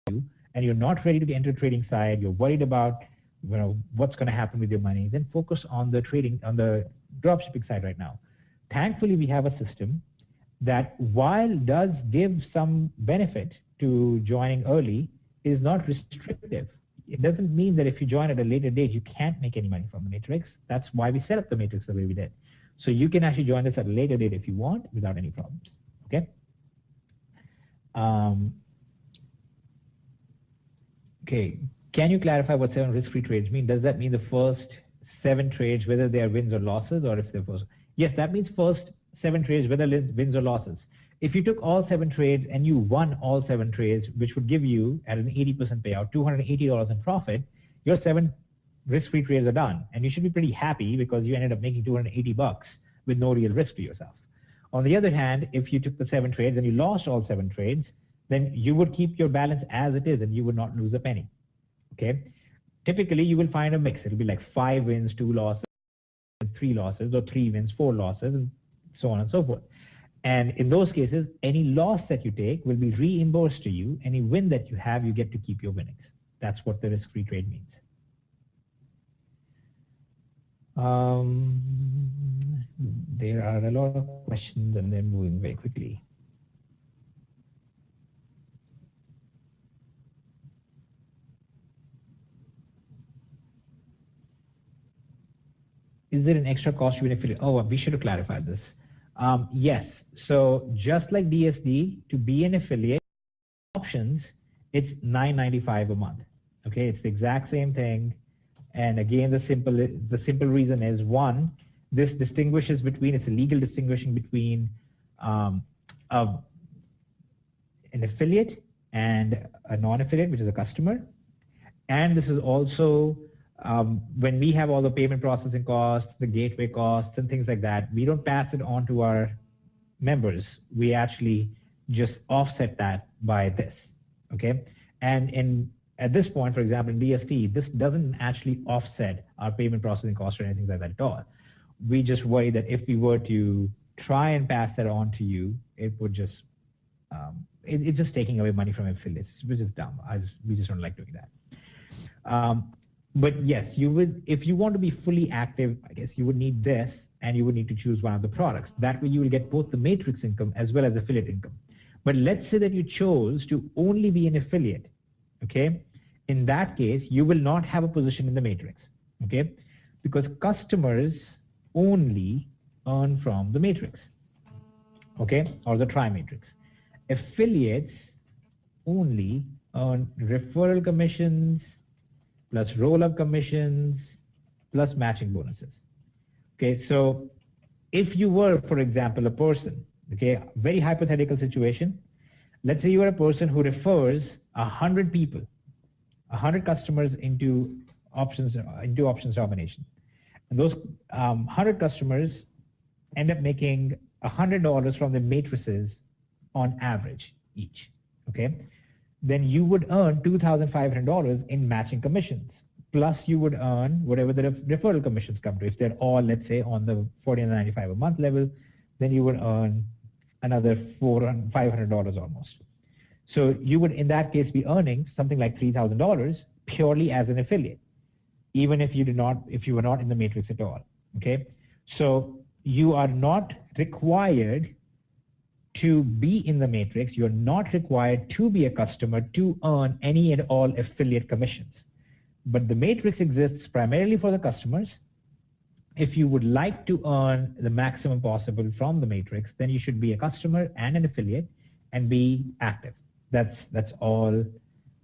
and you're not ready to enter trading side, you're worried about what's going to happen with your money, then focus on the trading, on the dropshipping side right now. Thankfully, we have a system that, while does give some benefit to joining early, is not restrictive. It doesn't mean that if you join at a later date, you can't make any money from the matrix. That's why we set up the matrix the way we did. So you can actually join this at a later date if you want without any problems. Okay. Okay. Can you clarify what 7 risk-free trades mean? Does that mean the first 7 trades, whether they are wins or losses, or if they're first? Yes, that means first 7 trades, whether wins or losses. If you took all 7 trades and you won all 7 trades, which would give you, at an 80% payout, $280 in profit, your 7 risk-free trades are done. And you should be pretty happy because you ended up making $280 with no real risk to yourself. On the other hand, if you took the 7 trades and you lost all 7 trades, then you would keep your balance as it is and you would not lose a penny. Okay. Typically, you will find a mix. It'll be like 5 wins, 2 losses, 3 losses, or 3 wins, 4 losses, and so on and so forth. And in those cases, any loss that you take will be reimbursed to you. Any win that you have, you get to keep your winnings. That's what the risk-free trade means. There are a lot of questions and they're moving very quickly. Is there an extra cost to be an affiliate? Oh, we should have clarified this. Yes. So just like DSD, to be an affiliate, options, it's $9.95 a month. Okay, it's the exact same thing. And again, the simple reason is, one, this distinguishes between, it's a legal distinguishing between an affiliate and a non-affiliate, which is a customer. And this is also, when we have all the payment processing costs, the gateway costs, and things like that, we don't pass it on to our members. We actually just offset that by this, okay? And at this point, for example, in DST, this doesn't actually offset our payment processing costs or anything like that at all. We just worry that if we were to try and pass that on to you, it would just, it's just taking away money from affiliates, which is dumb. We just don't like doing that. But yes, you would, if you want to be fully active, I guess you would need this, and you would need to choose one of the products. That way you will get both the matrix income as well as affiliate income. But let's say that you chose to only be an affiliate, okay? In that case, you will not have a position in the matrix, okay? Because customers only earn from the matrix, okay? Or the tri-matrix. Affiliates only earn referral commissions, plus roll-up commissions, plus matching bonuses. Okay, so if you were, for example, a person, okay, very hypothetical situation, let's say you are a person who refers 100 people, 100 customers into options domination. And those 100 customers end up making $100 from the matrices on average each, okay? Then you would earn $2,500 in matching commissions. Plus you would earn whatever the referral commissions come to. If they're all, let's say, on the $49.95 a month level, then you would earn another $500 almost. So you would, in that case, be earning something like $3,000 purely as an affiliate, even if you were not in the matrix at all, okay? So you are not required to be in the matrix. You're not required to be a customer to earn any and all affiliate commissions. But the matrix exists primarily for the customers. If you would like to earn the maximum possible from the matrix, then you should be a customer and an affiliate and be active. That's all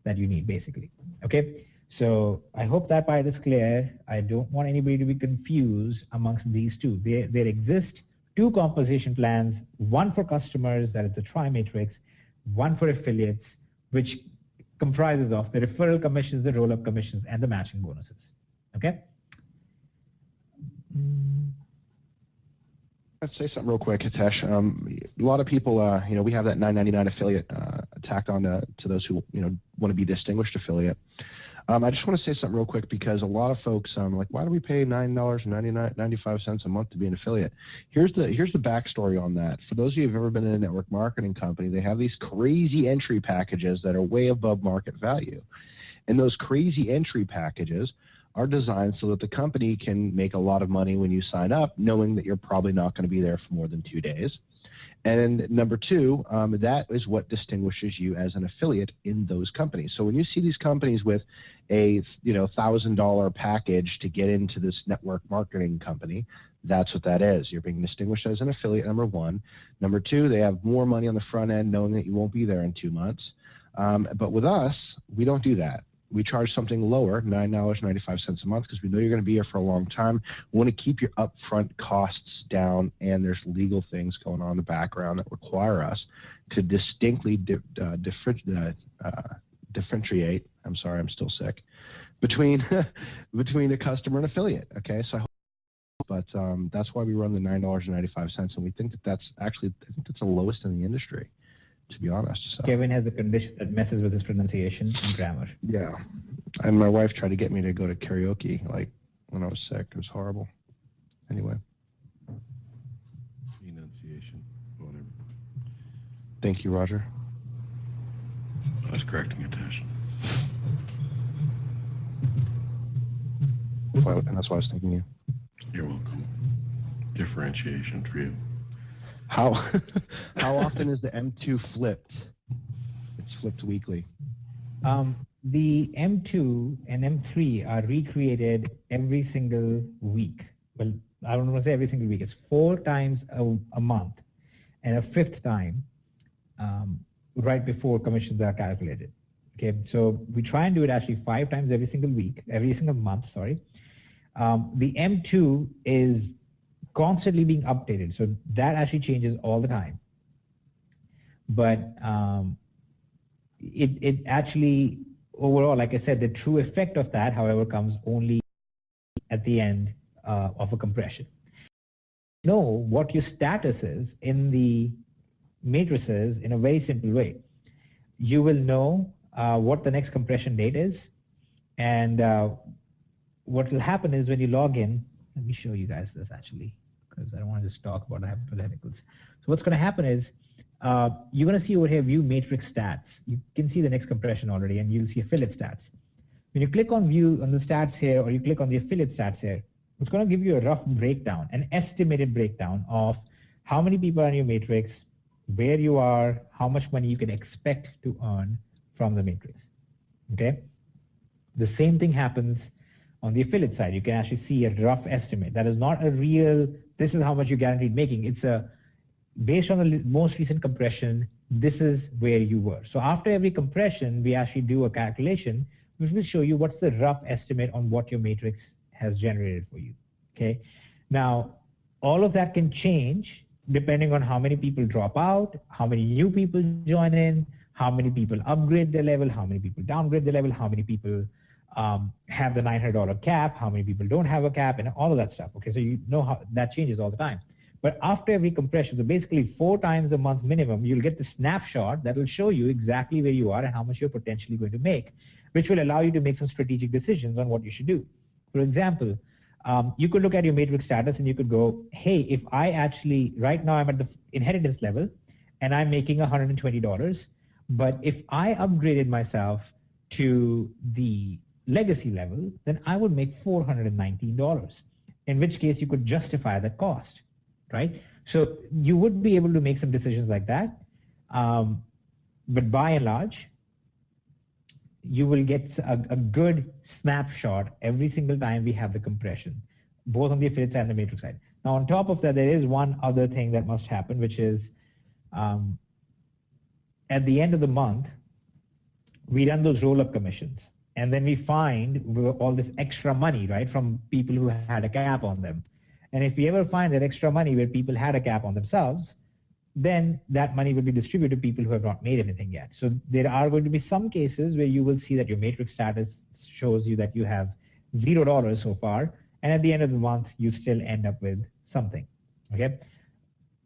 that you need, basically. Okay, so I hope that part is clear. I don't want anybody to be confused amongst these two. There exist 2 compensation plans, one for customers, that is a tri-matrix, one for affiliates, which comprises of the referral commissions, the roll-up commissions, and the matching bonuses. Okay? Let's say something real quick, Hitesh. A lot of people, we have that $9.99 affiliate tacked on to those who, want to be distinguished affiliate. I just want to say something real quick because a lot of folks like, why do we pay $9.95 a month to be an affiliate? Here's the backstory on that. For those of you who've ever been in a network marketing company, they have these crazy entry packages that are way above market value. And those crazy entry packages are designed so that the company can make a lot of money when you sign up, knowing that you're probably not going to be there for more than 2 days. And number two, that is what distinguishes you as an affiliate in those companies. So when you see these companies with a $1,000 package to get into this network marketing company, that's what that is. You're being distinguished as an affiliate, number one. Number two, they have more money on the front end knowing that you won't be there in 2 months. But with us, we don't do that. We charge something lower, $9.95 a month, because we know you're going to be here for a long time. We want to keep your upfront costs down, and there's legal things going on in the background that require us to distinctly differentiate. I'm sorry, I'm still sick. Between a customer and affiliate. Okay, so I hope. But that's why we run the $9.95, and we think that that's actually, I think that's the lowest in the industry, to be honest. So. Kevin has a condition that messes with his pronunciation and grammar. Yeah, and my wife tried to get me to go to karaoke, like when I was sick. It was horrible. Anyway. Enunciation, whatever. Thank you, Roger. I was correcting attention. And that's why I was thinking you. You're welcome. Differentiation for you. How often is the M2 flipped? It's flipped weekly. The M2 and M3 are recreated every single week. Well, I don't want to say every single week. It's 4 times a month, and a 5th time right before commissions are calculated. Okay, so we try and do it actually 5 times every single month. Sorry. The M2 is constantly being updated, so that actually changes all the time. But it actually, overall, like I said, the true effect of that, however, comes only at the end of a compression. Know what your status is in the matrices in a very simple way. You will know what the next compression date is, and what will happen is when you log in, let me show you guys this actually, because I don't want to just talk about hypotheticals. So what's going to happen is you're going to see over here, view matrix stats. You can see the next compression already, and you'll see affiliate stats. When you click on view on the stats here, or you click on the affiliate stats here, it's going to give you a rough breakdown, an estimated breakdown of how many people are in your matrix, where you are, how much money you can expect to earn from the matrix. Okay. The same thing happens on the affiliate side. You can actually see a rough estimate. That is not a real, this is how much you guaranteed making. It's a, based on the most recent compression, this is where you were. So after every compression, we actually do a calculation, which will show you what's the rough estimate on what your matrix has generated for you. Okay. Now, all of that can change depending on how many people drop out, how many new people join in, how many people upgrade their level, how many people downgrade their level, how many people have the $900 cap, how many people don't have a cap, and all of that stuff. Okay, so you know how that changes all the time. But after every compression, so basically 4 times a month minimum, you'll get the snapshot that will show you exactly where you are and how much you're potentially going to make, which will allow you to make some strategic decisions on what you should do. For example, you could look at your matrix status and you could go, hey, if I actually, right now I'm at the inheritance level and I'm making $120, but if I upgraded myself to the legacy level, then I would make $419, in which case you could justify that cost, right? So you would be able to make some decisions like that. But by and large, you will get a good snapshot every single time we have the compression, both on the affiliate side and the matrix side. Now, on top of that, there is one other thing that must happen, which is at the end of the month, we run those roll-up commissions. And then we find all this extra money, right, from people who had a cap on them. And if we ever find that extra money where people had a cap on themselves, then that money will be distributed to people who have not made anything yet. So there are going to be some cases where you will see that your matrix status shows you that you have $0 so far. And at the end of the month, you still end up with something, okay?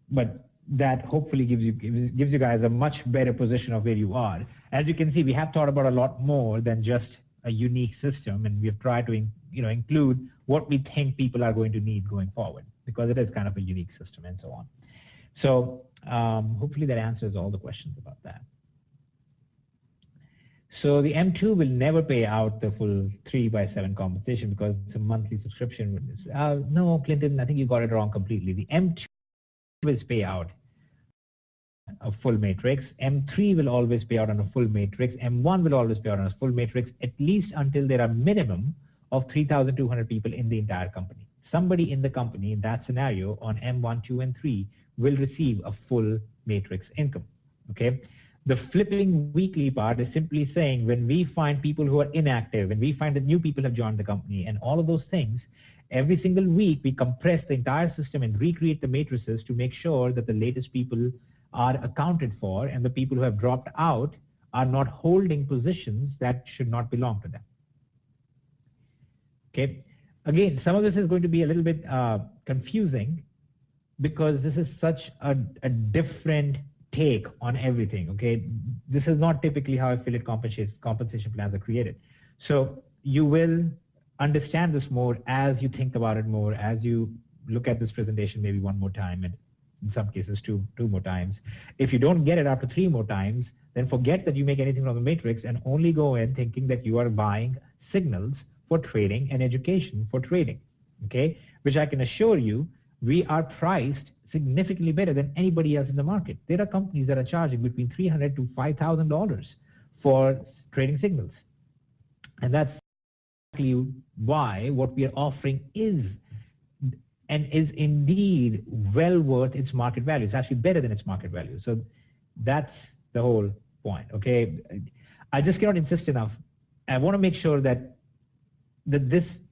But that hopefully gives you guys a much better position of where you are. As you can see, we have thought about a lot more than just a unique system, and we have tried to include what we think people are going to need going forward, because it is kind of a unique system and so on. So hopefully that answers all the questions about that. So the M2 will never pay out the full 3/7 compensation because it's a monthly subscription. No, Clinton, I think you got it wrong completely. The M2 always pay out a full matrix. M3 will always pay out on a full matrix. M1 will always pay out on a full matrix, at least until there are minimum of 3,200 people in the entire company. Somebody in the company in that scenario on M1, 2, and 3 will receive a full matrix income, okay? The flipping weekly part is simply saying when we find people who are inactive, when we find that new people have joined the company and all of those things, every single week we compress the entire system and recreate the matrices to make sure that the latest people are accounted for and the people who have dropped out are not holding positions that should not belong to them. Okay. Again, some of this is going to be a little bit confusing because this is such a different take on everything. Okay. This is not typically how affiliate compensation plans are created. So you will understand this more as you think about it more, as you look at this presentation maybe one more time, and in some cases two more times. If you don't get it after 3 more times, then forget that you make anything from the matrix and only go in thinking that you are buying signals for trading and education for trading, okay? Which I can assure you, we are priced significantly better than anybody else in the market. There are companies that are charging between $300 to $5,000 for trading signals. And that's exactly why what we are offering is indeed well worth its market value. It's actually better than its market value. So that's the whole point, okay? I just cannot insist enough. I want to make sure that this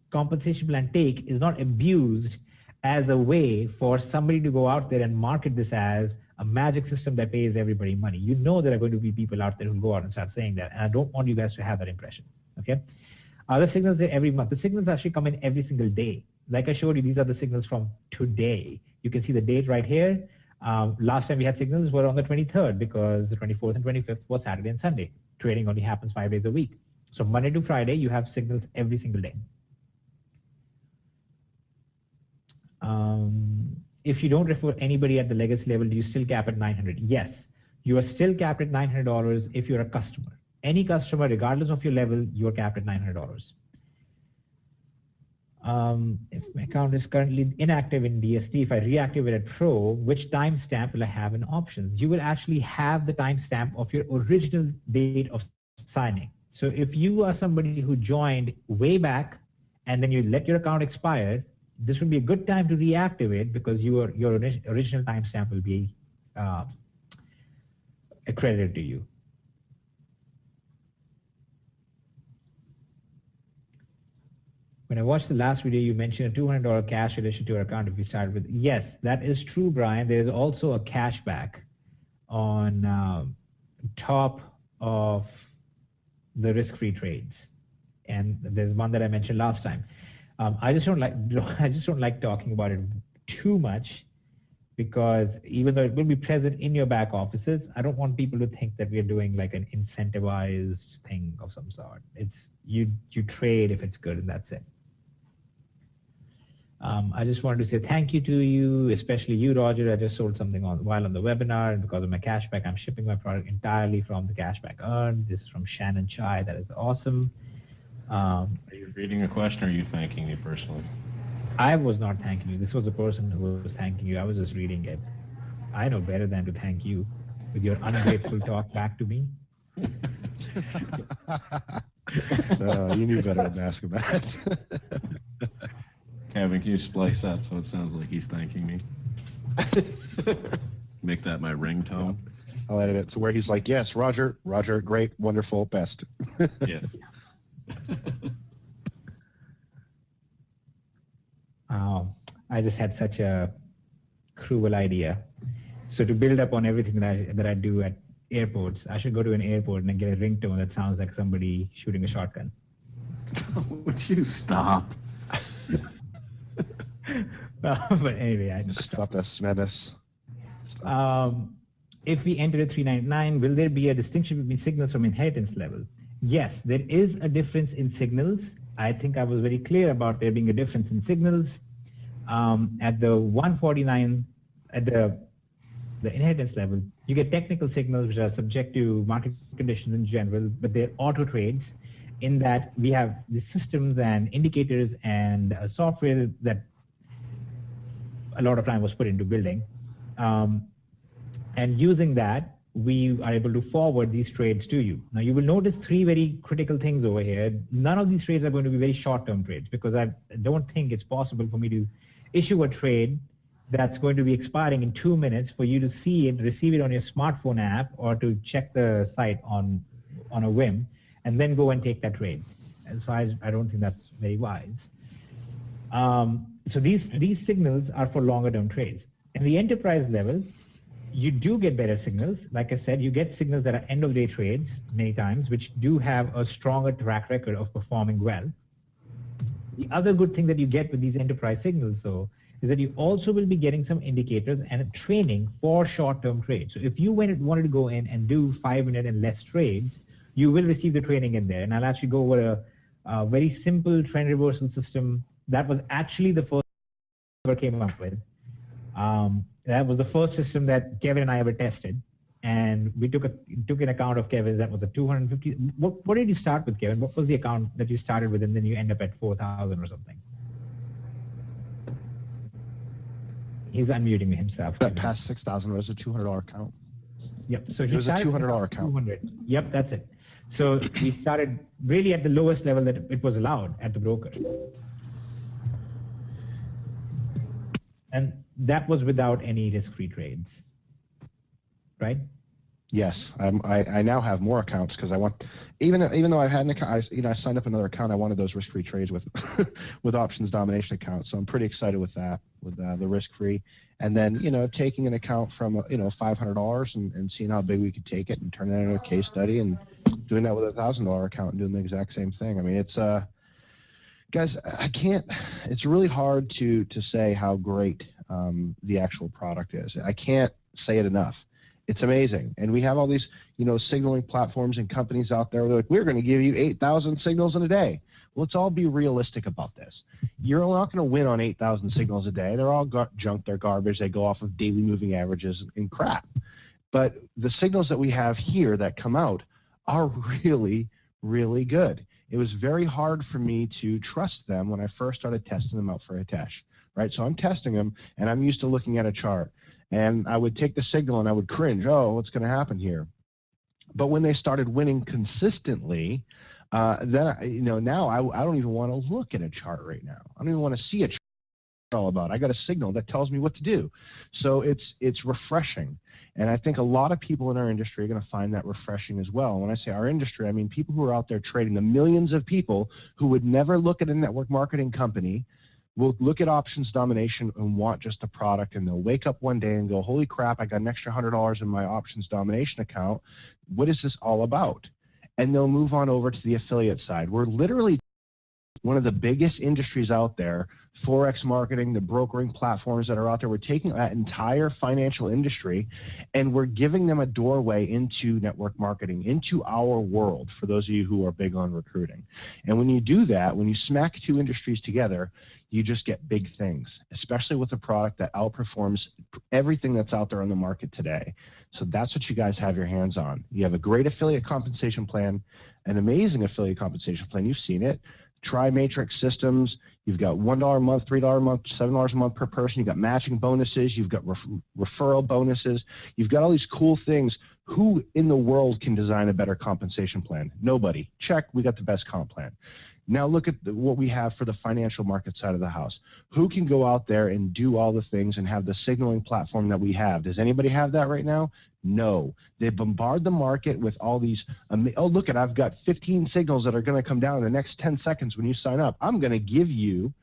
compensation plan take is not abused as a way for somebody to go out there and market this as a magic system that pays everybody money. You know there are going to be people out there who go out and start saying that, and I don't want you guys to have that impression, okay? The signals are every month. The signals actually come in every single day. Like I showed you, these are the signals from today. You can see the date right here. Last time we had signals were on the 23rd because the 24th and 25th was Saturday and Sunday. Trading only happens 5 days a week. So Monday to Friday, you have signals every single day. If you don't refer anybody at the legacy level, do you still cap at $900? Yes, you are still capped at $900 if you're a customer. Any customer, regardless of your level, you're capped at $900. If my account is currently inactive in DST, if I reactivate at Pro, which timestamp will I have in options? You will actually have the timestamp of your original date of signing. So if you are somebody who joined way back and then you let your account expire, this would be a good time to reactivate because your original timestamp will be accredited to you. When I watched the last video, you mentioned a $200 cash addition to your account if you started with. Yes, that is true, Brian. There is also a cashback on top of the risk-free trades, and there's one that I mentioned last time. I just don't like talking about it too much because even though it will be present in your back offices, I don't want people to think that we are doing like an incentivized thing of some sort. It's you trade if it's good, and that's it. I just wanted to say thank you to you, especially you, Roger. I just sold something while on the webinar, and because of my cashback, I'm shipping my product entirely from the cashback earned. This is from Shannon Chai. That is awesome. Are you reading a question, or are you thanking me personally? I was not thanking you. This was a person who was thanking you. I was just reading it. I know better than to thank you with your ungrateful talk back to me. No, you knew better than to ask him that. Kevin, can you splice that so it sounds like he's thanking me? Make that my ringtone. I'll edit it to where he's like, yes, Roger, great, wonderful, best. Yes. I just had such a cruel idea. So to build up on everything that I do at airports, I should go to an airport and get a ringtone that sounds like somebody shooting a shotgun. Would you stop? But anyway, I just stop this madness. If we enter at 399, will there be a distinction between signals from inheritance level? Yes, there is a difference in signals. I think I was very clear about there being a difference in signals. At the 149, at the the inheritance level, you get technical signals which are subject to market conditions in general, but they're auto trades in that we have the systems and indicators and software that a lot of time was put into building. And using that, we are able to forward these trades to you. Now, you will notice three very critical things over here. None of these trades are going to be very short-term trades because I don't think it's possible for me to issue a trade that's going to be expiring in 2 minutes for you to see it, receive it on your smartphone app, or to check the site on a whim, and then go and take that trade. So I don't think that's very wise. So these signals are for longer-term trades. In the enterprise level, you do get better signals. Like I said, you get signals that are end-of-day trades many times, which do have a stronger track record of performing well. The other good thing that you get with these enterprise signals, though, is that you also will be getting some indicators and training for short-term trades. So if you wanted to go in and do 5-minute and less trades, you will receive the training in there. And I'll actually go over a very simple trend reversal system that was actually the first I ever came up with. That was the first system that Kevin and I ever tested. And we took an account of Kevin's that was a 250. What did you start with, Kevin? What was the account that you started with, and then you end up at 4,000 or something? He's unmuting himself. That past 6,000 was a $200 account. Yep. So it was a $200 account. 200. Yep, that's it. So we started really at the lowest level that it was allowed at the broker. And that was without any risk-free trades, right? Yes, I now have more accounts because I want, even though I've had an account, I signed up another account. I wanted those risk-free trades with with options domination accounts. So I'm pretty excited with that, with the risk-free, and then taking an account from $500 and seeing how big we could take it and turn that into a case study, and doing that with a $1,000 account and doing the exact same thing. I mean, it's guys, I can't. It's really hard to say how great the actual product is. I can't say it enough. It's amazing. And we have all these, signaling platforms and companies out there. They're like, we're going to give you 8,000 signals in a day. Well, let's all be realistic about this. You're not going to win on 8,000 signals a day. They're all junk. They're garbage. They go off of daily moving averages and crap. But the signals that we have here that come out are really, really good. It was very hard for me to trust them when I first started testing them out for Hitesh, right? So I'm testing them, and I'm used to looking at a chart. And I would take the signal and I would cringe, oh, what's going to happen here? But when they started winning consistently, then now I don't even want to look at a chart right now. I don't even want to see a chart all about. I got a signal that tells me what to do. So it's refreshing. And I think a lot of people in our industry are going to find that refreshing as well. When I say our industry, I mean people who are out there trading, the millions of people who would never look at a network marketing company will look at options domination and want just a product, and they'll wake up one day and go, holy crap, I got an extra $100 in my options domination account. What is this all about? And they'll move on over to the affiliate side. We're literally one of the biggest industries out there, Forex marketing, the brokering platforms that are out there. We're taking that entire financial industry and we're giving them a doorway into network marketing, into our world, for those of you who are big on recruiting. And when you do that, when you smack two industries together, you just get big things, especially with a product that outperforms everything that's out there on the market today. So that's what you guys have your hands on. You have a great affiliate compensation plan, an amazing affiliate compensation plan. You've seen it. Tri-matrix systems. You've got $1 a month, $3 a month, $7 a month per person. You've got matching bonuses. You've got referral bonuses. You've got all these cool things. Who in the world can design a better compensation plan? Nobody. Check. We got the best comp plan. Now look at what we have for the financial market side of the house. Who can go out there and do all the things and have the signaling platform that we have? Does anybody have that right now? No. They bombard the market with all these, oh, look at, I've got 15 signals that are going to come down in the next 10 seconds when you sign up. I'm going to give you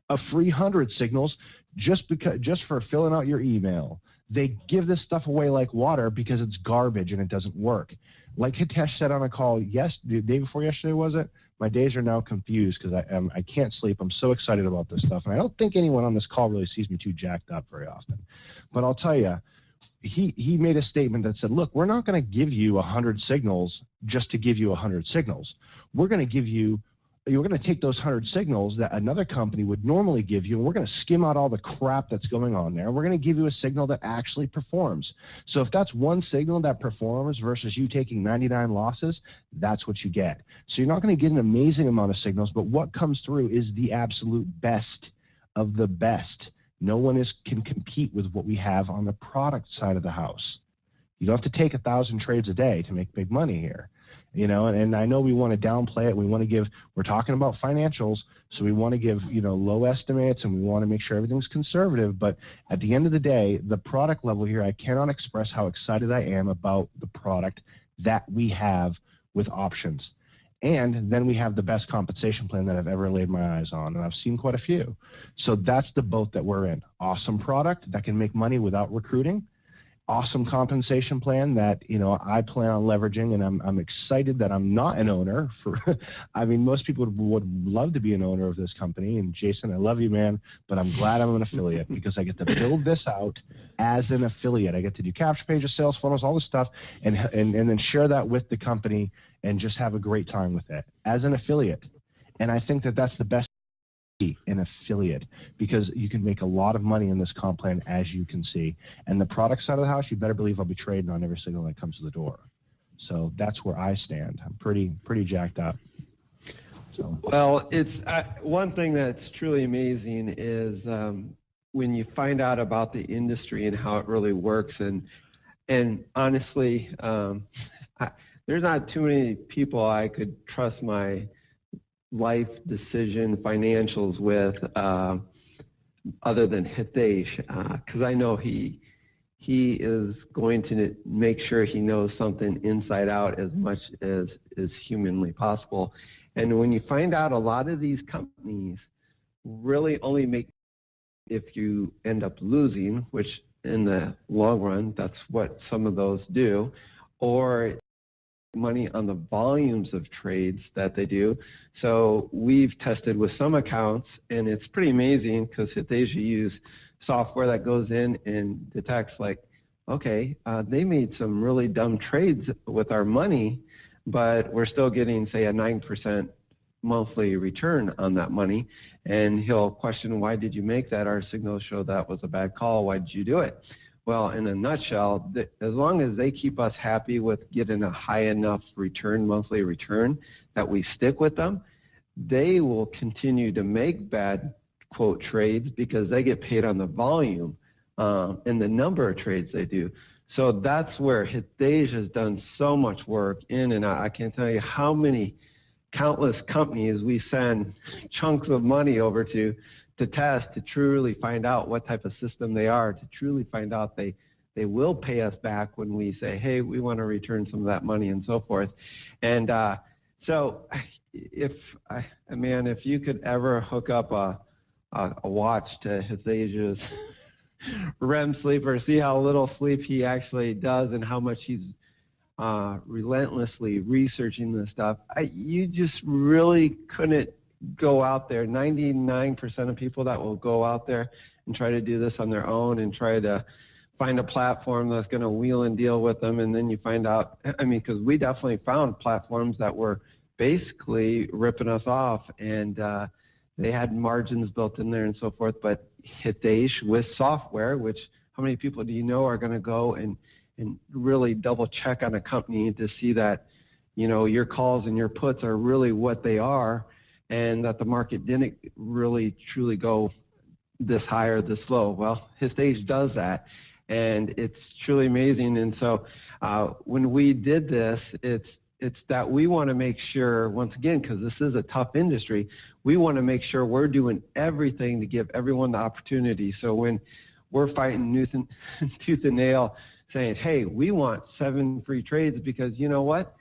a free 100 signals just for filling out your email. They give this stuff away like water because it's garbage and it doesn't work. Like Hitesh said on a call the day before yesterday, was it? My days are now confused because I can't sleep. I'm so excited about this stuff. And I don't think anyone on this call really sees me too jacked up very often. But I'll tell you, he made a statement that said, look, we're not going to give you 100 signals just to give you 100 signals. We're going to give you you're going to take those 100 signals that another company would normally give you, and we're going to skim out all the crap that's going on there. We're going to give you a signal that actually performs. So if that's one signal that performs versus you taking 99 losses, that's what you get. So you're not going to get an amazing amount of signals, but what comes through is the absolute best of the best. No one can compete with what we have on the product side of the house. You don't have to take 1,000 trades a day to make big money here. You know, and I know we want to downplay it. We want to give, we're talking about financials, so we want to give, you know, low estimates, and we want to make sure everything's conservative. But at the end of the day, the product level here, I cannot express how excited I am about the product that we have with options. And then we have the best compensation plan that I've ever laid my eyes on, and I've seen quite a few. So that's the boat that we're in. Awesome product that can make money without recruiting. Awesome compensation plan that, you know, I plan on leveraging, and I'm excited that I'm not an owner. I mean, most people would love to be an owner of this company. And Jason, I love you, man, but I'm glad I'm an affiliate because I get to build this out as an affiliate. I get to do capture pages, sales funnels, all this stuff, and then share that with the company and just have a great time with it as an affiliate. And I think that that's the best, an affiliate, because you can make a lot of money in this comp plan, as you can see. And the product side of the house, you better believe I'll be trading on every signal that comes to the door. So that's where I stand. I'm pretty jacked up. So. Well, it's one thing that's truly amazing is when you find out about the industry and how it really works. And honestly, there's not too many people I could trust my life decision financials with other than Hitesh, because I know he is going to make sure he knows something inside out as much as is humanly possible. And when you find out a lot of these companies really only make if you end up losing, which in the long run, that's what some of those do, or money on the volumes of trades that they do. So we've tested with some accounts, and it's pretty amazing because Hitesh use software that goes in and detects like, okay, they made some really dumb trades with our money, but we're still getting, say, a 9% monthly return on that money. And he'll question, why did you make that? Our signals show that was a bad call. Why did you do it? Well, in a nutshell, as long as they keep us happy with getting a high enough return, monthly return, that we stick with them, they will continue to make bad, quote, trades because they get paid on the volume and the number of trades they do. So that's where Hitesh has done so much work in and out. I can't tell you how many countless companies we send chunks of money over to test, to truly find out what type of system they are, to truly find out they will pay us back when we say, hey, we want to return some of that money and so forth. And so if you could ever hook up a watch to Hitesh's REM sleep, or see how little sleep he actually does and how much he's relentlessly researching this stuff, you just really couldn't go out there. 99% of people that will go out there and try to do this on their own and try to find a platform that's going to wheel and deal with them. And then you find out, I mean, because we definitely found platforms that were basically ripping us off, and they had margins built in there and so forth. But Hitesh with software, which how many people do you know are going to go and really double check on a company to see that, you know, your calls and your puts are really what they are, and that the market didn't really truly go this high or this low? Well, Hitesh does that, and it's truly amazing. And so when we did this, it's that we want to make sure, once again, because this is a tough industry, we want to make sure we're doing everything to give everyone the opportunity. So when we're fighting tooth and nail saying, hey, we want 7 free trades, because you know what?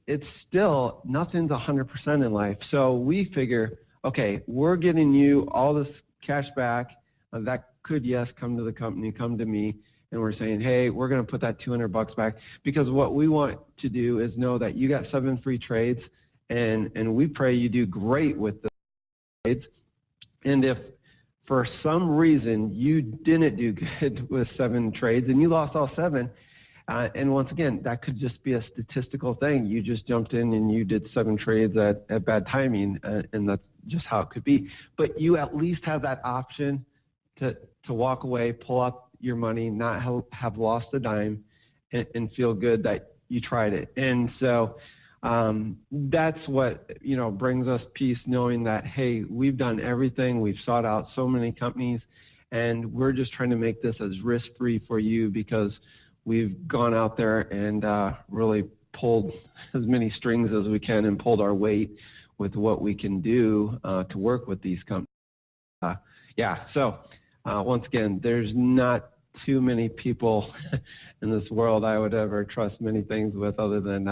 It's still, nothing's 100% in life. So we figure, okay, we're getting you all this cash back. That could, yes, come to the company, come to me. And we're saying, hey, we're going to put that $200 back, because what we want to do is know that you got 7 free trades, and we pray you do great with the trades. And if for some reason you didn't do good with 7 trades and you lost all 7, And once again, that could just be a statistical thing. You just jumped in and you did 7 trades at bad timing, and that's just how it could be. But you at least have that option to walk away, pull up your money, not have lost a dime, and feel good that you tried it. And so that's what, brings us peace, knowing that, hey, we've done everything. We've sought out so many companies, and we're just trying to make this as risk-free for you, because we've gone out there and really pulled as many strings as we can and pulled our weight with what we can do to work with these companies. So once again, there's not too many people in this world I would ever trust many things with other than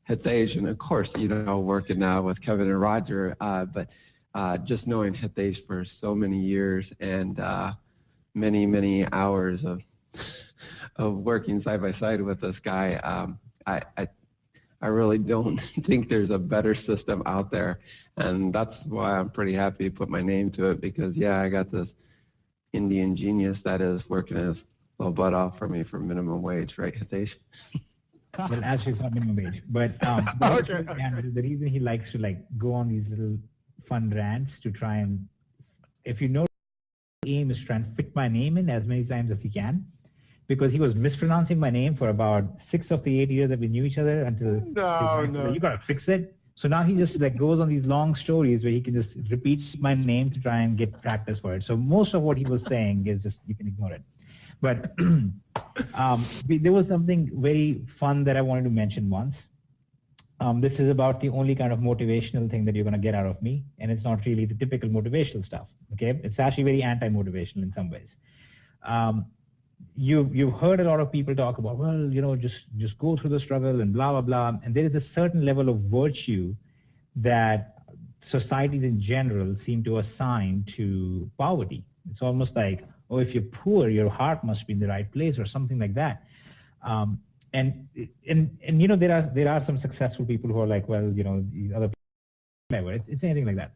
Hitesh, and of course, working now with Kevin and Roger, but just knowing Hitesh for so many years and many, many hours of working side by side with this guy, I really don't think there's a better system out there, and that's why I'm pretty happy to put my name to it, because I got this Indian genius that is working his little butt off for me for minimum wage, right, Hitesh? Well, actually, it's not minimum wage, but Okay. the reason he likes to go on these little fun rants to try and, if you know, the aim is to try and fit my name in as many times as he can, because he was mispronouncing my name for about 6 of the 8 years that we knew each other until No. you gotta fix it. So now he just goes on these long stories where he can just repeat my name to try and get practice for it. So most of what he was saying is just, you can ignore it. But there was something very fun that I wanted to mention once. This is about the only kind of motivational thing that you're going to get out of me. And it's not really the typical motivational stuff. Okay. It's actually very anti-motivational in some ways. You've heard a lot of people talk about, well, just go through the struggle and blah, blah, blah. And there is a certain level of virtue that societies in general seem to assign to poverty. It's almost like, oh, if you're poor, your heart must be in the right place or something like that. And there are some successful people who are like, well, these other people, whatever. It's anything like that.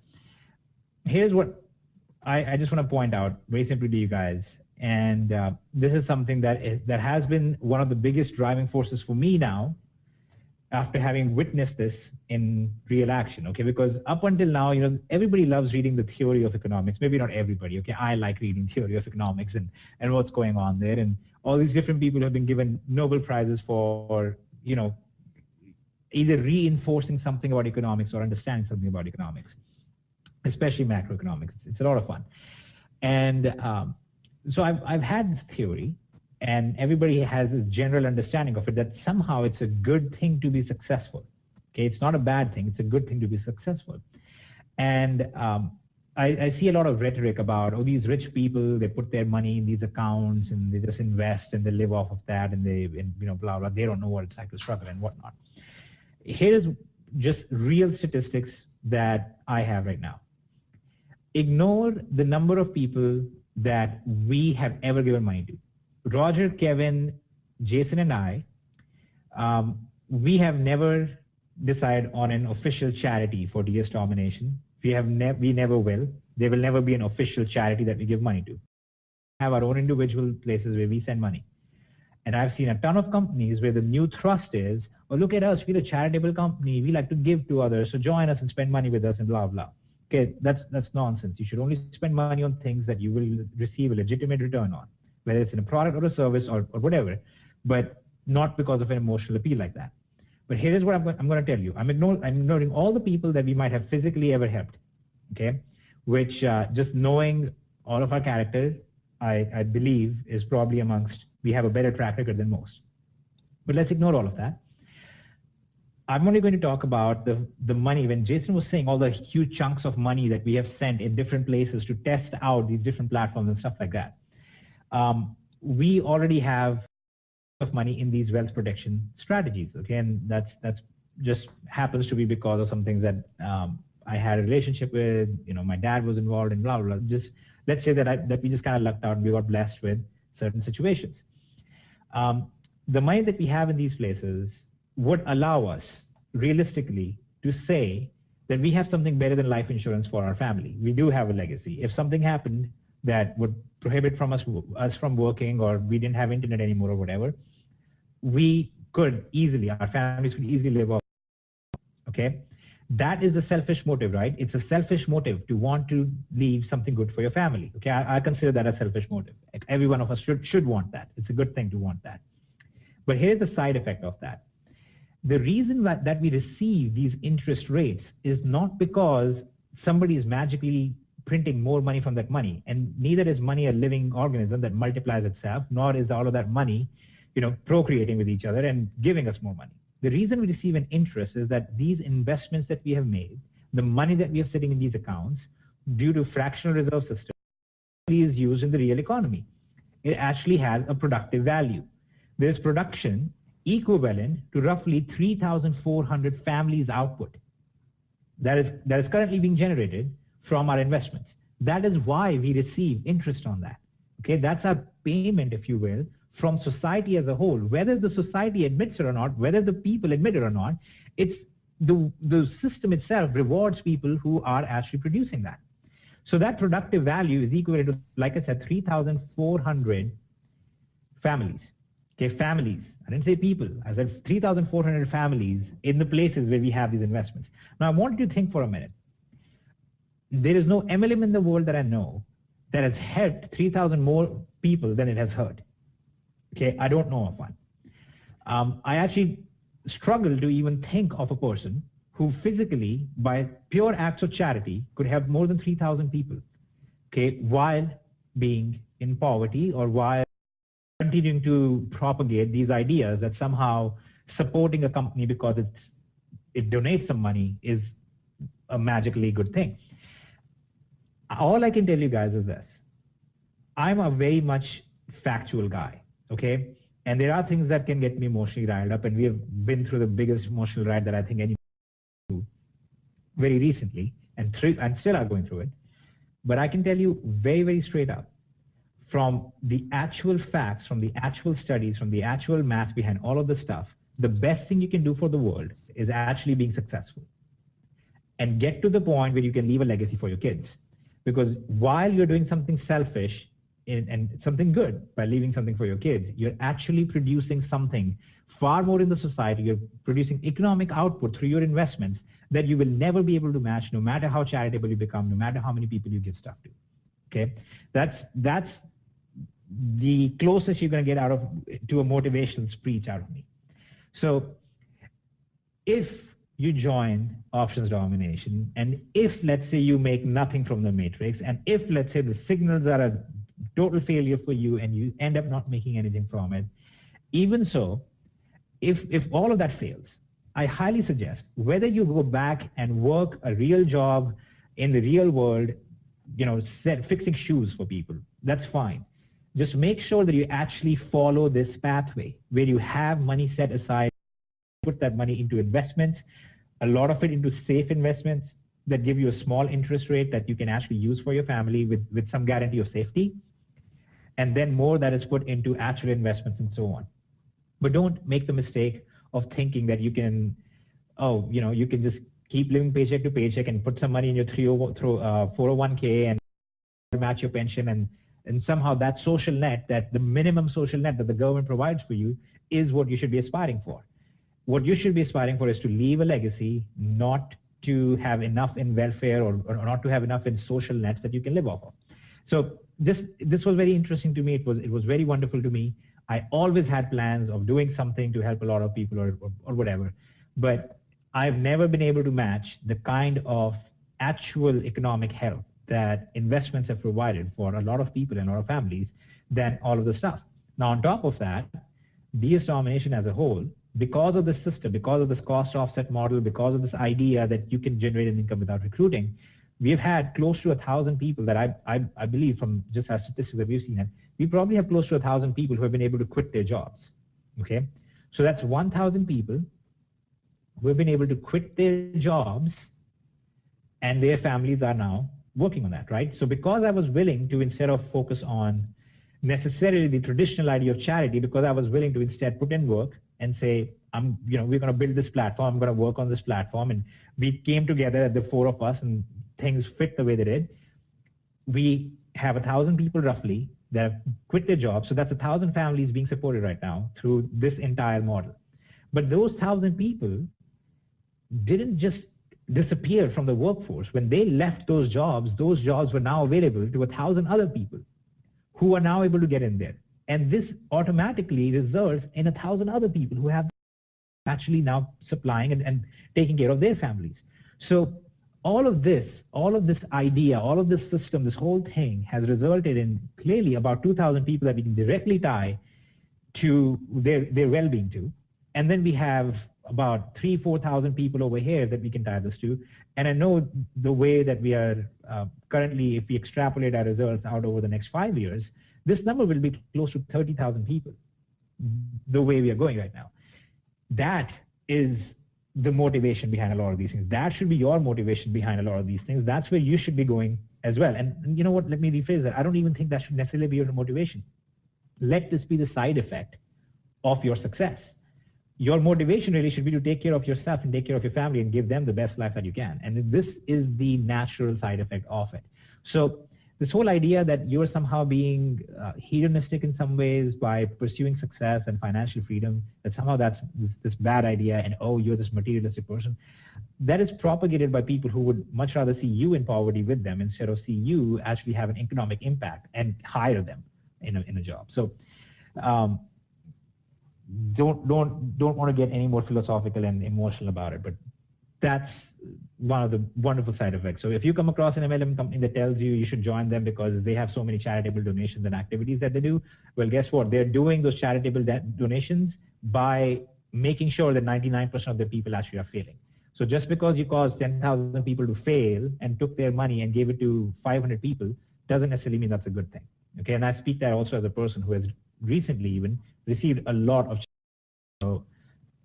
Here's what I just want to point out very simply to you guys. And this is something that has been one of the biggest driving forces for me now, after having witnessed this in real action, okay? Because up until now, everybody loves reading the theory of economics. Maybe not everybody, okay? I like reading theory of economics and what's going on there. And all these different people have been given Nobel Prizes for, either reinforcing something about economics or understanding something about economics, especially macroeconomics. It's a lot of fun. And so I've had this theory, and everybody has this general understanding of it, that somehow it's a good thing to be successful. Okay, it's not a bad thing. It's a good thing to be successful. And I see a lot of rhetoric about, oh, these rich people, they put their money in these accounts and they just invest and they live off of that, and blah, blah. They don't know what it's like to struggle and whatnot. Here's just real statistics that I have right now. Ignore the number of people that we have ever given money to. Roger, Kevin, Jason, and I, we have never decided on an official charity for DS Domination. We never will. There will never be an official charity that we give money to. We have our own individual places where we send money. And I've seen a ton of companies where the new thrust is, oh, look at us, we're a charitable company. We like to give to others. So join us and spend money with us and blah, blah. Okay, that's nonsense. You should only spend money on things that you will receive a legitimate return on, whether it's in a product or a service or whatever, but not because of an emotional appeal like that. But here is what I'm going to tell you. I'm ignoring all the people that we might have physically ever helped, okay? Which just knowing all of our character, I believe is probably we have a better track record than most. But let's ignore all of that. I'm only going to talk about the money. When Jason was saying all the huge chunks of money that we have sent in different places to test out these different platforms and stuff like that, we already have of money in these wealth protection strategies, okay? And that's just happens to be because of some things that I had a relationship with, my dad was involved in blah, blah, blah. Just let's say that we just kind of lucked out and we got blessed with certain situations. The money that we have in these places would allow us realistically to say that we have something better than life insurance for our family. We do have a legacy. If something happened that would prohibit us from working, or we didn't have internet anymore or whatever, we could easily, our families could easily live off. Okay. That is the selfish motive, right? It's a selfish motive to want to leave something good for your family. Okay. I consider that a selfish motive. Like every one of us should want that. It's a good thing to want that. But here's the side effect of that. The reason that we receive these interest rates is not because somebody is magically printing more money from that money, and neither is money a living organism that multiplies itself, nor is all of that money, procreating with each other and giving us more money. The reason we receive an interest is that these investments that we have made, the money that we have sitting in these accounts, due to fractional reserve system, is used in the real economy. It actually has a productive value. There's production equivalent to roughly 3,400 families' output that is currently being generated from our investments. That is why we receive interest on that. Okay, that's our payment, if you will, from society as a whole. Whether the society admits it or not, whether the people admit it or not, it's the system itself rewards people who are actually producing that. So that productive value is equivalent to, like I said, 3,400 families. Okay, families. I didn't say people. I said 3,400 families in the places where we have these investments. Now, I want you to think for a minute. There is no MLM in the world that I know that has helped 3,000 more people than it has hurt. Okay, I don't know of one. I actually struggle to even think of a person who physically, by pure acts of charity, could help more than 3,000 people, okay, while being in poverty or while continuing to propagate these ideas that somehow supporting a company because it donates some money is a magically good thing. All I can tell you guys is this. I'm a very much factual guy, okay? And there are things that can get me emotionally riled up, and we have been through the biggest emotional ride that I think any very recently, and still are going through it. But I can tell you very, very straight up, from the actual facts, from the actual studies, from the actual math behind all of this stuff, the best thing you can do for the world is actually being successful and get to the point where you can leave a legacy for your kids. Because while you're doing something selfish and something good by leaving something for your kids, you're actually producing something far more in the society. You're producing economic output through your investments that you will never be able to match, no matter how charitable you become, no matter how many people you give stuff to. Okay, that's the closest you're going to get to a motivational speech out of me. So if you join Options Domination, and if, let's say, you make nothing from the matrix, and if, let's say, the signals are a total failure for you and you end up not making anything from it, even so, if all of that fails, I highly suggest whether you go back and work a real job in the real world, fixing shoes for people, that's fine. Just make sure that you actually follow this pathway where you have money set aside, put that money into investments, a lot of it into safe investments that give you a small interest rate that you can actually use for your family with some guarantee of safety. And then more that is put into actual investments and so on. But don't make the mistake of thinking that you can, you can just keep living paycheck to paycheck and put some money in your 401k and match your pension, and somehow that social net, that the minimum social net that the government provides for you, is what you should be aspiring for. What you should be aspiring for is to leave a legacy, not to have enough in welfare or not to have enough in social nets that you can live off of. So this was very interesting to me. It was very wonderful to me. I always had plans of doing something to help a lot of people or whatever, but I've never been able to match the kind of actual economic help that investments have provided for a lot of people and a lot of families than all of the stuff. Now, on top of that, DS Domination as a whole, because of this system, because of this cost offset model, because of this idea that you can generate an income without recruiting, we've had close to 1,000 people that I believe, from just our statistics that we've seen, we probably have close to 1,000 people who have been able to quit their jobs. Okay, so that's 1,000 people who have been able to quit their jobs, and their families are now working on that, right? So because I was willing to, instead of focus on necessarily the traditional idea of charity, because I was willing to instead put in work and say, we're going to build this platform, I'm going to work on this platform, and we came together, the four of us, and things fit the way they did. We have 1,000 people roughly that have quit their jobs. So that's 1,000 families being supported right now through this entire model. But those 1,000 people didn't just disappear from the workforce. When they left those jobs were now available to 1,000 other people who are now able to get in there. And this automatically results in 1,000 other people who have actually now supplying and taking care of their families. So all of this idea, all of this system, this whole thing has resulted in clearly about 2,000 people that we can directly tie to their well-being to. And then we have about 4,000 people over here that we can tie this to. And I know the way that we are currently, if we extrapolate our results out over the next 5 years, this number will be close to 30,000 people, the way we are going right now. That is the motivation behind a lot of these things. That should be your motivation behind a lot of these things. That's where you should be going as well. And you know what, let me rephrase that. I don't even think that should necessarily be your motivation. Let this be the side effect of your success. Your motivation really should be to take care of yourself and take care of your family and give them the best life that you can. And this is the natural side effect of it. So this whole idea that you're somehow being hedonistic in some ways by pursuing success and financial freedom, that somehow that's this bad idea and, oh, you're this materialistic person, that is propagated by people who would much rather see you in poverty with them instead of see you actually have an economic impact and hire them in a job. So don't want to get any more philosophical and emotional about it, but that's one of the wonderful side effects. So if you come across an MLM company that tells you should join them because they have so many charitable donations and activities that they do, well, guess what? They're doing those charitable donations by making sure that 99% of the people actually are failing. So just because you caused 10,000 people to fail and took their money and gave it to 500 people doesn't necessarily mean that's a good thing. Okay, and I speak that also as a person who has recently even received a lot of. So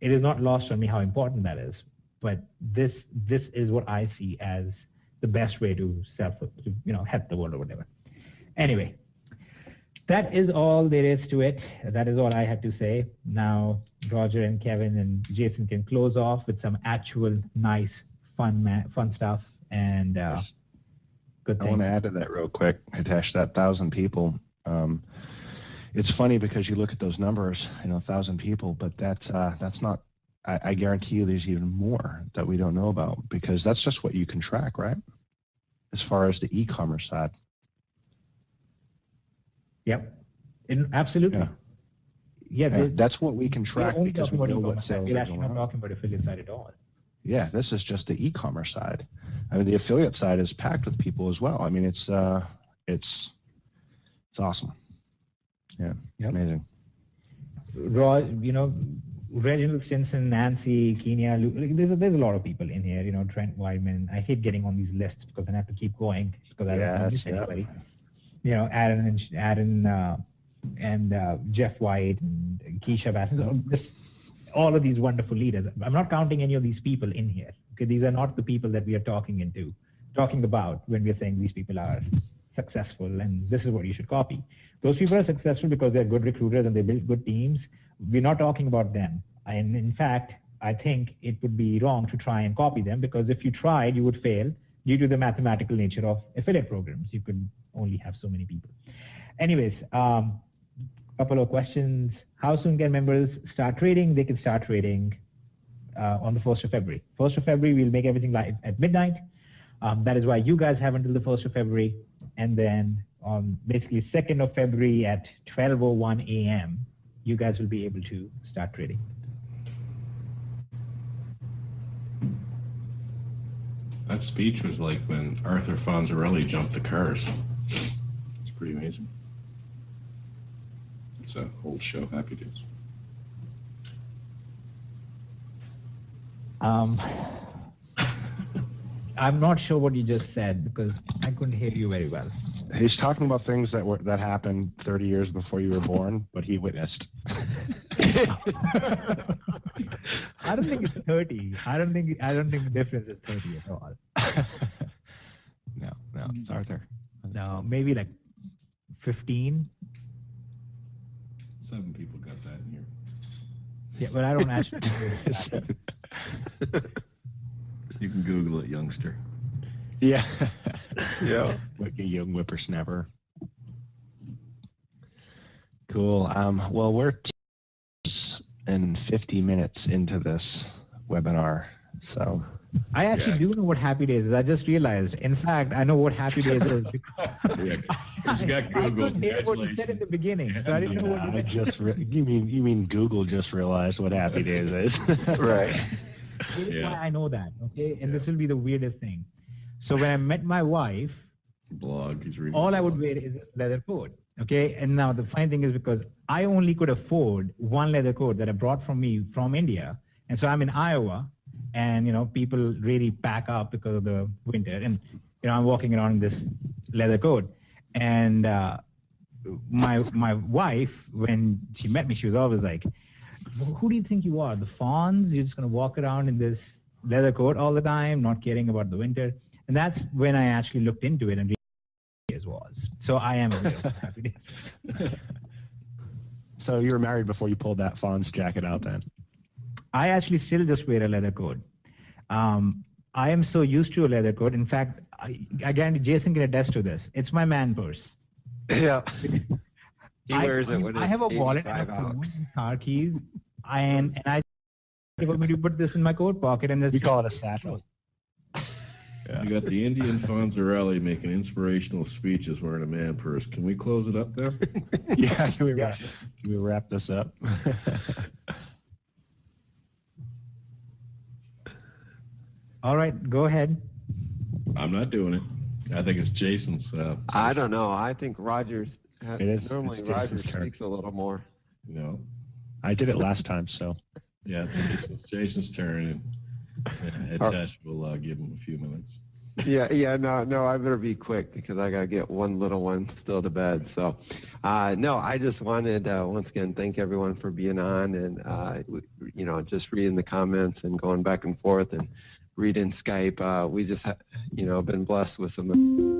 it is not lost on me how important that is. But this is what I see as the best way to help the world or whatever. Anyway, that is all there is to it. That is all I had to say. Now, Roger and Kevin and Jason can close off with some actual nice, fun stuff and good things. I want to add to that real quick, Hitesh, that 1,000 people. It's funny because you look at those numbers, 1,000 people, but that's not. I guarantee you there's even more that we don't know about because that's just what you can track, right? As far as the e-commerce side. Yep, absolutely. Yeah, that's what we can track because we know what sales we're actually not talking about affiliate side at all. Yeah, this is just the e-commerce side. I mean, the affiliate side is packed with people as well. I mean, it's awesome. Yeah, yep. Amazing. Reginald Stinson, Nancy, Kenya, there's a lot of people in here, Trent Weidman. I hate getting on these lists because then I have to keep going because I don't miss anybody. Aaron and Jeff White and Keisha Bass. So just all of these wonderful leaders. I'm not counting any of these people in here. Okay, these are not the people that we are talking about when we are saying these people are successful and this is what you should copy. Those people are successful because they're good recruiters and they build good teams. We're not talking about them. And in fact, I think it would be wrong to try and copy them because if you tried, you would fail due to the mathematical nature of affiliate programs. You could only have so many people. Anyways, couple of questions. How soon can members start trading? They can start trading on the 1st of February. 1st of February, we'll make everything live at midnight. That is why you guys have until the 1st of February. And then on basically 2nd of February at 12:01 a.m., you guys will be able to start trading. That speech was like when Arthur Fonzarelli jumped the cars. It's pretty amazing. It's an old show, Happy Days. I'm not sure what you just said because I couldn't hear you very well. He's talking about things that happened 30 years before you were born, but he witnessed. I don't think it's 30. I don't think the difference is 30 at all. No, it's Arthur. No, maybe like 15. 7 people got that in here. Yeah, but I don't actually. You can Google it, youngster. Yeah. Yeah. Like a young whippersnapper. Cool. Well, we're 50 minutes into this webinar, so. I actually do know what Happy Days is. I just realized. In fact, I know what Happy Days is because You got I Google. couldn't hear what you said in the beginning, so I didn't know what you meant. You mean Google just realized what Happy Days is? Right. Here's why I know that, okay? And this will be the weirdest thing. So when I met my wife, Blog. He's reading. all I would wear is this leather coat, okay? And now the funny thing is because I only could afford one leather coat that I brought from India, and so I'm in Iowa. And, people really pack up because of the winter. And, I'm walking around in this leather coat. And my wife, when she met me, she was always like, who do you think you are? The Fawns? You're just going to walk around in this leather coat all the time, not caring about the winter. And that's when I actually looked into it and realized it was. So I am a real Happy Days. So you were married before you pulled that Fawns jacket out then? I actually still just wear a leather coat. I am so used to a leather coat. In fact, I guarantee Jason can attest to this. It's my man purse. Yeah. He wears it when I have a wallet and a phone and car keys, and I want me to put this in my coat pocket and just. We call it a satchel. You got the Indian Fonzarelli making inspirational speeches wearing a man purse. Can we close it up there? Yeah, can we wrap this up? All right, go ahead. I'm not doing it. I think it's Jason's. I don't know. I think Rogers. Normally, it's Rogers Jason's turn. speaks a little more. I did it last time, so. Yeah, it's Jason's turn, and Tesh will give him a few minutes. No, I better be quick because I got to get one little one still to bed. So, no, I just wanted, once again, thank everyone for being on and, just reading the comments and going back and forth and reading Skype. We just, been blessed with some